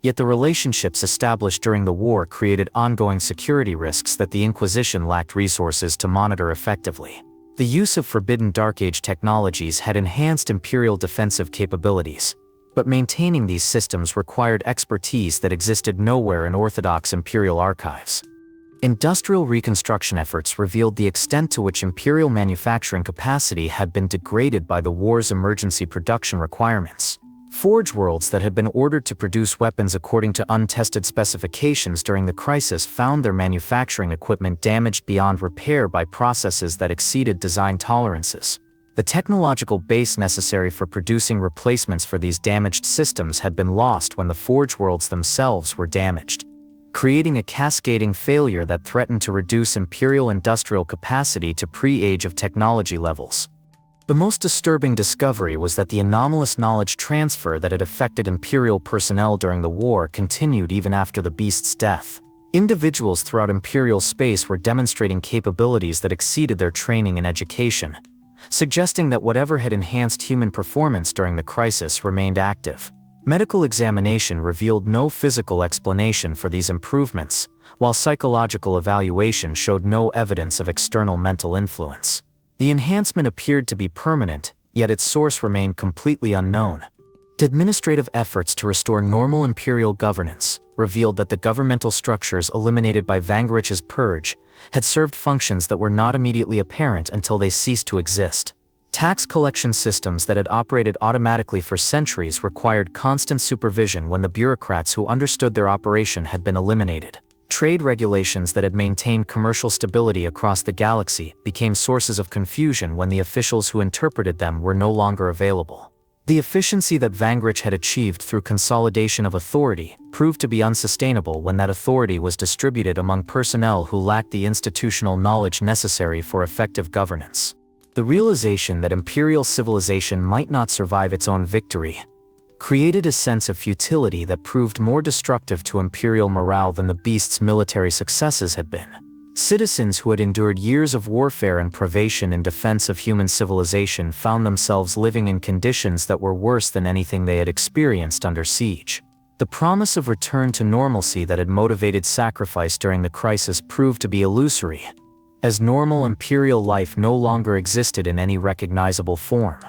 Yet the relationships established during the war created ongoing security risks that the Inquisition lacked resources to monitor effectively. The use of forbidden Dark Age technologies had enhanced Imperial defensive capabilities, but maintaining these systems required expertise that existed nowhere in orthodox Imperial archives. Industrial reconstruction efforts revealed the extent to which Imperial manufacturing capacity had been degraded by the war's emergency production requirements. Forge worlds that had been ordered to produce weapons according to untested specifications during the crisis found their manufacturing equipment damaged beyond repair by processes that exceeded design tolerances. The technological base necessary for producing replacements for these damaged systems had been lost when the Forge worlds themselves were damaged, creating a cascading failure that threatened to reduce Imperial industrial capacity to pre-age of technology levels. The most disturbing discovery was that the anomalous knowledge transfer that had affected Imperial personnel during the war continued even after the beast's death. Individuals throughout Imperial space were demonstrating capabilities that exceeded their training and education, suggesting that whatever had enhanced human performance during the crisis remained active. Medical examination revealed no physical explanation for these improvements, while psychological evaluation showed no evidence of external mental influence. The enhancement appeared to be permanent, yet its source remained completely unknown. Administrative efforts to restore normal Imperial governance revealed that the governmental structures eliminated by Vangorich's purge had served functions that were not immediately apparent until they ceased to exist. Tax collection systems that had operated automatically for centuries required constant supervision when the bureaucrats who understood their operation had been eliminated. Trade regulations that had maintained commercial stability across the galaxy became sources of confusion when the officials who interpreted them were no longer available. The efficiency that Vangorich had achieved through consolidation of authority proved to be unsustainable when that authority was distributed among personnel who lacked the institutional knowledge necessary for effective governance. The realization that Imperial civilization might not survive its own victory created a sense of futility that proved more destructive to Imperial morale than the beast's military successes had been. Citizens who had endured years of warfare and privation in defense of human civilization found themselves living in conditions that were worse than anything they had experienced under siege. The promise of return to normalcy that had motivated sacrifice during the crisis proved to be illusory, as normal Imperial life no longer existed in any recognizable form.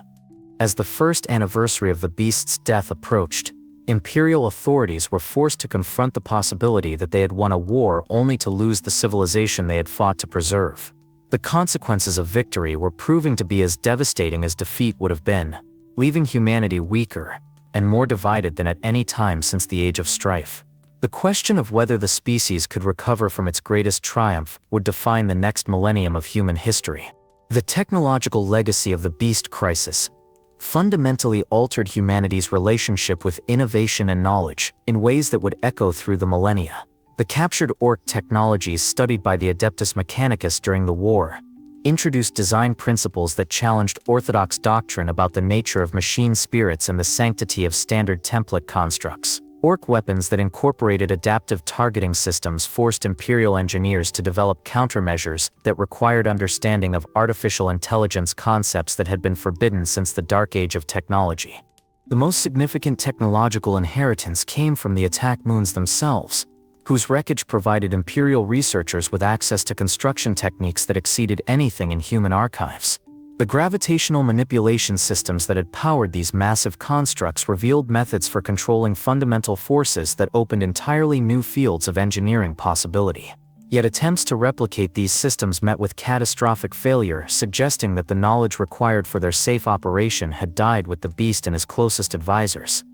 As the first anniversary of the beast's death approached, Imperial authorities were forced to confront the possibility that they had won a war only to lose the civilization they had fought to preserve. The consequences of victory were proving to be as devastating as defeat would have been, leaving humanity weaker and more divided than at any time since the Age of Strife. The question of whether the species could recover from its greatest triumph would define the next millennium of human history. The technological legacy of the beast crisis fundamentally altered humanity's relationship with innovation and knowledge in ways that would echo through the millennia. The captured orc technologies studied by the Adeptus Mechanicus during the war introduced design principles that challenged orthodox doctrine about the nature of machine spirits and the sanctity of standard template constructs. Orc weapons that incorporated adaptive targeting systems forced Imperial engineers to develop countermeasures that required understanding of artificial intelligence concepts that had been forbidden since the Dark Age of technology. The most significant technological inheritance came from the attack moons themselves, whose wreckage provided Imperial researchers with access to construction techniques that exceeded anything in human archives. The gravitational manipulation systems that had powered these massive constructs revealed methods for controlling fundamental forces that opened entirely new fields of engineering possibility. Yet attempts to replicate these systems met with catastrophic failure, suggesting that the knowledge required for their safe operation had died with the beast and his closest advisors.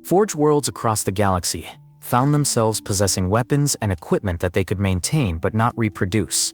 Forge worlds across the galaxy found themselves possessing weapons and equipment that they could maintain but not reproduce,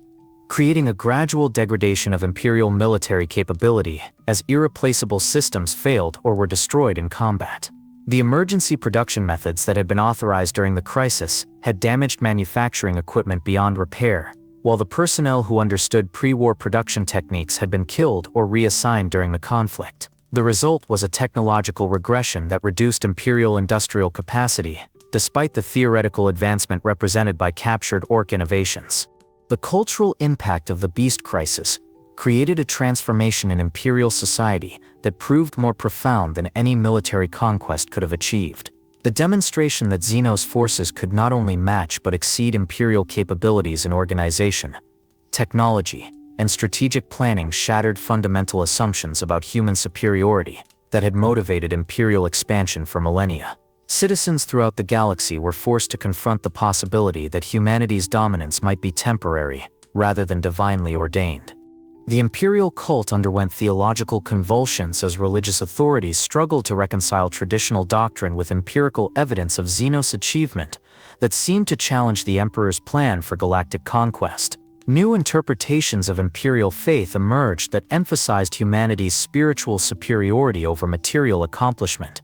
creating a gradual degradation of Imperial military capability as irreplaceable systems failed or were destroyed in combat. The emergency production methods that had been authorized during the crisis had damaged manufacturing equipment beyond repair, while the personnel who understood pre-war production techniques had been killed or reassigned during the conflict. The result was a technological regression that reduced Imperial industrial capacity, despite the theoretical advancement represented by captured Orc innovations. The cultural impact of the Beast Crisis created a transformation in Imperial society that proved more profound than any military conquest could have achieved. The demonstration that Xenos forces could not only match but exceed Imperial capabilities in organization, technology, and strategic planning shattered fundamental assumptions about human superiority that had motivated Imperial expansion for millennia. Citizens throughout the galaxy were forced to confront the possibility that humanity's dominance might be temporary, rather than divinely ordained. The Imperial cult underwent theological convulsions as religious authorities struggled to reconcile traditional doctrine with empirical evidence of Xenos achievement that seemed to challenge the Emperor's plan for galactic conquest. New interpretations of Imperial faith emerged that emphasized humanity's spiritual superiority over material accomplishment,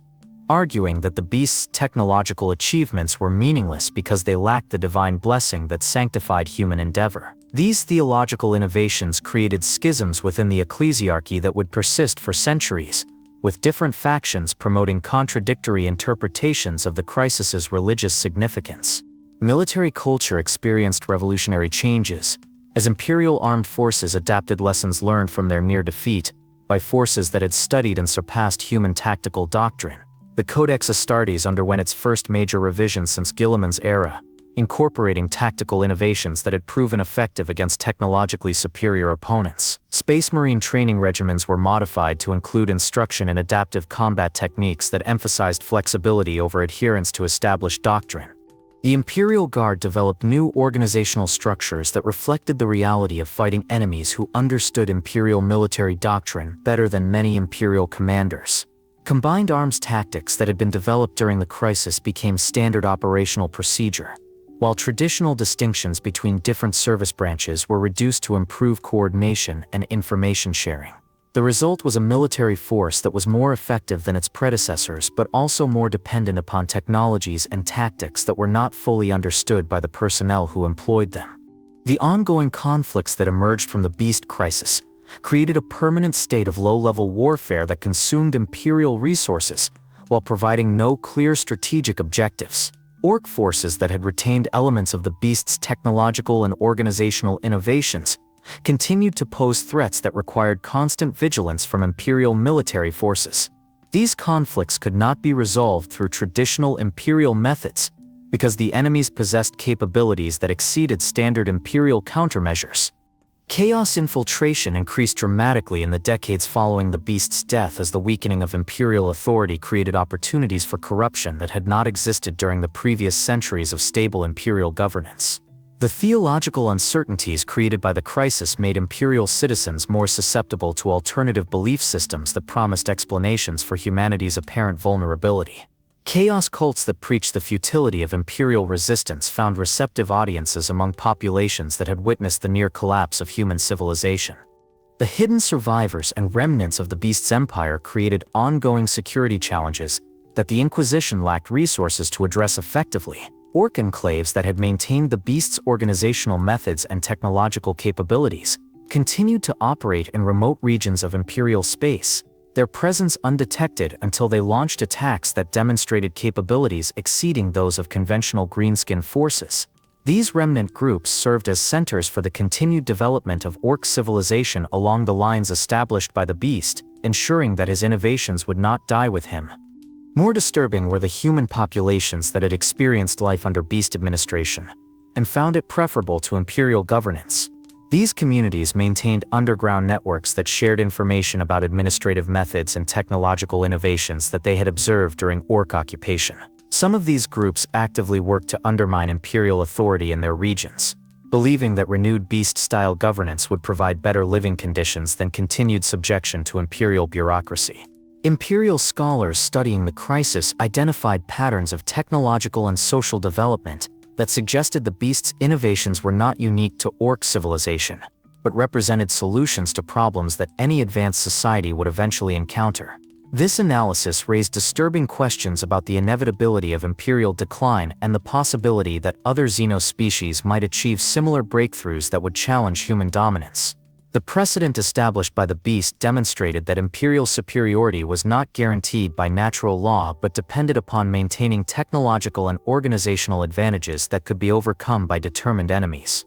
arguing that the beast's technological achievements were meaningless because they lacked the divine blessing that sanctified human endeavor. These theological innovations created schisms within the ecclesiarchy that would persist for centuries, with different factions promoting contradictory interpretations of the crisis's religious significance. Military culture experienced revolutionary changes, as Imperial armed forces adapted lessons learned from their near defeat by forces that had studied and surpassed human tactical doctrine. The Codex Astartes underwent its first major revision since Guilliman's era, incorporating tactical innovations that had proven effective against technologically superior opponents. Space Marine training regimens were modified to include instruction in adaptive combat techniques that emphasized flexibility over adherence to established doctrine. The Imperial Guard developed new organizational structures that reflected the reality of fighting enemies who understood Imperial military doctrine better than many Imperial commanders. Combined arms tactics that had been developed during the crisis became standard operational procedure, while traditional distinctions between different service branches were reduced to improve coordination and information sharing. The result was a military force that was more effective than its predecessors but also more dependent upon technologies and tactics that were not fully understood by the personnel who employed them. The ongoing conflicts that emerged from the Beast Crisis created a permanent state of low-level warfare that consumed Imperial resources while providing no clear strategic objectives. Orc forces that had retained elements of the Beast's technological and organizational innovations continued to pose threats that required constant vigilance from Imperial military forces. These conflicts could not be resolved through traditional Imperial methods because the enemies possessed capabilities that exceeded standard Imperial countermeasures. Chaos infiltration increased dramatically in the decades following the Beast's death as the weakening of Imperial authority created opportunities for corruption that had not existed during the previous centuries of stable Imperial governance. The theological uncertainties created by the crisis made Imperial citizens more susceptible to alternative belief systems that promised explanations for humanity's apparent vulnerability. Chaos cults that preached the futility of Imperial resistance found receptive audiences among populations that had witnessed the near collapse of human civilization. The hidden survivors and remnants of the Beast's empire created ongoing security challenges that the Inquisition lacked resources to address effectively. Orc enclaves that had maintained the Beast's organizational methods and technological capabilities continued to operate in remote regions of Imperial space, their presence undetected until they launched attacks that demonstrated capabilities exceeding those of conventional greenskin forces. These remnant groups served as centers for the continued development of Orc civilization along the lines established by the Beast, ensuring that his innovations would not die with him. More disturbing were the human populations that had experienced life under Beast administration and found it preferable to Imperial governance. These communities maintained underground networks that shared information about administrative methods and technological innovations that they had observed during Orc occupation. Some of these groups actively worked to undermine Imperial authority in their regions, believing that renewed Beast-style governance would provide better living conditions than continued subjection to Imperial bureaucracy. Imperial scholars studying the crisis identified patterns of technological and social development that suggested the Beast's innovations were not unique to Orc civilization, but represented solutions to problems that any advanced society would eventually encounter. This analysis raised disturbing questions about the inevitability of Imperial decline and the possibility that other xenospecies might achieve similar breakthroughs that would challenge human dominance. The precedent established by the Beast demonstrated that Imperial superiority was not guaranteed by natural law but depended upon maintaining technological and organizational advantages that could be overcome by determined enemies.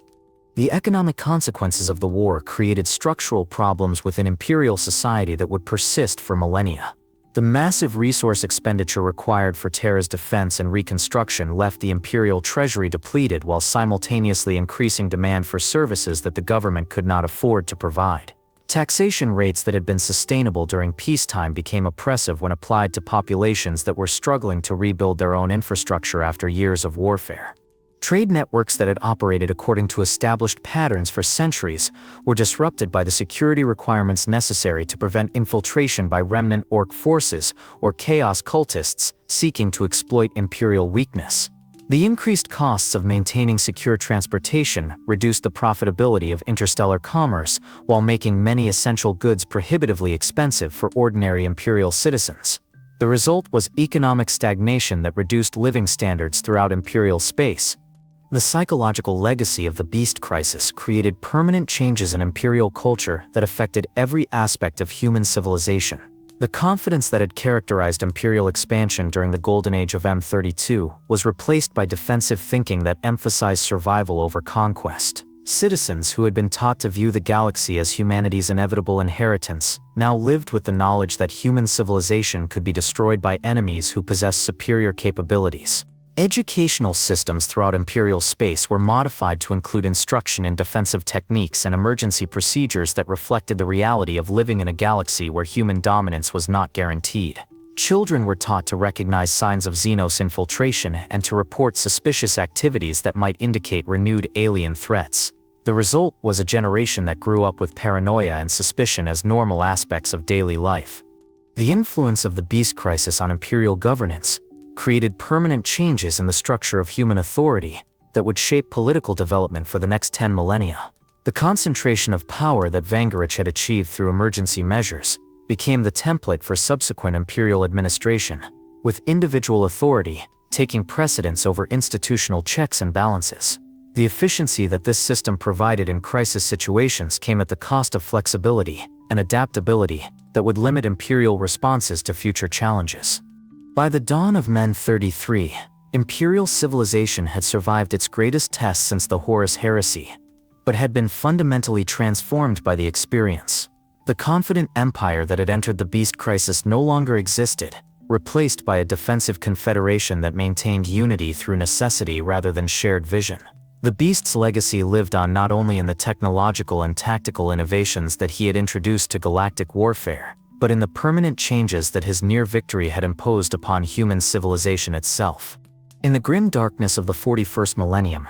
The economic consequences of the war created structural problems within Imperial society that would persist for millennia. The massive resource expenditure required for Terra's defense and reconstruction left the Imperial treasury depleted while simultaneously increasing demand for services that the government could not afford to provide. Taxation rates that had been sustainable during peacetime became oppressive when applied to populations that were struggling to rebuild their own infrastructure after years of warfare. Trade networks that had operated according to established patterns for centuries were disrupted by the security requirements necessary to prevent infiltration by remnant Orc forces or chaos cultists seeking to exploit Imperial weakness. The increased costs of maintaining secure transportation reduced the profitability of interstellar commerce while making many essential goods prohibitively expensive for ordinary Imperial citizens. The result was economic stagnation that reduced living standards throughout Imperial space. The psychological legacy of the Beast crisis created permanent changes in Imperial culture that affected every aspect of human civilization. The confidence that had characterized Imperial expansion during the Golden Age of M32 was replaced by defensive thinking that emphasized survival over conquest. Citizens who had been taught to view the galaxy as humanity's inevitable inheritance now lived with the knowledge that human civilization could be destroyed by enemies who possessed superior capabilities. Educational systems throughout Imperial space were modified to include instruction in defensive techniques and emergency procedures that reflected the reality of living in a galaxy where human dominance was not guaranteed. Children were taught to recognize signs of Xenos infiltration and to report suspicious activities that might indicate renewed alien threats. The result was a generation that grew up with paranoia and suspicion as normal aspects of daily life. The influence of the Beast crisis on Imperial governance created permanent changes in the structure of human authority that would shape political development for the next 10 millennia. The concentration of power that Vangorich had achieved through emergency measures became the template for subsequent Imperial administration, with individual authority taking precedence over institutional checks and balances. The efficiency that this system provided in crisis situations came at the cost of flexibility and adaptability that would limit Imperial responses to future challenges. By the dawn of Men 33, Imperial civilization had survived its greatest test since the Horus Heresy, but had been fundamentally transformed by the experience. The confident empire that had entered the Beast crisis no longer existed, replaced by a defensive confederation that maintained unity through necessity rather than shared vision. The Beast's legacy lived on not only in the technological and tactical innovations that he had introduced to galactic warfare, but in the permanent changes that his near victory had imposed upon human civilization itself. In the grim darkness of the 41st millennium,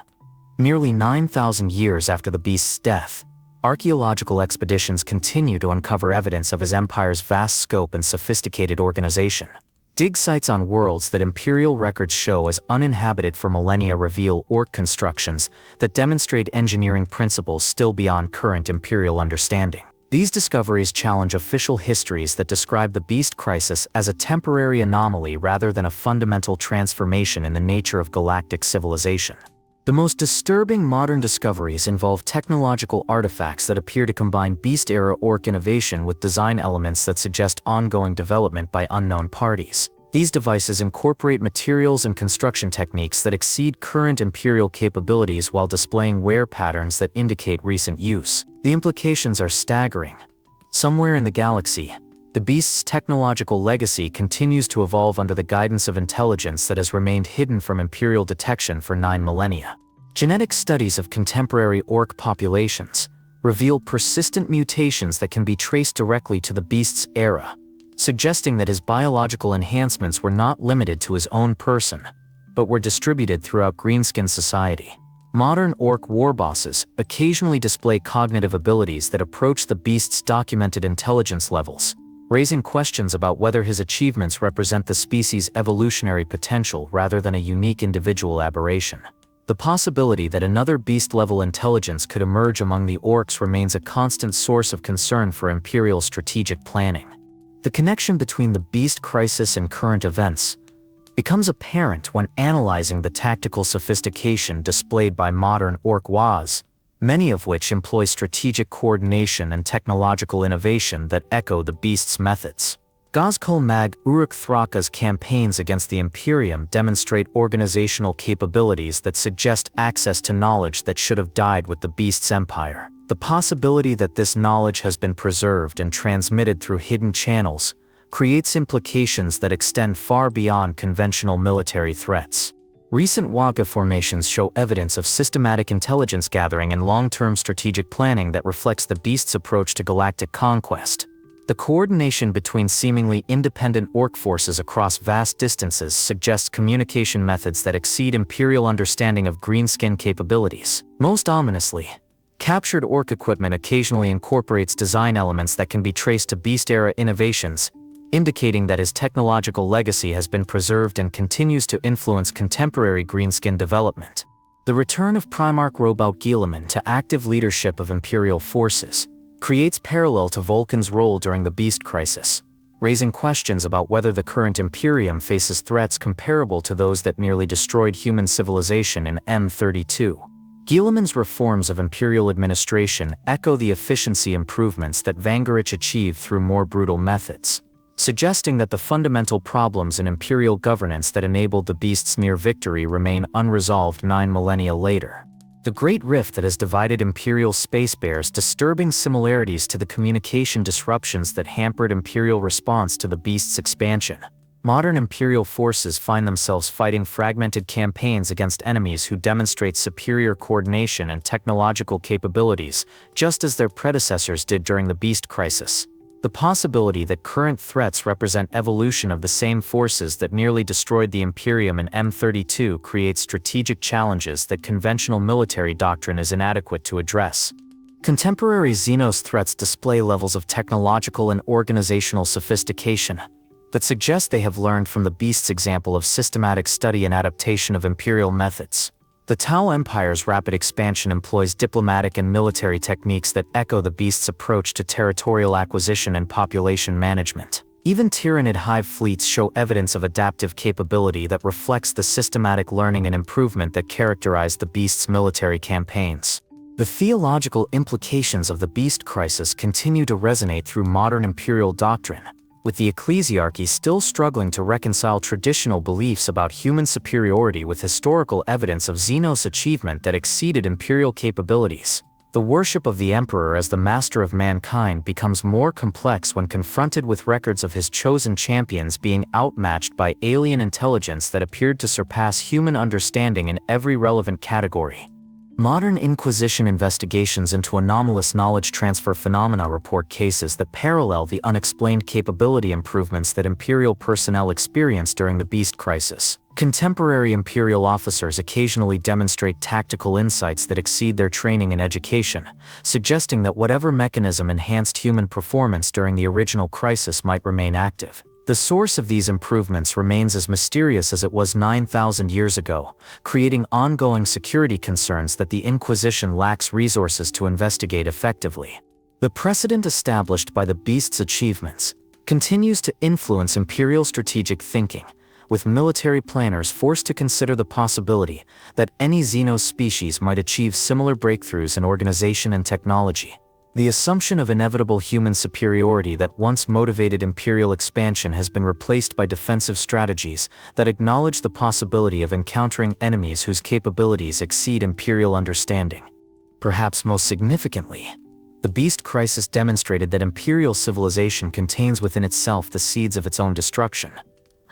nearly 9,000 years after the Beast's death, archaeological expeditions continue to uncover evidence of his empire's vast scope and sophisticated organization. Dig sites on worlds that Imperial records show as uninhabited for millennia reveal Orc constructions that demonstrate engineering principles still beyond current Imperial understanding. These discoveries challenge official histories that describe the Beast crisis as a temporary anomaly rather than a fundamental transformation in the nature of galactic civilization. The most disturbing modern discoveries involve technological artifacts that appear to combine Beast-era Orc innovation with design elements that suggest ongoing development by unknown parties. These devices incorporate materials and construction techniques that exceed current Imperial capabilities while displaying wear patterns that indicate recent use. The implications are staggering. Somewhere in the galaxy, the Beast's technological legacy continues to evolve under the guidance of intelligence that has remained hidden from Imperial detection for 9 millennia. Genetic studies of contemporary Orc populations reveal persistent mutations that can be traced directly to the Beast's era, suggesting that his biological enhancements were not limited to his own person, but were distributed throughout greenskin society. Modern Orc warbosses occasionally display cognitive abilities that approach the Beast's documented intelligence levels, raising questions about whether his achievements represent the species' evolutionary potential rather than a unique individual aberration. The possibility that another beast-level intelligence could emerge among the Orcs remains a constant source of concern for Imperial strategic planning. The connection between the Beast crisis and current events becomes apparent when analyzing the tactical sophistication displayed by modern Orc WAs, many of which employ strategic coordination and technological innovation that echo the Beast's methods. Gazkul Mag Uruk Thraka's campaigns against the Imperium demonstrate organizational capabilities that suggest access to knowledge that should have died with the Beast's empire. The possibility that this knowledge has been preserved and transmitted through hidden channels creates implications that extend far beyond conventional military threats. Recent Waga formations show evidence of systematic intelligence gathering and long-term strategic planning that reflects the Beast's approach to galactic conquest. The coordination between seemingly independent Orc forces across vast distances suggests communication methods that exceed Imperial understanding of greenskin capabilities. Most ominously, captured Orc equipment occasionally incorporates design elements that can be traced to Beast-era innovations, indicating that his technological legacy has been preserved and continues to influence contemporary greenskin development. The return of Primarch Vulkan to active leadership of Imperial forces creates parallel to Vulkan's role during the Beast crisis, raising questions about whether the current Imperium faces threats comparable to those that nearly destroyed human civilization in M32. Guilliman's reforms of Imperial administration echo the efficiency improvements that Vangorich achieved through more brutal methods, suggesting that the fundamental problems in Imperial governance that enabled the Beast's near victory remain unresolved 9 millennia later. The Great Rift that has divided Imperial space bears disturbing similarities to the communication disruptions that hampered Imperial response to the Beast's expansion. Modern Imperial forces find themselves fighting fragmented campaigns against enemies who demonstrate superior coordination and technological capabilities, just as their predecessors did during the Beast crisis. The possibility that current threats represent evolution of the same forces that nearly destroyed the Imperium in M32 creates strategic challenges that conventional military doctrine is inadequate to address. Contemporary Xenos threats display levels of technological and organizational sophistication that suggest they have learned from the Beast's example of systematic study and adaptation of Imperial methods. The Tau Empire's rapid expansion employs diplomatic and military techniques that echo the Beast's approach to territorial acquisition and population management. Even Tyranid hive fleets show evidence of adaptive capability that reflects the systematic learning and improvement that characterized the Beast's military campaigns. The theological implications of the Beast crisis continue to resonate through modern Imperial doctrine, with the ecclesiarchy still struggling to reconcile traditional beliefs about human superiority with historical evidence of Xenos achievement that exceeded Imperial capabilities. The worship of the Emperor as the master of mankind becomes more complex when confronted with records of his chosen champions being outmatched by alien intelligence that appeared to surpass human understanding in every relevant category. Modern Inquisition investigations into anomalous knowledge transfer phenomena report cases that parallel the unexplained capability improvements that Imperial personnel experienced during the Beast crisis. Contemporary Imperial officers occasionally demonstrate tactical insights that exceed their training and education, suggesting that whatever mechanism enhanced human performance during the original crisis might remain active. The source of these improvements remains as mysterious as it was 9,000 years ago, creating ongoing security concerns that the Inquisition lacks resources to investigate effectively. The precedent established by the Beast's achievements continues to influence Imperial strategic thinking, with military planners forced to consider the possibility that any Xenos species might achieve similar breakthroughs in organization and technology. The assumption of inevitable human superiority that once motivated imperial expansion has been replaced by defensive strategies that acknowledge the possibility of encountering enemies whose capabilities exceed imperial understanding. Perhaps most significantly, the Beast Crisis demonstrated that imperial civilization contains within itself the seeds of its own destruction,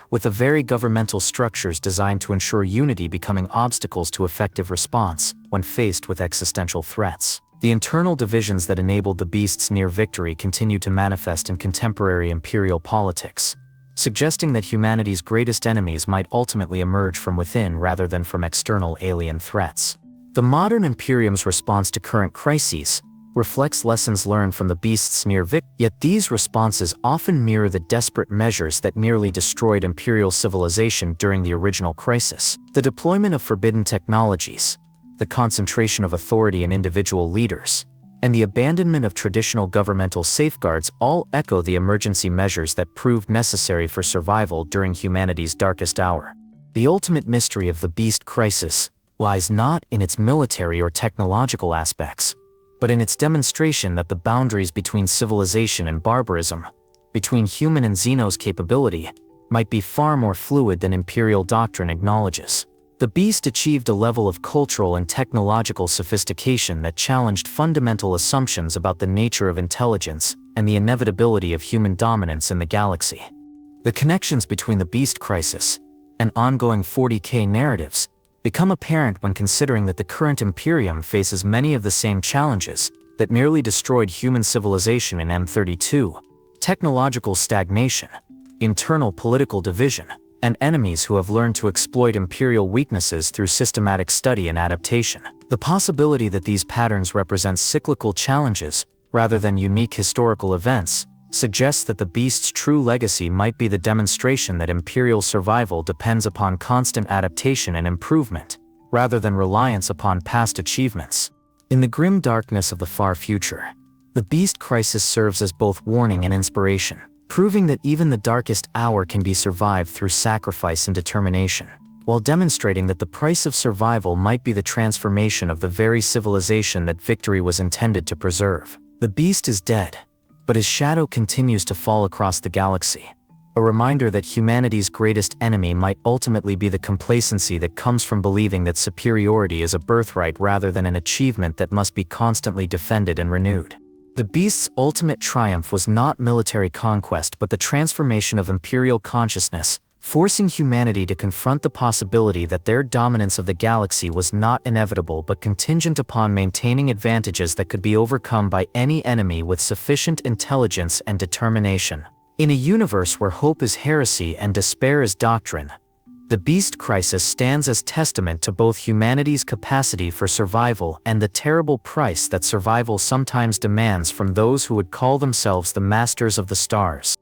with the very governmental structures designed to ensure unity becoming obstacles to effective response when faced with existential threats. The internal divisions that enabled the Beast's near victory continue to manifest in contemporary imperial politics, suggesting that humanity's greatest enemies might ultimately emerge from within rather than from external alien threats. The modern Imperium's response to current crises reflects lessons learned from the Beast's near victory, yet these responses often mirror the desperate measures that nearly destroyed imperial civilization during the original crisis. The deployment of forbidden technologies, the concentration of authority in individual leaders, and the abandonment of traditional governmental safeguards all echo the emergency measures that proved necessary for survival during humanity's darkest hour. The ultimate mystery of the Beast Crisis lies not in its military or technological aspects, but in its demonstration that the boundaries between civilization and barbarism, between human and Xenos capability, might be far more fluid than imperial doctrine acknowledges. The Beast achieved a level of cultural and technological sophistication that challenged fundamental assumptions about the nature of intelligence and the inevitability of human dominance in the galaxy. The connections between the Beast Crisis and ongoing 40K narratives become apparent when considering that the current Imperium faces many of the same challenges that nearly destroyed human civilization in M32: technological stagnation, internal political division, and enemies who have learned to exploit imperial weaknesses through systematic study and adaptation. The possibility that these patterns represent cyclical challenges rather than unique historical events suggests that the Beast's true legacy might be the demonstration that imperial survival depends upon constant adaptation and improvement, rather than reliance upon past achievements. In the grim darkness of the far future, the Beast Crisis serves as both warning and inspiration, proving that even the darkest hour can be survived through sacrifice and determination, while demonstrating that the price of survival might be the transformation of the very civilization that victory was intended to preserve. The Beast is dead, but his shadow continues to fall across the galaxy, a reminder that humanity's greatest enemy might ultimately be the complacency that comes from believing that superiority is a birthright rather than an achievement that must be constantly defended and renewed. The Beast's ultimate triumph was not military conquest but the transformation of imperial consciousness, forcing humanity to confront the possibility that their dominance of the galaxy was not inevitable but contingent upon maintaining advantages that could be overcome by any enemy with sufficient intelligence and determination. In a universe where hope is heresy and despair is doctrine, the Beast Crisis stands as testament to both humanity's capacity for survival and the terrible price that survival sometimes demands from those who would call themselves the masters of the stars.